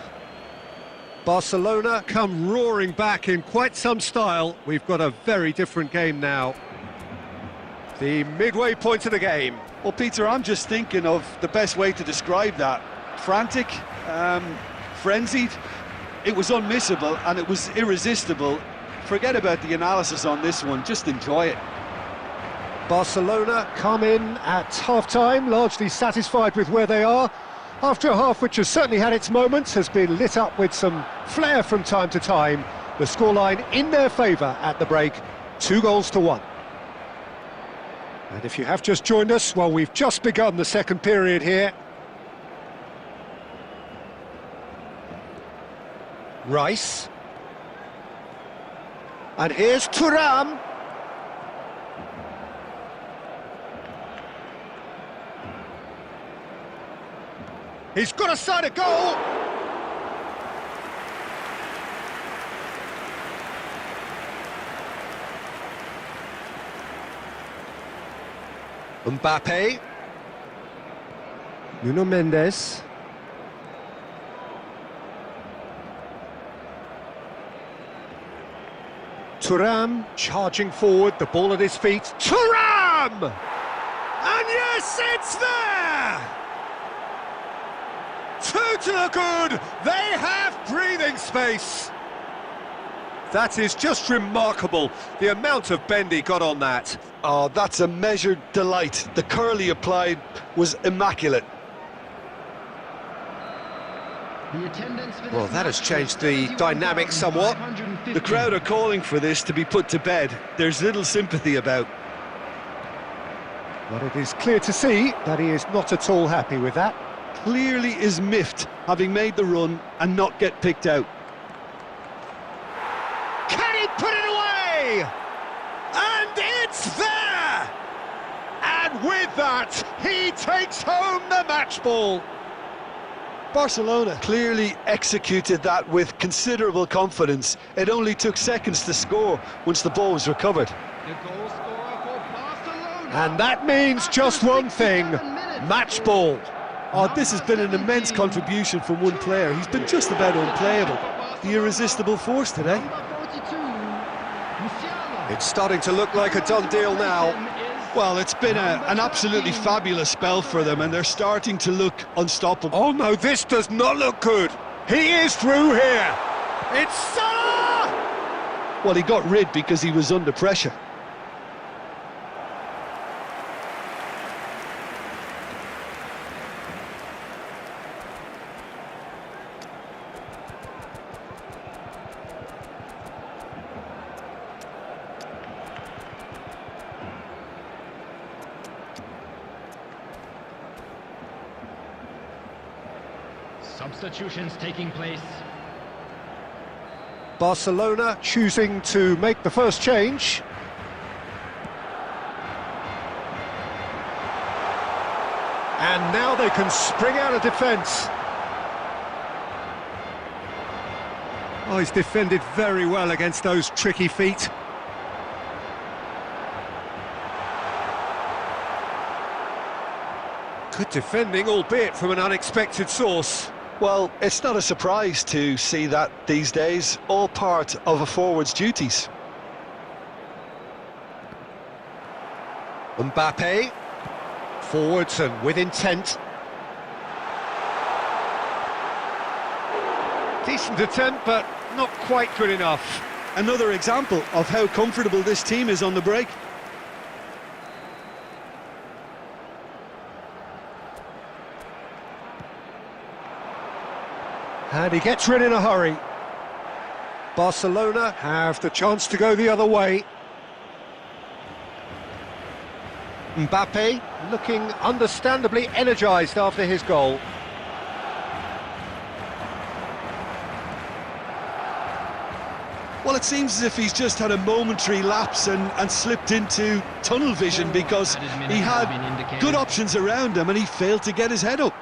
Barcelona come roaring back in quite some style. We've got a very different game now. The midway point of the game. Well, Peter, I'm just thinking of the best way to describe that. Frantic, frenzied. It was unmissable and it was irresistible. Forget about the analysis on this one, just enjoy it. Barcelona come in at half-time, largely satisfied with where they are, after a half which has certainly had its moments, has been lit up with some flair from time to time. The scoreline in their favour at the break, 2-1. And if you have just joined us, well, we've just begun the second period here. Rice. And here's Thuram. He's got a side of goal! Mbappe. Nuno Mendes. Thuram charging forward, the ball at his feet. Thuram! And yes, it's there! Two to the good, they have breathing space. That is just remarkable, the amount of bend he got on that. Oh, that's a measured delight. The curl he applied was immaculate. Well, that has changed the dynamic somewhat. The crowd are calling for this to be put to bed. There's little sympathy about. But it is clear to see that he is not at all happy with that. Clearly is miffed, having made the run and not get picked out. Can he put it away? And it's there! And with that, he takes home the match ball. Barcelona clearly executed that with considerable confidence. It only took seconds to score once the ball was recovered. The goal scorer for Barcelona. And that means just one thing, match ball. Oh, this has been an immense contribution from one player. He's been just about unplayable. The irresistible force today. It's starting to look like a done deal now. Well, it's been an absolutely fabulous spell for them, and they're starting to look unstoppable. Oh no, this does not look good. He is through here. It's Salah! Well, he got rid because he was under pressure. Substitutions taking place. Barcelona choosing to make the first change. And now they can spring out of defence. Oh, he's defended very well against those tricky feet. Good defending, albeit from an unexpected source. Well, it's not a surprise to see that these days, all part of a forward's duties. Mbappe, forwards and with intent. Decent attempt, but not quite good enough. Another example of how comfortable this team is on the break. And he gets rid in a hurry. Barcelona have the chance to go the other way. Mbappe looking understandably energised after his goal. Well, it seems as if he's just had a momentary lapse and slipped into tunnel vision because he had good options around him and he failed to get his head up.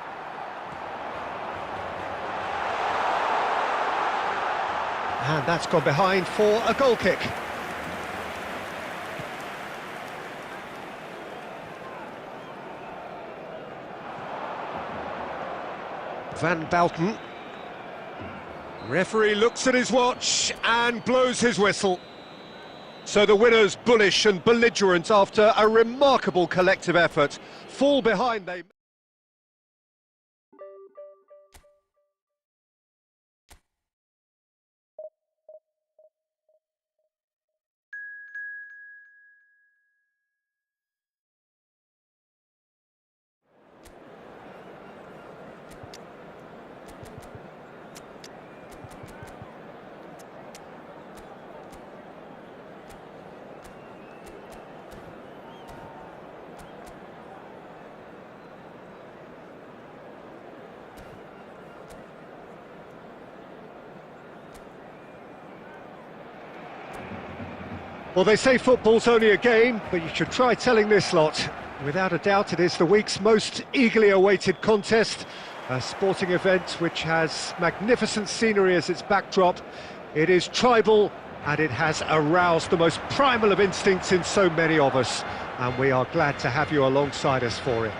And that's gone behind for a goal kick. Van Balten. Referee looks at his watch and blows his whistle. So the winners, bullish and belligerent after a remarkable collective effort, fall behind they... Well, they say football's only a game, but you should try telling this lot. Without a doubt, it is the week's most eagerly awaited contest, a sporting event which has magnificent scenery as its backdrop. It is tribal, and it has aroused the most primal of instincts in so many of us, and we are glad to have you alongside us for it.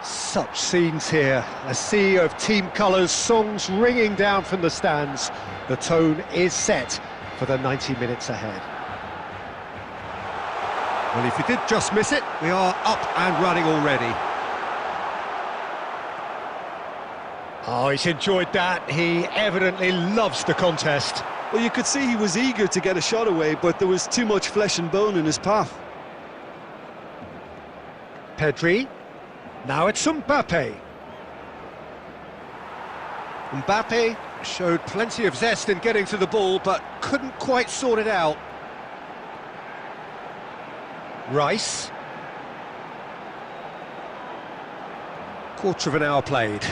Such scenes here, a sea of team colours, songs ringing down from the stands. The tone is set for the 90 minutes ahead. Well, if you did just miss it, we are up and running already. Oh, he's enjoyed that. He evidently loves the contest. Well, you could see he was eager to get a shot away, but there was too much flesh and bone in his path. Pedri. Now it's Mbappe. Mbappe showed plenty of zest in getting to the ball, but couldn't quite sort it out. Rice. Quarter of an hour played.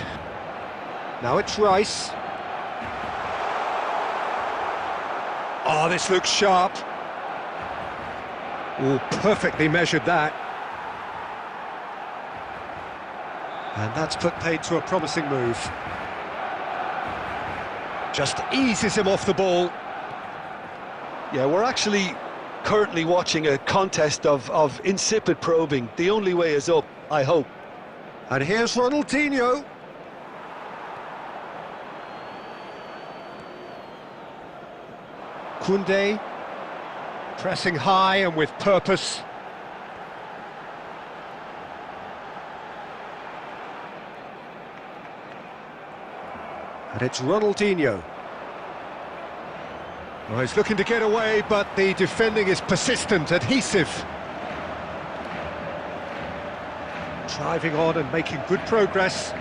Now it's Rice. Oh, this looks sharp. Oh, perfectly measured that. And that's put paid to a promising move. Just eases him off the ball. Yeah, we're actually currently watching a contest of insipid probing. The only way is up, I hope. And here's Ronaldinho. Koundé, pressing high and with purpose. And it's Ronaldinho. Well, he's looking to get away, but the defending is persistent, adhesive. Driving on and making good progress.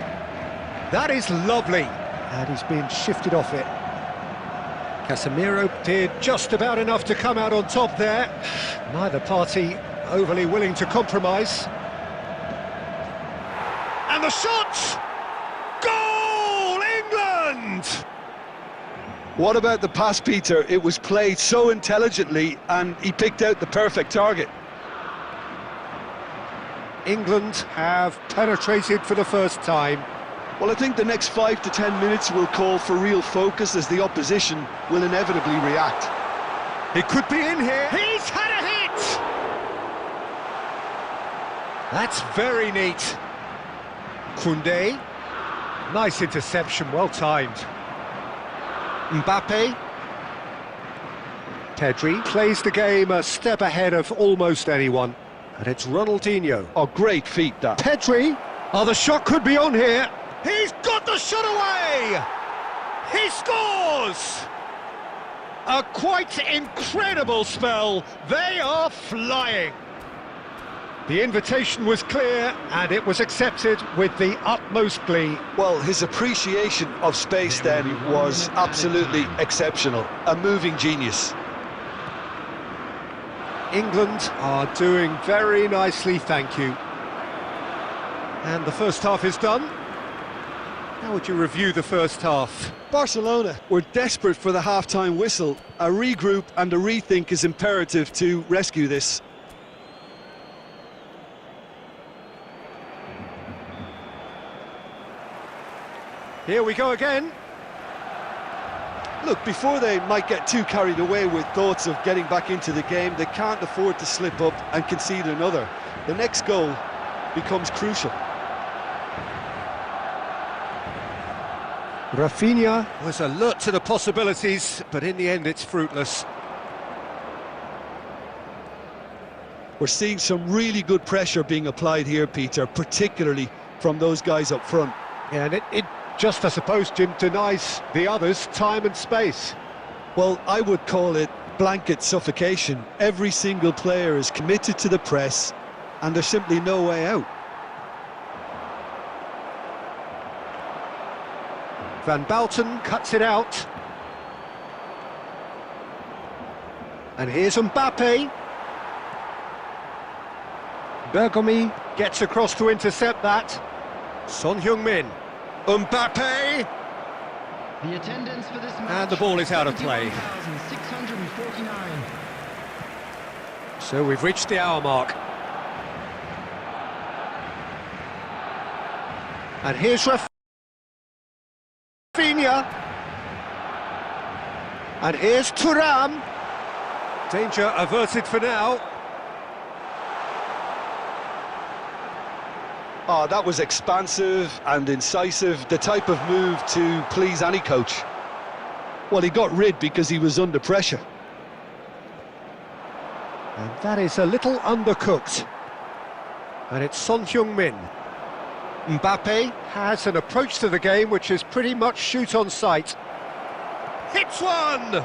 That is lovely. And he's being shifted off it. Casemiro did just about enough to come out on top there. Neither party overly willing to compromise. And the shot! Goal, England! What about the pass, Peter? It was played so intelligently and he picked out the perfect target. England have penetrated for the first time. Well, I think the next 5 to 10 minutes will call for real focus as the opposition will inevitably react. It could be in here. He's had a hit! That's very neat. Koundé. Nice interception, well timed. Mbappe. Pedri plays the game a step ahead of almost anyone. And it's Ronaldinho. Oh, great feat, that. Pedri! Oh, the shot could be on here. He's got the shot away! He scores! A quite incredible spell. They are flying. The invitation was clear and it was accepted with the utmost glee. Well, his appreciation of space then was absolutely exceptional. A moving genius. England are doing very nicely, thank you. And the first half is done. How would you review the first half? Barcelona were desperate for the half-time whistle. A regroup and a rethink is imperative to rescue this. Here we go again. Look, before they might get too carried away with thoughts of getting back into the game, they can't afford to slip up and concede another. The next goal becomes crucial. Rafinha was alert to the possibilities, but in the end it's fruitless. We're seeing some really good pressure being applied here, Peter, particularly from those guys up front. Yeah, and it just, I suppose, Jim, denies the others time and space. Well, I would call it blanket suffocation. Every single player is committed to the press, and there's simply no way out. Van Balten cuts it out. And here's Mbappe. Bergomi gets across to intercept that. Son Heung-min. Mbappe! The attendance for this match, And the ball is out of play. 71,649. So we've reached the hour mark. And here's Rafinha. And here's Thuram. Danger averted for now. Oh, that was expansive and incisive, the type of move to please any coach. Well, he got rid because he was under pressure. And that is a little undercooked. And it's Son Heung-min. Mbappe has an approach to the game which is pretty much shoot on sight. Hits one!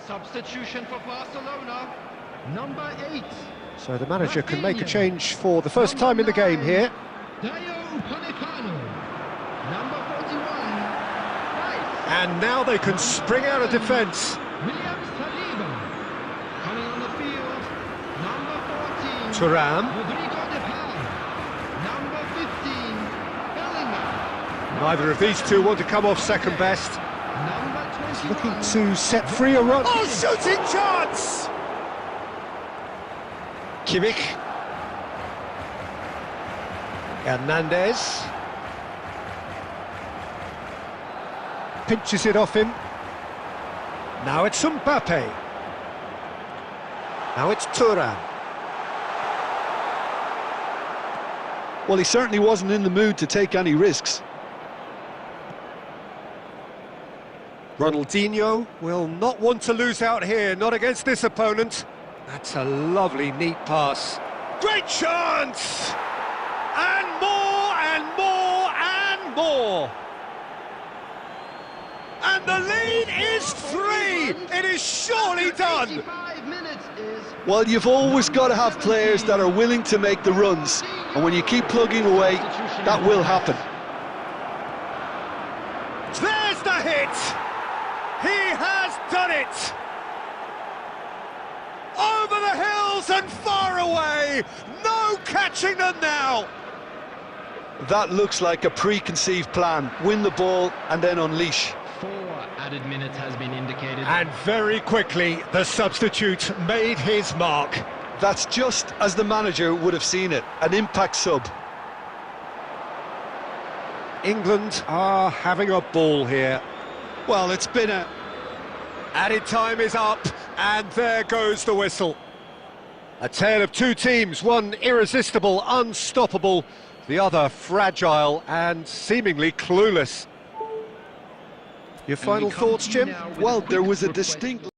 Substitution for Barcelona, number 8. So the manager can make a change for the first time in the game here. Number 41, And now they can spring out of defence. Williams Saliba. Coming on the field, number 14, Thuram. Rodrigo de Paul. Number 15, Bellingham. Neither of these two want to come off second best. Number 21, Looking to set free a run. Oh, shooting chance! Kimmich. Hernandez. Pinches it off him. Now it's Mbappe. Now it's Thuram. Well, he certainly wasn't in the mood to take any risks. Ronaldinho will not want to lose out here, not against this opponent. That's a lovely, neat pass. Great chance! And more, and more, and more! And the lead is 3! It is surely done! 55 minutes is... Well, you've always got to have players that are willing to make the runs, and when you keep plugging away, that will happen. There's the hit! He has done it! Over the hills and far away! No catching them now! That looks like a preconceived plan. Win the ball and then unleash. 4 added minutes has been indicated. And very quickly, the substitute made his mark. That's just as the manager would have seen it, an impact sub. England are having a ball here. Well, it's been a... Added time is up, and there goes the whistle. A tale of two teams, one irresistible, unstoppable, the other fragile and seemingly clueless. Your final thoughts, Jim? Well, there was a distinct...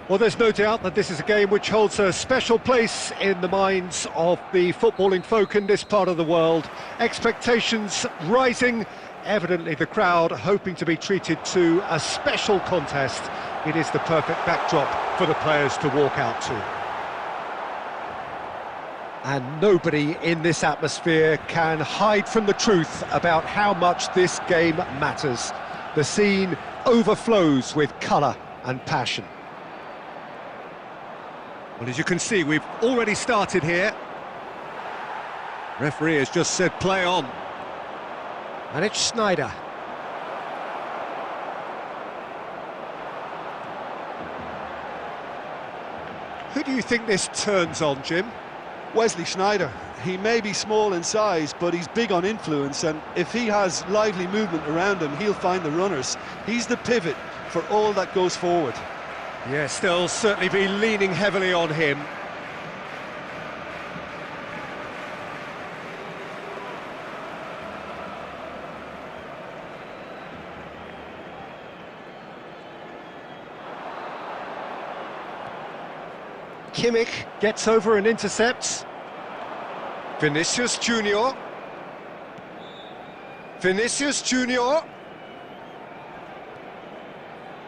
Well, there's no doubt that this is a game which holds a special place in the minds of the footballing folk in this part of the world. Expectations rising, evidently the crowd hoping to be treated to a special contest. It is the perfect backdrop for the players to walk out to. And nobody in this atmosphere can hide from the truth about how much this game matters. The scene overflows with colour and passion. Well, as you can see, we've already started here. Referee has just said play on. And it's Sneijder. Who do you think this turns on, Jim? Wesley Sneijder. He may be small in size, but he's big on influence, and if he has lively movement around him, he'll find the runners. He's the pivot for all that goes forward. Yes, they'll certainly be leaning heavily on him. Kimmich gets over and intercepts. Vinicius Junior. Vinicius Junior.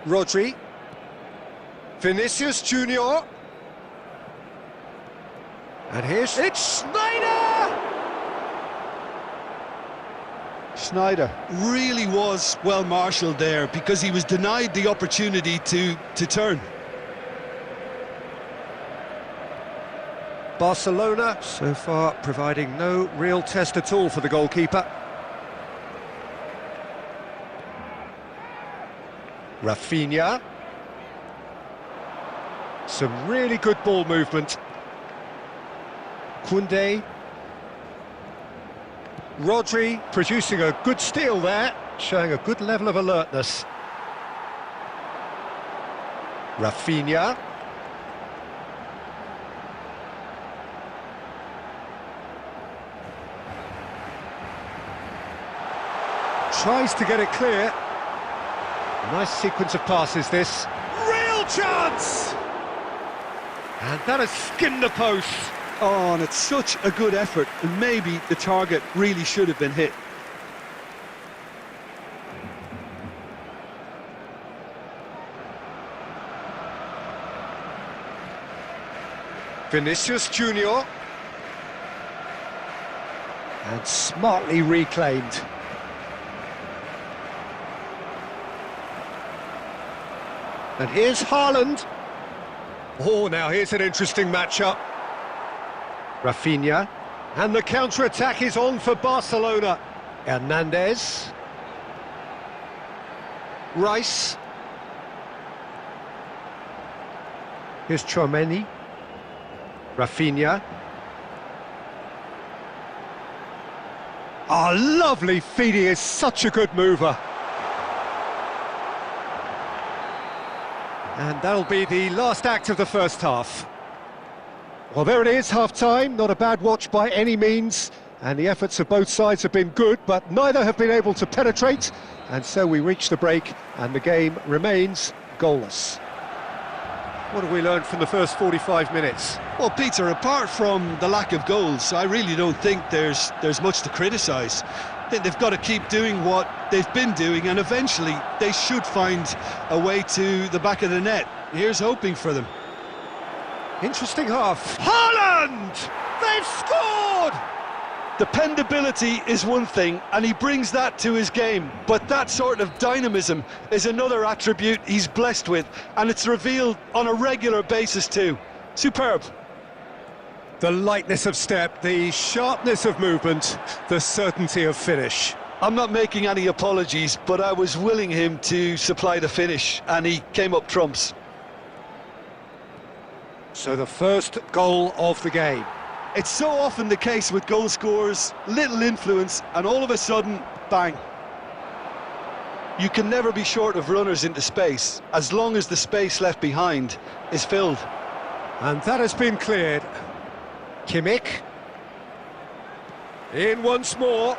Rodri. Vinicius Junior. And here's... It's Sneijder! Sneijder really was well marshalled there because he was denied the opportunity to turn. Barcelona so far providing no real test at all for the goalkeeper. Rafinha. Some really good ball movement. Koundé. Rodri producing a good steal there, showing a good level of alertness. Rafinha. Tries to get it clear. Nice sequence of passes this. Real chance! And that has skimmed the post. Oh, and it's such a good effort, and maybe the target really should have been hit. Vinicius Junior. And smartly reclaimed. And here's Haaland. Oh, now here's an interesting matchup. Rafinha. And the counter-attack is on for Barcelona. Hernandez. Rice. Here's Tchouaméni. Rafinha. Oh, lovely feed. He is such a good mover. And that'll be the last act of the first half. Well, there it is, half-time. Not a bad watch by any means. and the efforts of both sides have been good, but neither have been able to penetrate, and so we reach the break, and the game remains goalless. What have we learned from the first 45 minutes? Well, Peter, apart from the lack of goals, I really don't think there's much to criticise. I think they've got to keep doing what they've been doing, and eventually they should find a way to the back of the net. Here's hoping for them. Interesting half. Haaland! They've scored! Dependability is one thing, and he brings that to his game, but that sort of dynamism is another attribute he's blessed with, and it's revealed on a regular basis too. Superb. The lightness of step, the sharpness of movement, the certainty of finish. I'm not making any apologies, but I was willing him to supply the finish, and he came up trumps. So the first goal of the game. It's so often the case with goal scorers, little influence, and all of a sudden, bang. You can never be short of runners into space, as long as the space left behind is filled. And that has been cleared. Kimmich. In once more.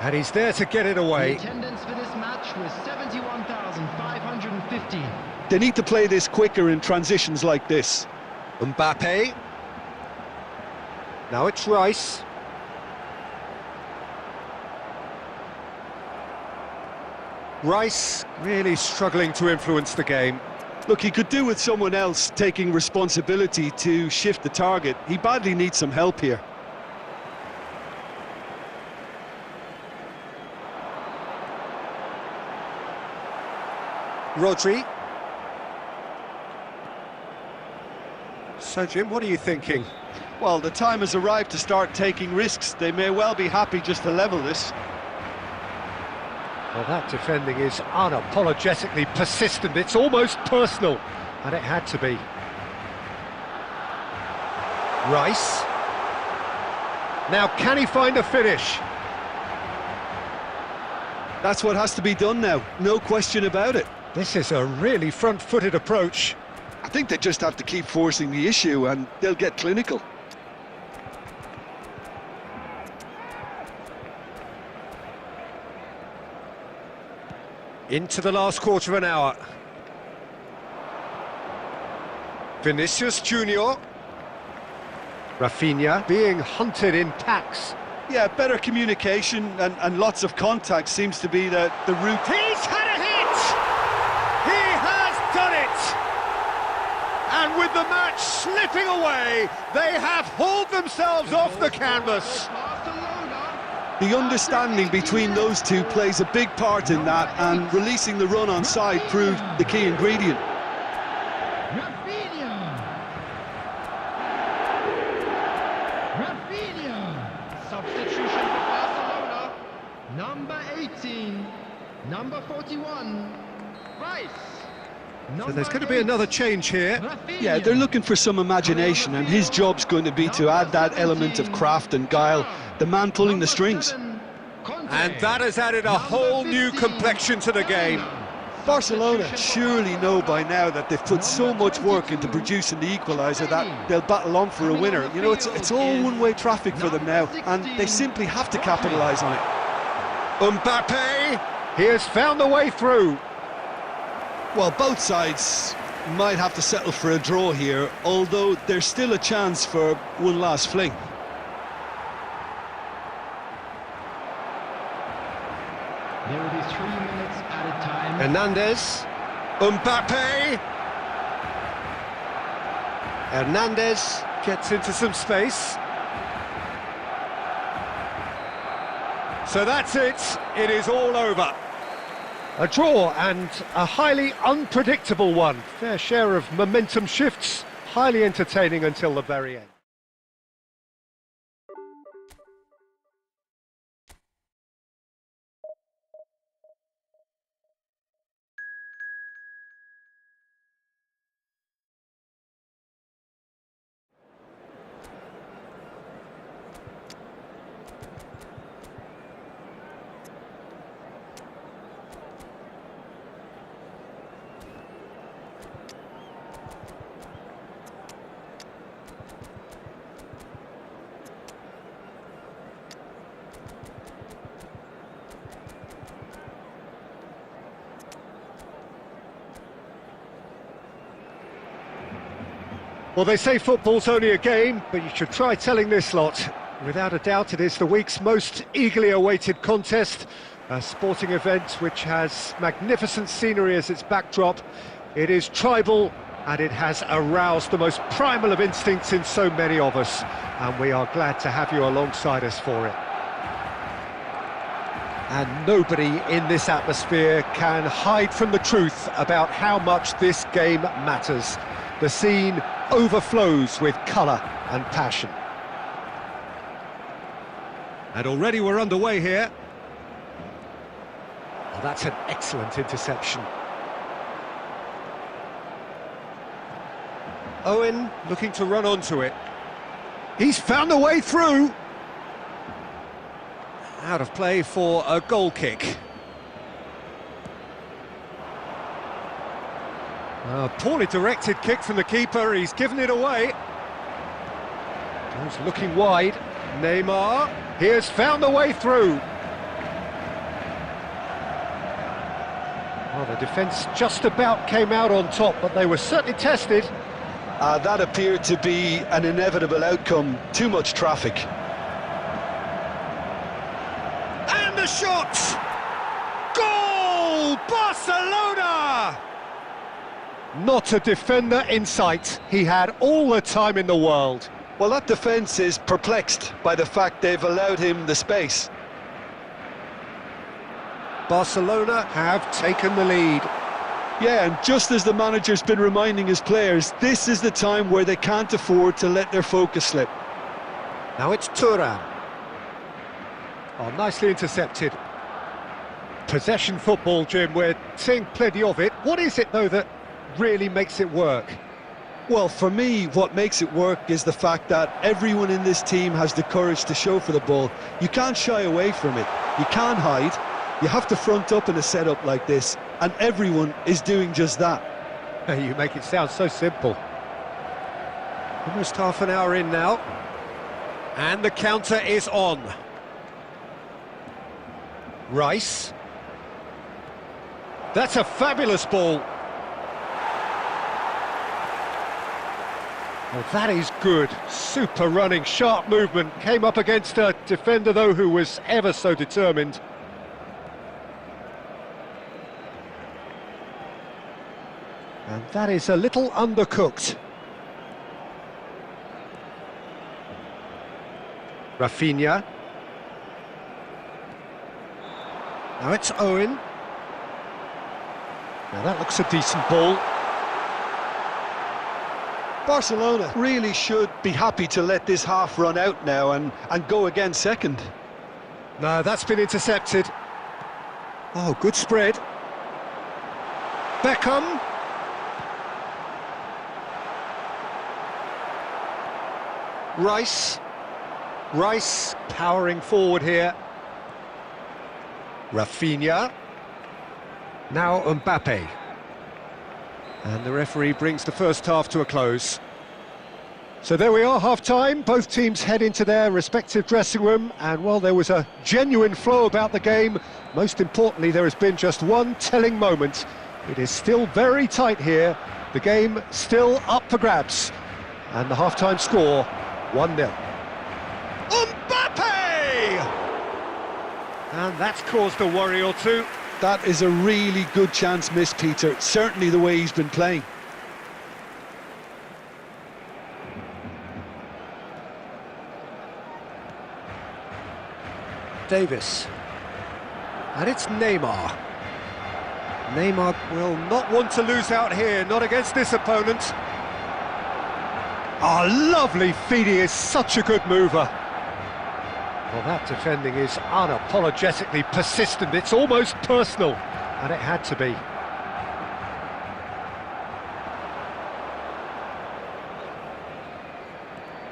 And he's there to get it away. The attendance for this match was 71,550. They need to play this quicker in transitions like this. Mbappe. Now it's Rice. Rice really struggling to influence the game. Look, he could do with someone else taking responsibility to shift the target. He badly needs some help here. Rodri. So, Jim, what are you thinking? Well, the time has arrived to start taking risks. They may well be happy just to level this. Well, that defending is unapologetically persistent. It's almost personal, and it had to be. Rice. Now, can he find a finish? That's what has to be done now, no question about it. This is a really front-footed approach. I think they just have to keep forcing the issue and they'll get clinical. Into the last quarter of an hour. Vinicius Junior. Rafinha being hunted in packs. Yeah, better communication and lots of contact seems to be the route. He's had a hit! He has done it! And with the match slipping away, they have hauled themselves off the canvas. The understanding between those two plays a big part in that, and releasing the run on side proved the key ingredient. Substitution for Barcelona. Number 18, number 41, Rice. So there's going to be another change here. Yeah, they're looking for some imagination, and his job's going to be to add that element of craft and guile, the man pulling the strings. And that has added a whole new complexion to the game. Barcelona surely know by now that they've put so much work into producing the equaliser that they'll battle on for a winner. You know, it's all one-way traffic for them now, and they simply have to capitalise on it. Mbappe, he has found the way through. Well, both sides might have to settle for a draw here, although there's still a chance for one last fling. There will be 3 minutes added time. Hernandez, Mbappe. Hernandez gets into some space. So that's it. It is all over. A draw, and a highly unpredictable one. Fair share of momentum shifts, highly entertaining until the very end. Well, they say football's only a game, but you should try telling this lot. Without a doubt, it is the week's most eagerly awaited contest, a sporting event which has magnificent scenery as its backdrop. It is tribal, and it has aroused the most primal of instincts in so many of us, and we are glad to have you alongside us for it. And nobody in this atmosphere can hide from the truth about how much this game matters. The scene overflows with colour and passion. And already we're underway here. Oh, that's an excellent interception. Owen looking to run onto it. He's found a way through. Out of play for a goal kick. A poorly directed kick from the keeper, he's given it away. He's looking wide. Neymar, he has found a way through. Well, the defence just about came out on top, but they were certainly tested. That appeared to be an inevitable outcome. Too much traffic. And the shot! Goal! Barcelona! Not a defender in sight. He had all the time in the world. Well, that defence is perplexed by the fact they've allowed him the space. Barcelona have taken the lead. Yeah, and just as the manager's been reminding his players, this is the time where they can't afford to let their focus slip. Now it's Thuram. Oh, nicely intercepted. Possession football, Jim, we're seeing plenty of it. What is it, though, that really makes it work? Well, for me, what makes it work is the fact that everyone in this team has the courage to show for the ball. You can't shy away from it. You can't hide. You have to front up in a setup like this, and everyone is doing just that. You make it sound so simple. Almost half an hour in now. And the counter is on. Rice. That's a fabulous ball. Well, that is good. Super running, sharp movement. Came up against a defender, though, who was ever so determined. And that is a little undercooked. Rafinha. Now it's Owen. Now that looks a decent ball. Barcelona really should be happy to let this half run out now and go again second. No, that's been intercepted. Oh, good spread. Beckham. Rice powering forward here. Rafinha. Now Mbappe. And the referee brings the first half to a close. So there we are, half-time. Both teams head into their respective dressing room, and while there was a genuine flow about the game, most importantly there has been just one telling moment. It is still very tight here. The game still up for grabs. And the half-time score, 1-0. Mbappe! And that's caused a worry or two. That is a really good chance missed, Peter. Certainly the way he's been playing. Davis. And it's Neymar. Neymar will not want to lose out here, not against this opponent. Oh, lovely feed, he is such a good mover. Well, that defending is unapologetically persistent, it's almost personal, and it had to be.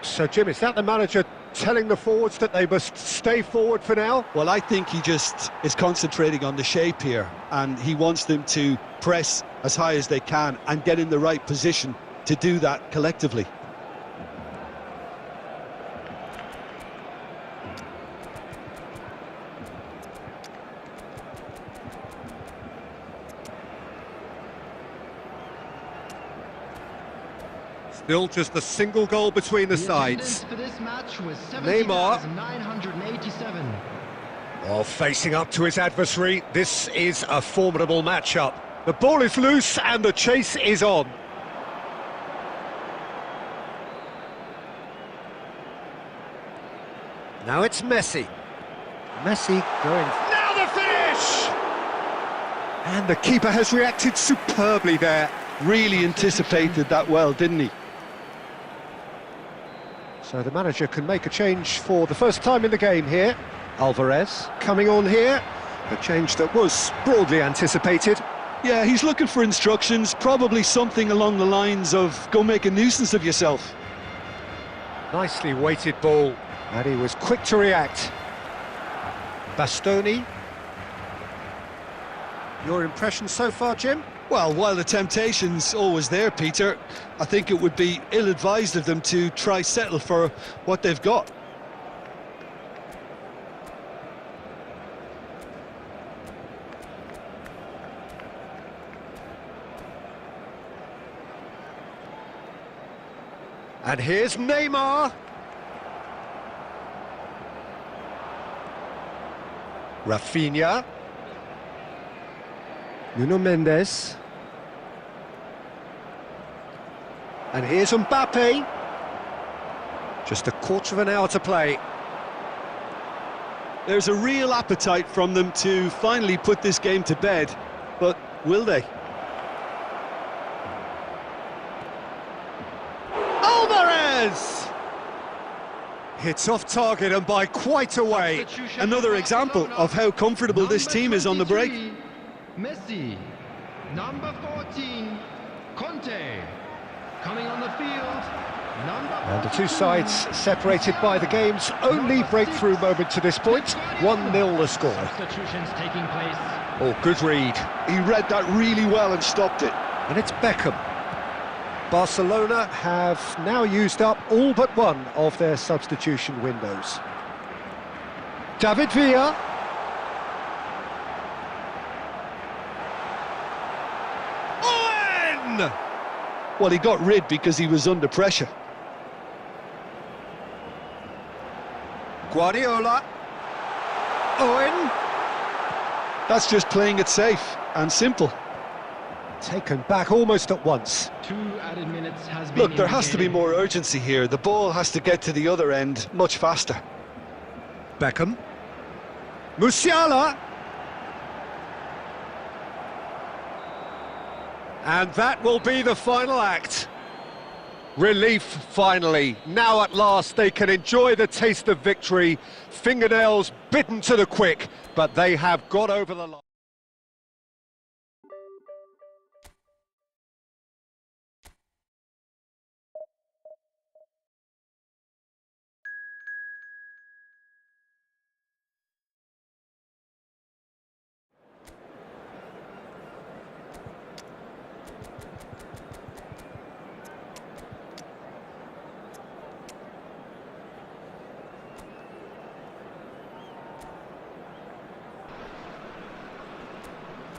So, Jim, is that the manager telling the forwards that they must stay forward for now? Well, I think he just is concentrating on the shape here, and he wants them to press as high as they can and get in the right position to do that collectively. Still just a single goal between the attendance sides. for this match was Neymar. 70,987. Oh, facing up to his adversary, this is a formidable matchup. The ball is loose and the chase is on. Now it's Messi. Messi going... Now the finish! And the keeper has reacted superbly there. Really anticipated that well, didn't he? So the manager can make a change for the first time in the game here. Alvarez coming on here. A change that was broadly anticipated. Yeah, he's looking for instructions, probably something along the lines of go make a nuisance of yourself. Nicely weighted ball. And he was quick to react. Bastoni. Your impression so far, Jim? Well, while the temptation's always there, Peter, I think it would be ill-advised of them to try settle for what they've got. And here's Neymar. Rafinha. Nuno Mendes. And here's Mbappe. Just a quarter of an hour to play. There's a real appetite from them to finally put this game to bed, but will they? Alvarez! Hits off target and by quite a way. Another example of how comfortable this team is on the break. Messi. Number 14, Conte. Coming on the field, And the two sides separated by the game's only breakthrough moment to this point. 1-0 the score. Substitutions taking place. Oh, good read. He read that really well and stopped it. And it's Beckham. Barcelona have now used up all but one of their substitution windows. David Villa. Owen! Well, he got rid because he was under pressure. Guardiola. Owen. That's just playing it safe and simple. Taken back almost at once. 2 added minutes has been Look, there has to be indicated. more urgency here. The ball has to get to the other end much faster. Beckham. Musiala. And that will be the final act. Relief, finally. Now at last they can enjoy the taste of victory. Fingernails bitten to the quick, but they have got over the line.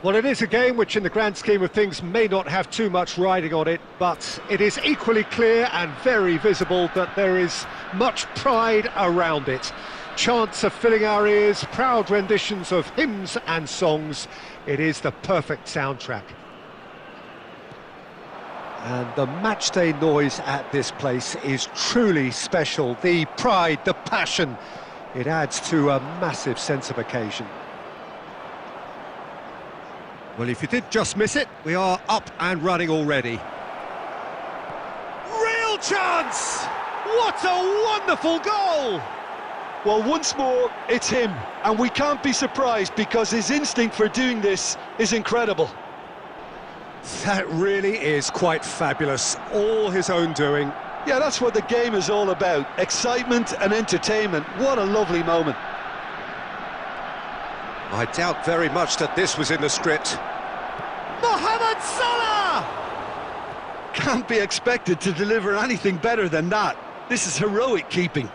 Well, it is a game which in the grand scheme of things may not have too much riding on it, but it is equally clear and very visible that there is much pride around it. Chants are filling our ears, proud renditions of hymns and songs. It is the perfect soundtrack. And the matchday noise at this place is truly special. The pride, the passion, it adds to a massive sense of occasion. Well, if you did just miss it, we are up and running already. Real chance! What a wonderful goal! Well, once more, it's him. And we can't be surprised because his instinct for doing this is incredible. That really is quite fabulous. All his own doing. Yeah, that's what the game is all about. Excitement and entertainment. What a lovely moment. I doubt very much that this was in the script. Mohamed Salah! Can't be expected to deliver anything better than that. This is heroic keeping.